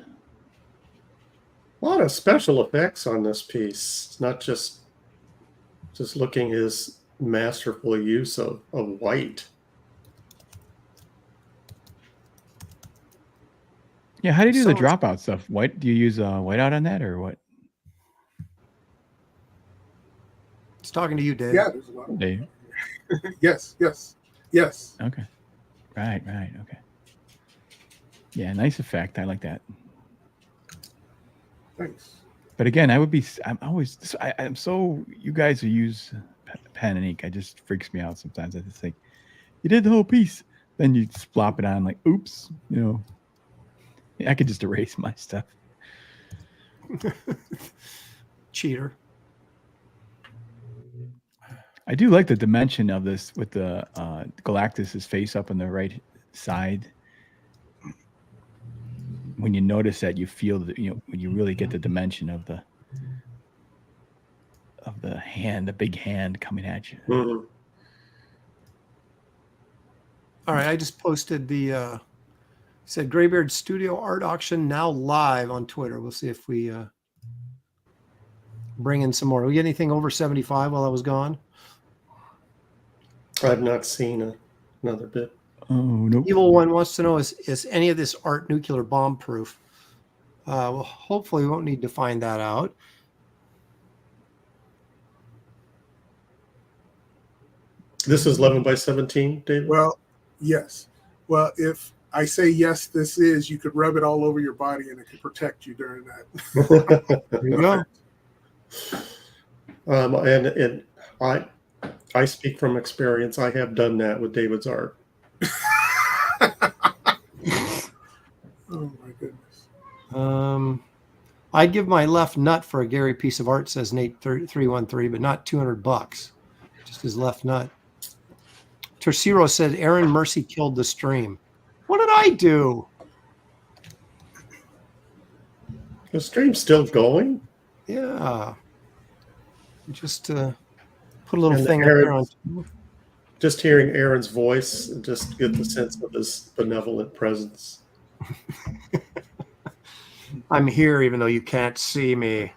A lot of special effects on this piece. It's not just looking his masterful use of white. Yeah, how do you do the dropout stuff? White? Do you use whiteout on that or what? It's talking to you, Dave. Yeah, there's a lot of Dave? Yes. Okay. Right. Okay. Yeah, nice effect. I like that. Thanks. But again, I'm so, you guys who use pen and ink, it just freaks me out sometimes. I just think, you did the whole piece. Then you just flop it on like, oops, I could just erase my stuff. Cheater. I do like the dimension of this with the Galactus's face up on the right side. When you notice that, you feel that, when you really get the dimension of the hand, the big hand coming at you. Mm-hmm. All right, I just posted the said Graybeard's Studio Art Auction now live on Twitter. We'll see if we bring in some more. We get anything over 75 while I was gone? I've not seen another bit. Oh, nope. Evil One wants to know, is any of this art nuclear bomb proof? Well, hopefully we won't need to find that out. This is 11 by 17, David? Well, yes. Well, if I say yes, this is, you could rub it all over your body and it could protect you during that. There you go. And I speak from experience. I have done that with David's art. Oh my goodness. I'd give my left nut for a Gary piece of art, says Nate 313, but not $200. Just his left nut. Tercero said Aaron Mercy killed the stream. What did I do? The stream's still going? Yeah. Just put a little And thing up there on. Just hearing Aaron's voice, just get the sense of his benevolent presence. I'm here even though you can't see me.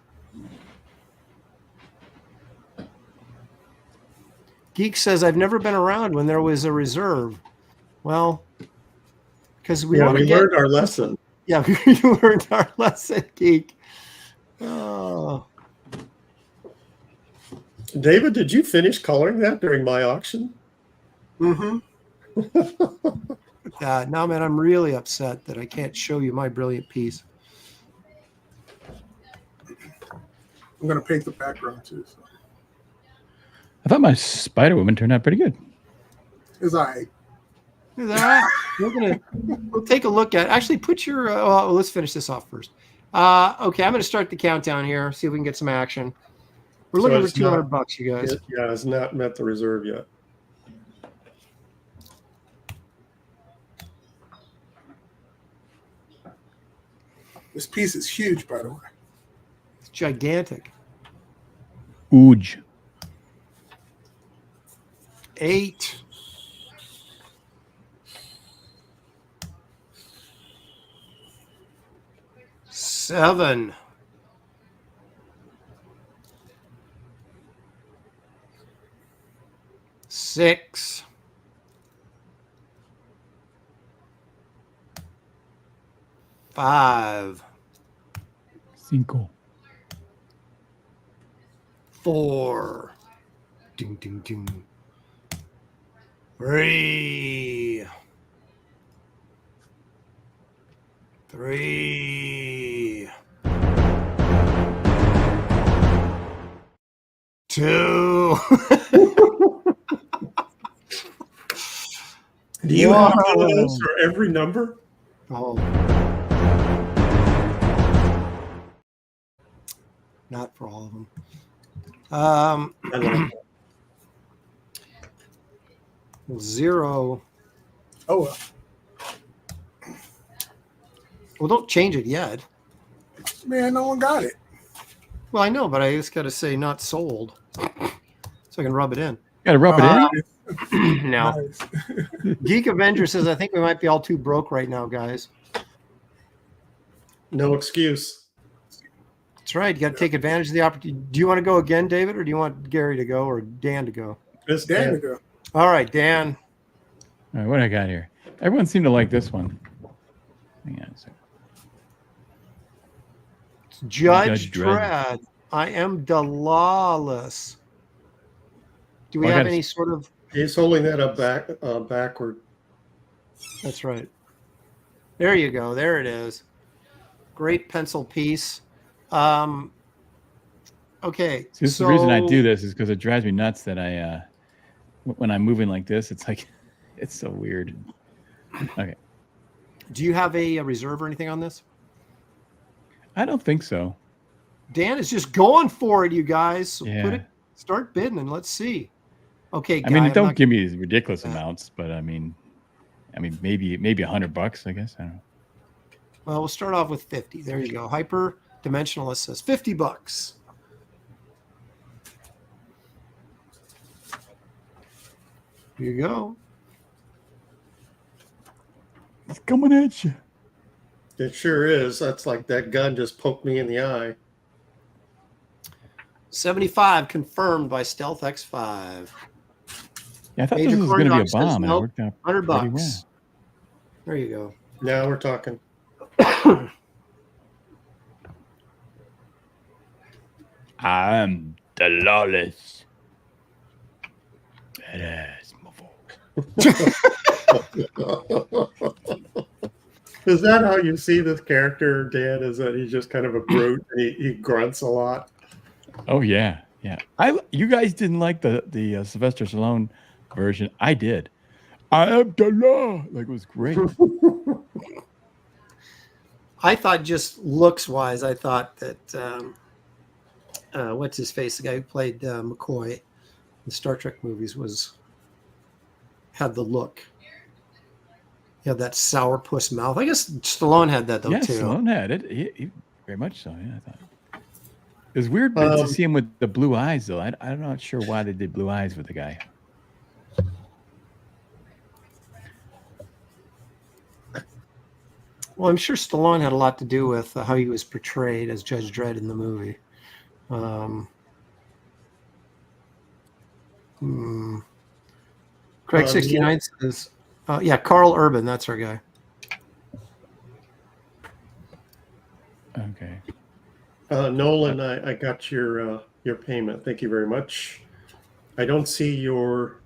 Geek says, I've never been around when there was a reserve. Well, because we learned our lesson. Yeah, we learned our lesson, Geek. Oh. David, did you finish coloring that during my auction? Mm-hmm. Now, man, I'm really upset that I can't show you my brilliant piece. I'm going to paint the background too. So. I thought my Spider Woman turned out pretty good. It's all right. Is that right? We'll take a look at. Actually, put your. Let's finish this off first. Okay, I'm going to start the countdown here. See if we can get some action. We're looking for $200, you guys. Yeah, it's not met the reserve yet. This piece is huge, by the way. It's gigantic. Ooge. 8. Seven. 6, 5, 5. 4, ding, ding, ding. 3, 2. Do you have one of those for every number? Oh. Not for all of them. I like that. 0. Oh, well. Well, don't change it yet. Man, no one got it. Well, I know, but I just got to say not sold, so I can rub it in. Got to rub it in. No. Nice. Geek Avenger says, I think we might be all too broke right now, guys. No excuse. That's right. You got to take advantage of the opportunity. Do you want to go again, David, or do you want Gary to go or Dan to go? It's Dan to Dan. go. All right, Dan. All right, what I got here? Everyone seemed to like this one. Hang on a second. Judge Dredd. Dredd. I am Delalis. Do we Well, I have gotta- any sort of... He's holding that up backward. That's right. There you go. There it is. Great pencil piece. Okay. See, the reason I do this is because it drives me nuts that I, when I'm moving like this, it's like, it's so weird. Okay. Do you have a reserve or anything on this? I don't think so. Dan is just going for it, you guys. So Yeah. Start bidding and let's see. Okay, I mean, Guy, don't give me these ridiculous amounts, but I mean, maybe $100, I guess. I don't know. Well, we'll start off with 50. There you go. Hyper Dimensionalist says $50. Here you go. It's coming at you. It sure is. That's like that gun just poked me in the eye. 75 confirmed by Stealth X5. Yeah, I thought Major this was Corn going to be a Dog says bomb, and it nope, worked out $100. pretty well. There you go. Now we're talking. I'm the lawless. Badass, Is that how you see this character, Dan? Is that he's just kind of a brute and he grunts a lot? Oh yeah, yeah. You guys didn't like the Sylvester Stallone version. I did. I am the law. Like, it was great. I thought just looks wise, I thought that what's his face, the guy who played McCoy in Star Trek movies had the look. He had that sourpuss mouth. I guess Stallone had that though Yeah, too. Stallone had it. He very much so. Yeah, I thought it was weird to see him with the blue eyes though. I'm not sure why they did blue eyes with the guy. Well, I'm sure Stallone had a lot to do with how he was portrayed as Judge Dredd in the movie. Craig 69 says, yeah, Carl Urban, that's our guy. Okay. Nolan, I got your payment. Thank you very much. I don't see your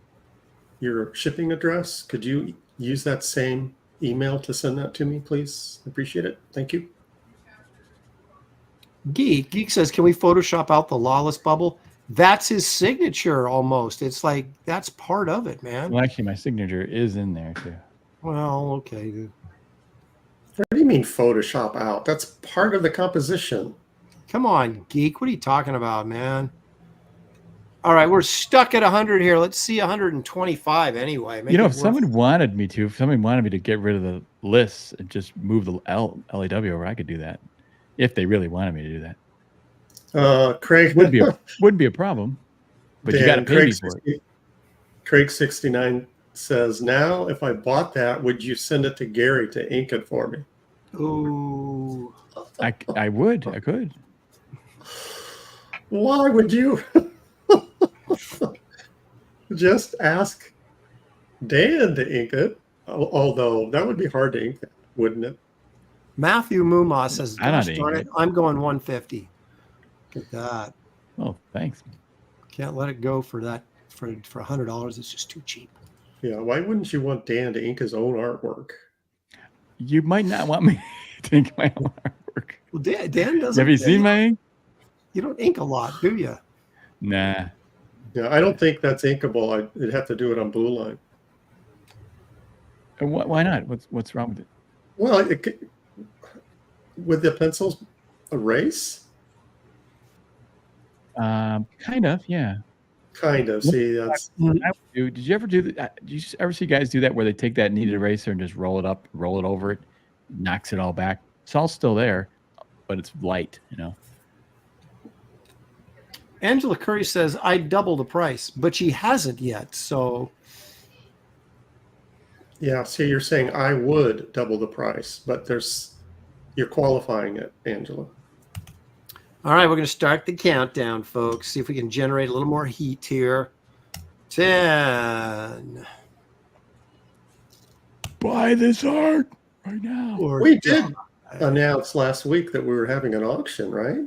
shipping address. Could you use that same email to send that to me, please? I appreciate it. Thank you. Geek says, can we Photoshop out the lawless bubble? That's his signature almost. It's like that's part of it, man. Well, actually, my signature is in there too. Well, okay. What do you mean Photoshop out? That's part of the composition. Come on, Geek. What are you talking about, man? All right, we're stuck at 100 here. Let's see 125 anyway. Make If someone wanted me to, get rid of the lists and just move the LAW over, I could do that. If they really wanted me to do that. Craig wouldn't be a problem. But you got to pay me for it. Craig 69 says, now if I bought that, would you send it to Gary to ink it for me? Ooh. I would. I could. Why would you? Just ask Dan to ink it. Although that would be hard to ink, wouldn't it? Matthew Muma says, I know gosh how to darn ink it, I'm going 150. Look at that. Oh, thanks. Can't let it go for that. For $100, it's just too cheap. Yeah, why wouldn't you want Dan to ink his own artwork? You might not want me to ink my own artwork. Well, Dan doesn't. Have you seen my ink? You don't ink a lot, do you? Nah. Yeah, I don't think that's inkable. I'd have to do it on Blue Line. Why not? What's wrong with it? Well, with the pencils erase? Kind of, yeah. Kind of. See, that's. Did you ever do that? Did you ever see guys do that where they take that kneaded eraser and just roll it up, roll it over it, knocks it all back? It's all still there, but it's light, you know. Angela Curry says, I double the price, but she hasn't yet. So, Yeah, so you're saying I would double the price, but you're qualifying it, Angela. all right, we're going to start the countdown, folks. See if we can generate a little more heat here. 10. Buy this art right now. We did announce last week that we were having an auction, right?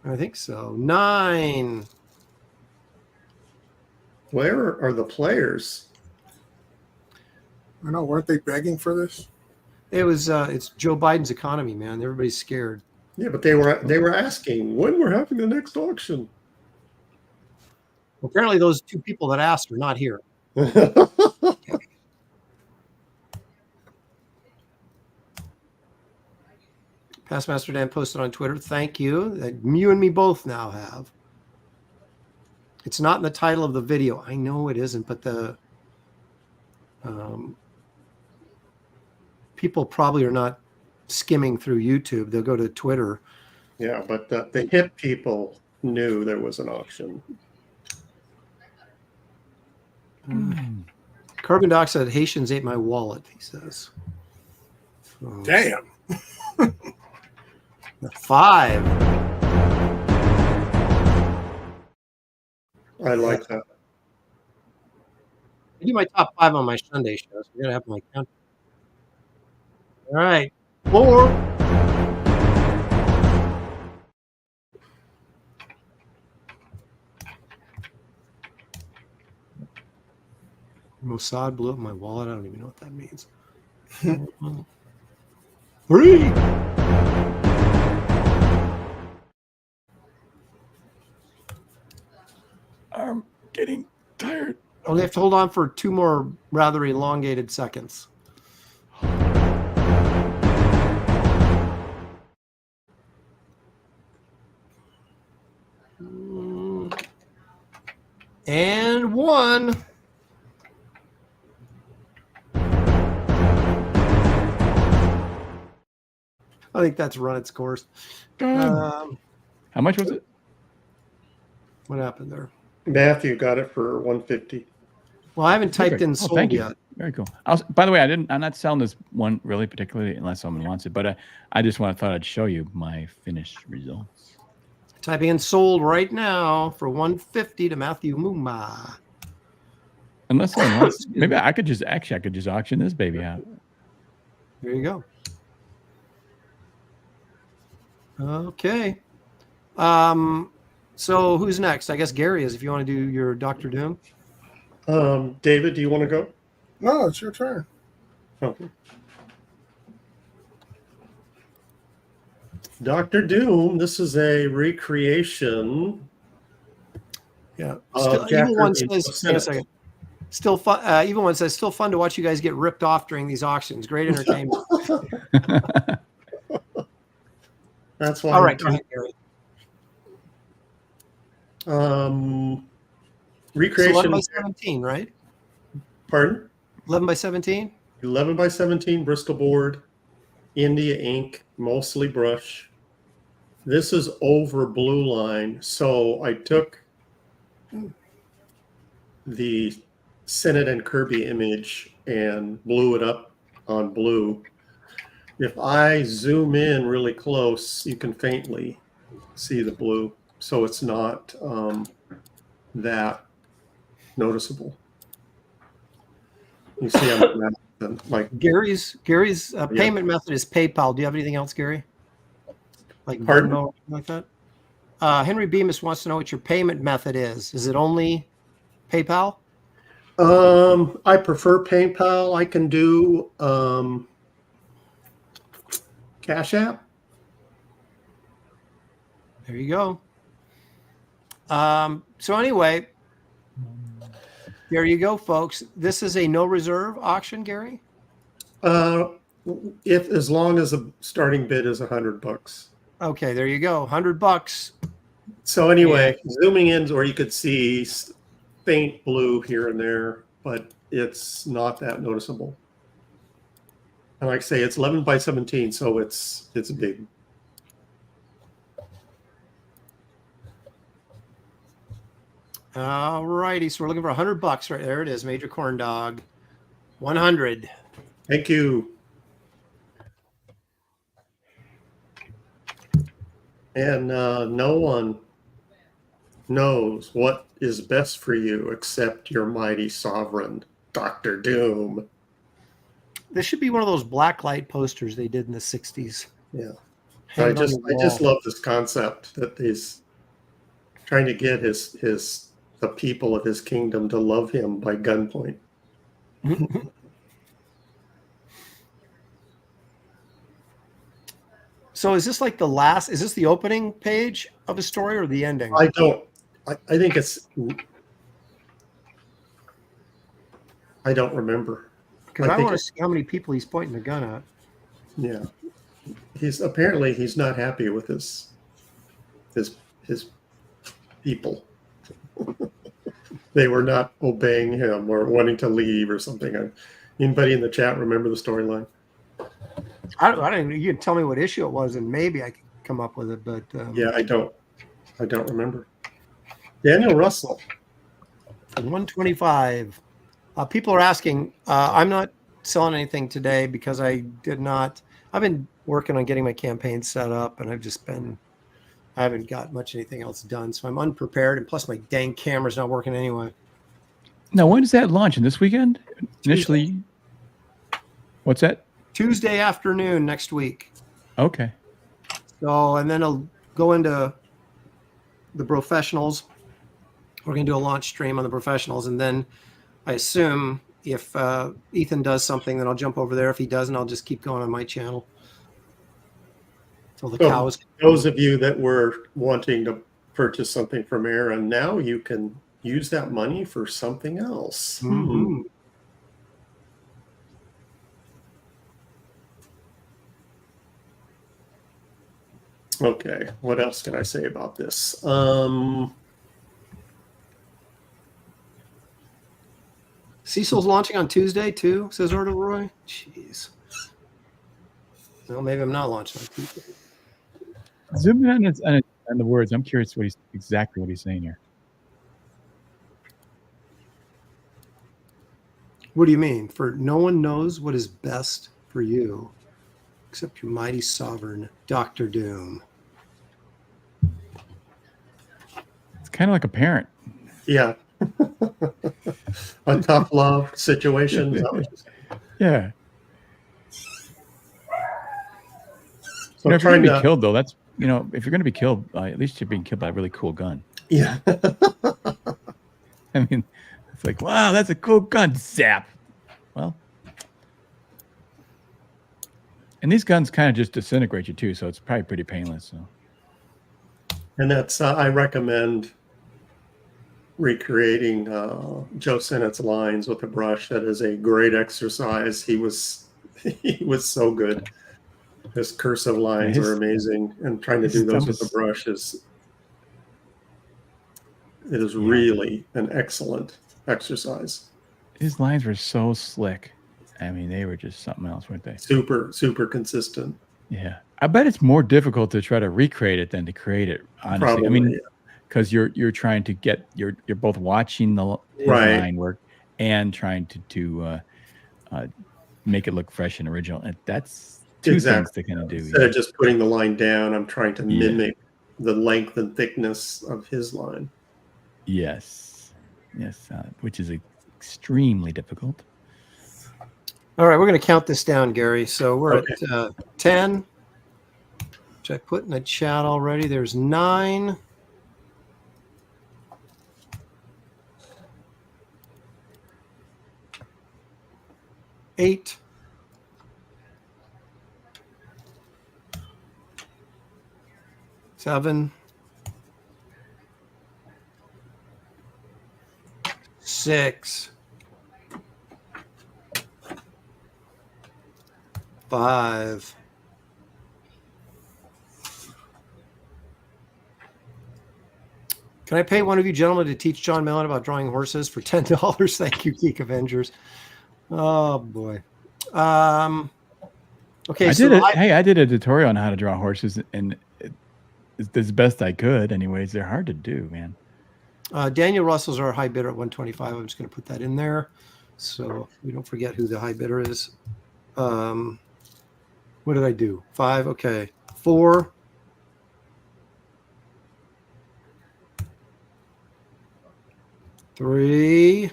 I think so. 9. Where are the players? I know, weren't they begging for this? It's Joe Biden's economy, man. Everybody's scared. Yeah, but they were asking when we're having the next auction. Apparently, those two people that asked are not here. Past Master Dan posted on Twitter. Thank you. You and me both now have. It's not in the title of the video. I know it isn't, but the people probably are not skimming through YouTube. They'll go to Twitter. Yeah, but the hip people knew there was an auction. Carbon dioxide Haitians ate my wallet, he says. Damn. 5. I like that. I do my top 5 on my Sunday show, so we're gonna have my count. All right, 4. Mossad blew up my wallet. I don't even know what that means. 3. I'm getting tired. Oh, they have to hold on for 2 more rather elongated seconds. And 1. I think that's run its course. How much was it? What happened there? Matthew got it for $150. Well, I haven't typed in Thank sold you. yet. Very cool. By the way, I'm not selling this one really particularly unless someone wants it, but I just thought I'd show you my finished results. Typing in sold right now for $150 to Matthew Muma. Unless someone wants, maybe I could just auction this baby out. There you go. Okay. So who's next? I guess Gary is. If you want to do your Dr. Doom. David, do you want to go? No, it's your turn. Okay. Dr. Doom, this is a recreation. Yeah. Of Evil One Jacker says, wait a second. Still fun. Evil One says, still fun to watch you guys get ripped off during these auctions. Great entertainment. That's why. All right, go ahead, Gary. Recreation. 11 by 17, right? Pardon? 11 by 17? 11 by 17 Bristol board, India ink, mostly brush. This is over Blue Line. So I took the Senate and Kirby image and blew it up on blue. If I zoom in really close, you can faintly see the blue. So it's not that noticeable. You see, I'm like Gary's payment method is PayPal. Do you have anything else, Gary? Like Pardon? Venmo or something like that? Henry Bemis wants to know what your payment method is. Is it only PayPal? I prefer PayPal. I can do Cash App. There you go. So anyway, there you go, folks. This is a no reserve auction, Gary. If as long as the starting bid is $100. Okay, there you go. $100. So anyway, zooming in, or you could see faint blue here and there, but it's not that noticeable. And like I say, it's 11 by 17, so it's big. All righty, so we're looking for $100 right there. It is, Major Corn Dog, 100. Thank you. And no one knows what is best for you except your mighty sovereign, Dr. Doom. This should be one of those black light posters they did in the 60s. Yeah. Hang I it on your just wall. love this concept that he's trying to get the people of his kingdom to love him by gunpoint. So is this like the last, is this the opening page of a story or the ending? I think it's, I don't remember. Because I want to see how many people he's pointing the gun at. Yeah. He's not happy with his people. They were not obeying him or wanting to leave or something. Anybody in the chat remember the storyline? I don't. You can tell me what issue it was, and maybe I can come up with it. But yeah, I don't remember. Daniel Russell, 125. People are asking. I'm not selling anything today because I did not. I've been working on getting my campaign set up, and I haven't got much anything else done, so I'm unprepared. And plus, my dang camera's not working anyway. Now, when does that launch? In this weekend? Initially, what's that? Tuesday afternoon next week. Okay. So, and then I'll go into the professionals. We're going to do a launch stream on the professionals, and then I assume if Ethan does something, then I'll jump over there. If he doesn't, I'll just keep going on my channel. So the cows. Those of you that were wanting to purchase something from Aaron, now you can use that money for something else. Mm-hmm. Okay, what else can I say about this? Cecil's launching on Tuesday too, says Order Roy. Jeez. Well, maybe I'm not launching on Tuesday. Zoom in on the words. I'm curious exactly what he's saying here. What do you mean? For no one knows what is best for you except your mighty sovereign, Dr. Doom. It's kind of like a parent. Yeah. A tough love situation. Yeah. So if you're going to be killed, though, that's, if you're going to be killed, at least you're being killed by a really cool gun. Yeah. I mean, it's like, wow, that's a cool gun. Zap. Well, and these guns kind of just disintegrate you too, so it's probably pretty painless. So. And that's I recommend recreating Joe Sennett's lines with a brush. That is a great exercise. He was so good. His cursive lines are amazing, and trying to do those with the brush is really an excellent exercise. His lines were so slick. I mean, they were just something else, weren't they? Super, super consistent. Yeah. I bet it's more difficult to try to recreate it than to create it, honestly. Probably, I mean, because you're trying to get you're both watching the line work and trying to make it look fresh and original. And that's two things to kind of do. Instead of just putting the line down, I'm trying to mimic the length and thickness of his line. Yes. Which is extremely difficult. All right, we're going to count this down, Gary. So we're Okay. at 10, which I put in the chat already. There's 9. Eight. 7. 6. 5. 'Can I pay one of you gentlemen to teach John Mellon about drawing horses for $10? Thank you, Geek Avengers. Oh boy. Okay, I so did it. Hey, I did a tutorial on how to draw horses, and it's the best I could. Anyways, they're hard to do, man. Daniel Russell's our high bidder at 125. I'm just going to put that in there, so we don't forget who the high bidder is. What did I do? 5. Okay, 4. 3.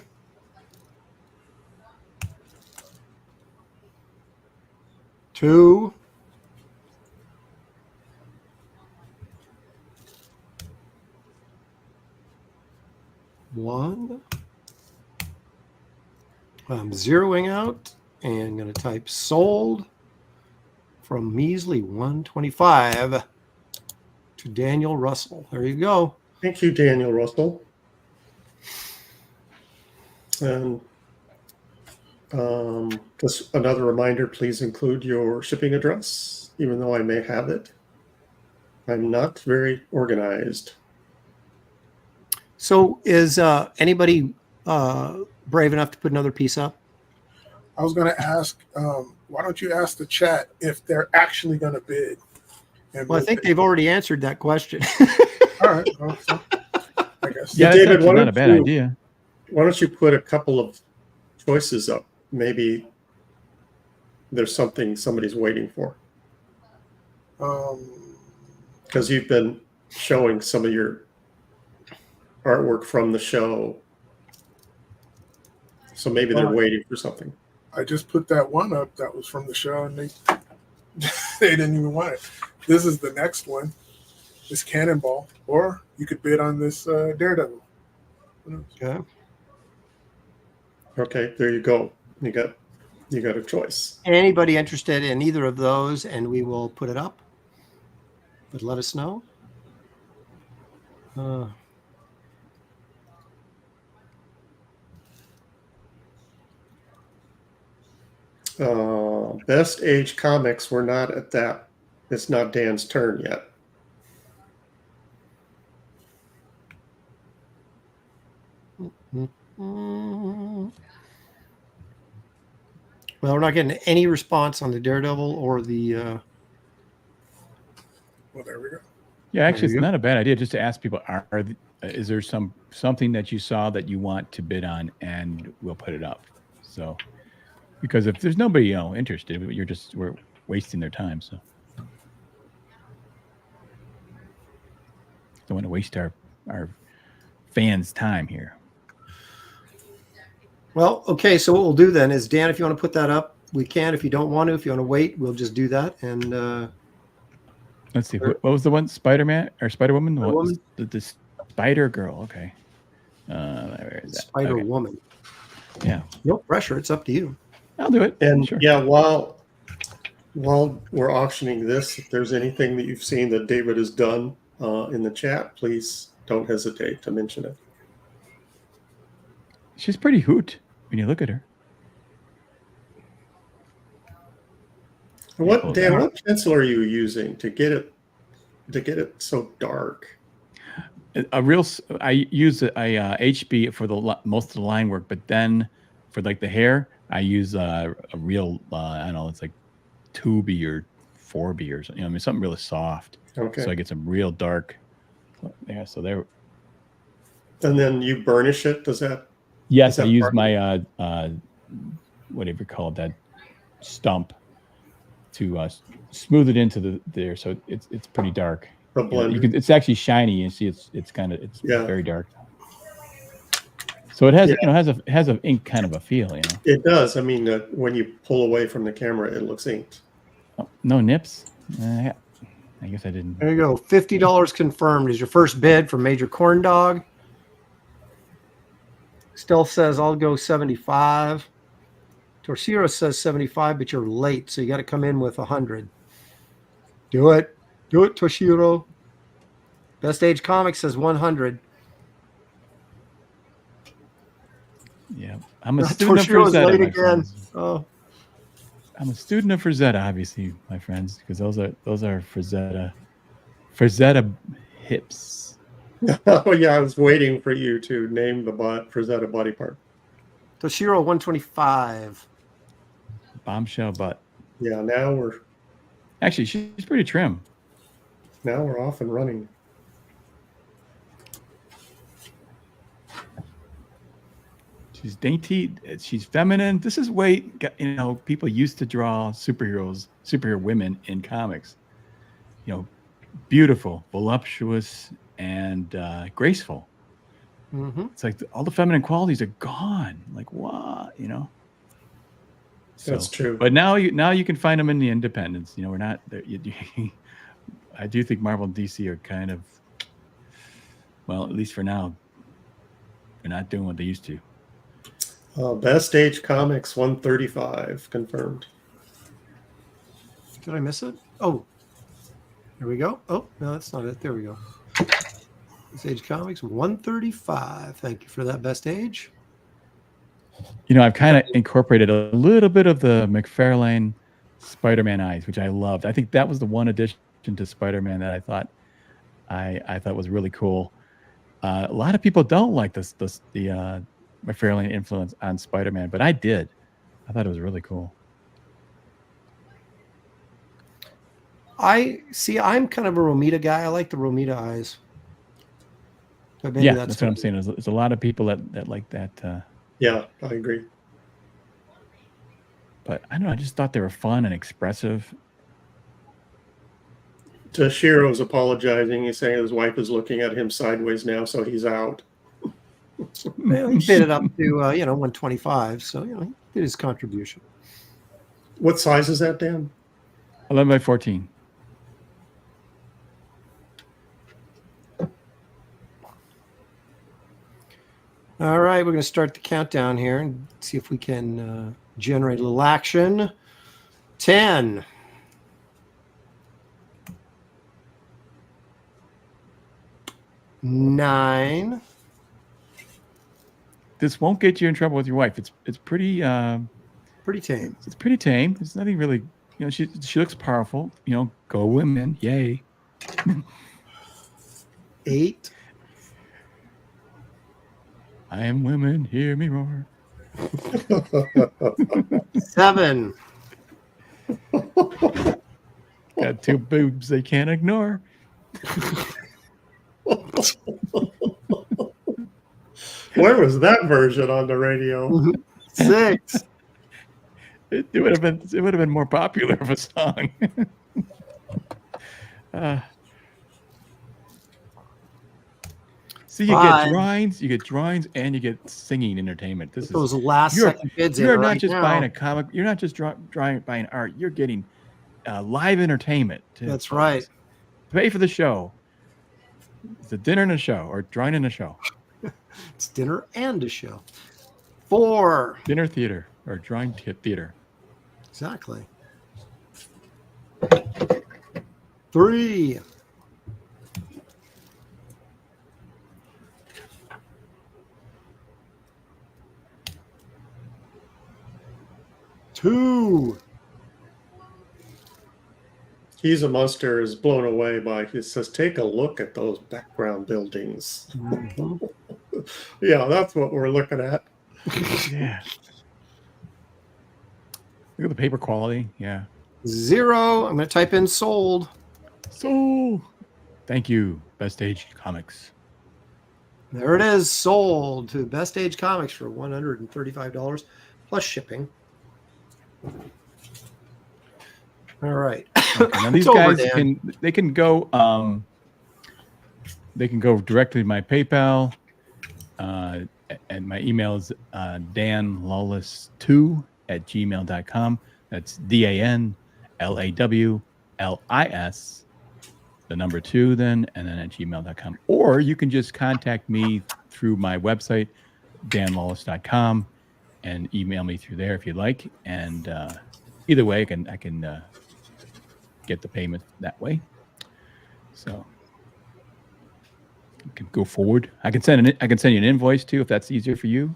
2. 1. I'm zeroing out and going to type sold from measly 125 to Daniel Russell. There you go. Thank you, Daniel Russell. And just another reminder, please include your shipping address, even though I may have it. I'm not very organized. So is anybody brave enough to put another piece up? I was going to ask, why don't you ask the chat if they're actually going to bid? And Well, I think they've already answered that question. All right. Well, so, I guess. Yeah, David, that's why not don't a bad you- idea. Why don't you put a couple of choices up? Maybe there's something somebody's waiting for. Because you've been showing some of your artwork from the show. So maybe they're waiting for something. I just put that one up that was from the show, and they they didn't even want it. This is the next one. This Cannonball, or you could bid on this Daredevil. Okay. Okay, there you go. You got a choice. Anybody interested in either of those, and we will put it up. But let us know. Best Age Comics, we're not at that. It's not Dan's turn yet. Well, we're not getting any response on the Daredevil or the. Well, there we go. Yeah, actually, There you it's go. not a bad idea just to ask people: is there something that you saw that you want to bid on, and we'll put it up. So, because if there's nobody interested, we're wasting their time. So, don't want to waste our fans' time here. Well, okay. So what we'll do then is, Dan, if you want to put that up, we can. If you don't want to, if you want to wait, we'll just do that. And Let's see. What was the one? Spider-Man or Spider-Woman? Spider-Woman? The Spider Girl. Okay. Where is that? Spider Okay. Woman. Yeah. No pressure. It's up to you. I'll do it. And Sure. yeah, while we're auctioning this, if there's anything that you've seen that David has done in the chat, please don't hesitate to mention it. She's pretty hoot when you look at her. What Dan? What pencil are you using to get it so dark? I use a HB for most of the line work, but then for like the hair, I use a real I don't know, it's like 2B or 4B or something. I mean, something really soft. Okay. So I get some real dark. Yeah. So there. And then you burnish it. Does that? Yes, is I that use part- my whatever you call that stump to smooth it into there, so it's pretty dark. The blender. It's actually shiny. You see, it's Yeah. very dark. So it has, has a ink kind of a feel, It does. I mean, when you pull away from the camera, it looks inked. Oh, no nips. I guess I didn't. There you go. $50 confirmed is your first bid from Major Corn Dog. Stealth says I'll go 75. Torciro says 75, but you're late, so you got to come in with 100. Do it, Toshiro. Best Age Comics says 100. Yeah, I'm a student of Frazetta, my friends. Oh, I'm a student of Frazetta, obviously, my friends, because those are Frazetta hips. Oh yeah, I was waiting for you to name the Frazetta body part. Toshiro 125. Bombshell butt. Yeah, now we're actually she's pretty trim. Now we're off and running. She's dainty. She's feminine. This is way, people used to draw superhero women in comics. Beautiful, voluptuous, and graceful. Mm-hmm. It's like all the feminine qualities are gone. Like what, So, that's true. But now you can find them in the independents. We're not there. I do think Marvel and DC are kind of, well, at least for now, they're not doing what they used to. Best Age Comics 135 confirmed. Did I miss it? Oh, here we go. Oh, no, that's not it. There we go. Best Age Comics 135. Thank you for that, Best Age. I've kind of incorporated a little bit of the McFarlane Spider-Man eyes, which I loved. I think that was the one addition to Spider-Man that I thought was really cool. A lot of people don't like the McFarlane influence on Spider-Man, but I did. I thought it was really cool. I'm kind of a Romita guy. I like the Romita eyes. But maybe that's what I'm saying. There's a lot of people that like that. Yeah, I agree. But I don't know. I just thought they were fun and expressive. Toshiro's apologizing. He's saying his wife is looking at him sideways now, so he's out. He bid it up to 125, so he did his contribution. What size is that, Dan? 11 by 14. All right, we're going to start the countdown here and see if we can generate a little action. 10. 9. This won't get you in trouble with your wife. It's pretty pretty tame. It's pretty tame. It's nothing really. She looks powerful. Go women, yay. 8. I am women, hear me roar. 7. Got 2 boobs they can't ignore. Where was that version on the radio? 6. It would have been more popular of a song. See, you get drawings, and you get singing entertainment. This those is last second bids. You're not just buying a comic. You're not just buying art. You're getting live entertainment. That's right. Pay for the show. It's a dinner and a show, or drawing and a show. It's dinner and a show. 4. Dinner theater or drawing theater. Exactly. 3. 2. He's a Monster is blown away by, he says, take a look at those background buildings. Mm-hmm. Yeah, that's what we're looking at. Yeah. Look at the paper quality. Yeah. 0. I'm going to type in sold. Sold. Thank you, Best Age Comics. There it is, sold to Best Age Comics for $135 plus shipping. All right. Okay, now these guys can go directly to my PayPal, and my email is danlawless2@gmail.com. That's DANLAWLIS, the number 2 then, and then at gmail.com. Or you can just contact me through my website, danlawless.com, and email me through there if you'd like. And either way, I can get the payment that way. So you can go forward. I can send you an invoice too if that's easier for you.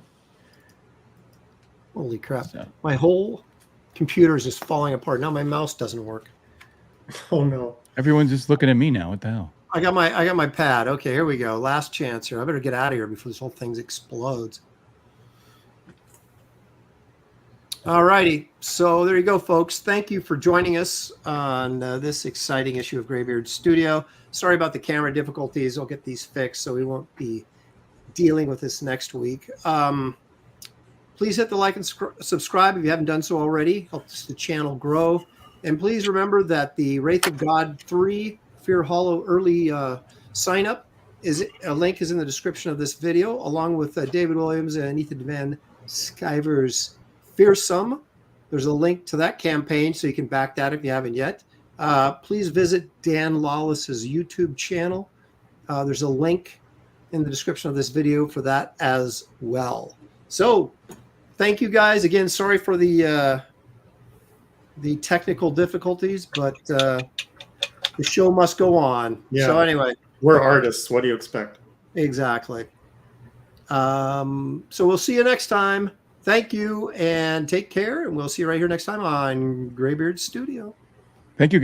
Holy crap! So. My whole computer is just falling apart. Now my mouse doesn't work. Oh no! Everyone's just looking at me now. What the hell? I got my pad. Okay, here we go. Last chance here. I better get out of here before this whole thing explodes. All righty. So there you go, folks. Thank you for joining us on this exciting issue of Graybeard's Studio. Sorry about the camera difficulties. I'll get these fixed so we won't be dealing with this next week. Please hit the like and subscribe if you haven't done so already. Helps the channel grow. And please remember that the Wraith of God 3 Fear Hollow early sign up a link is in the description of this video, along with David Williams and Ethan Van Sciver's Fearsome. There's a link to that campaign, so you can back that if you haven't yet. Please visit Dan Lawless's YouTube channel. There's a link in the description of this video for that as well. So thank you guys again. Sorry for the technical difficulties, but the show must go on. Yeah. So anyway, we're artists. What do you expect? Exactly. So we'll see you next time. Thank you and take care. And we'll see you right here next time on Graybeard's Studio. Thank you, guys.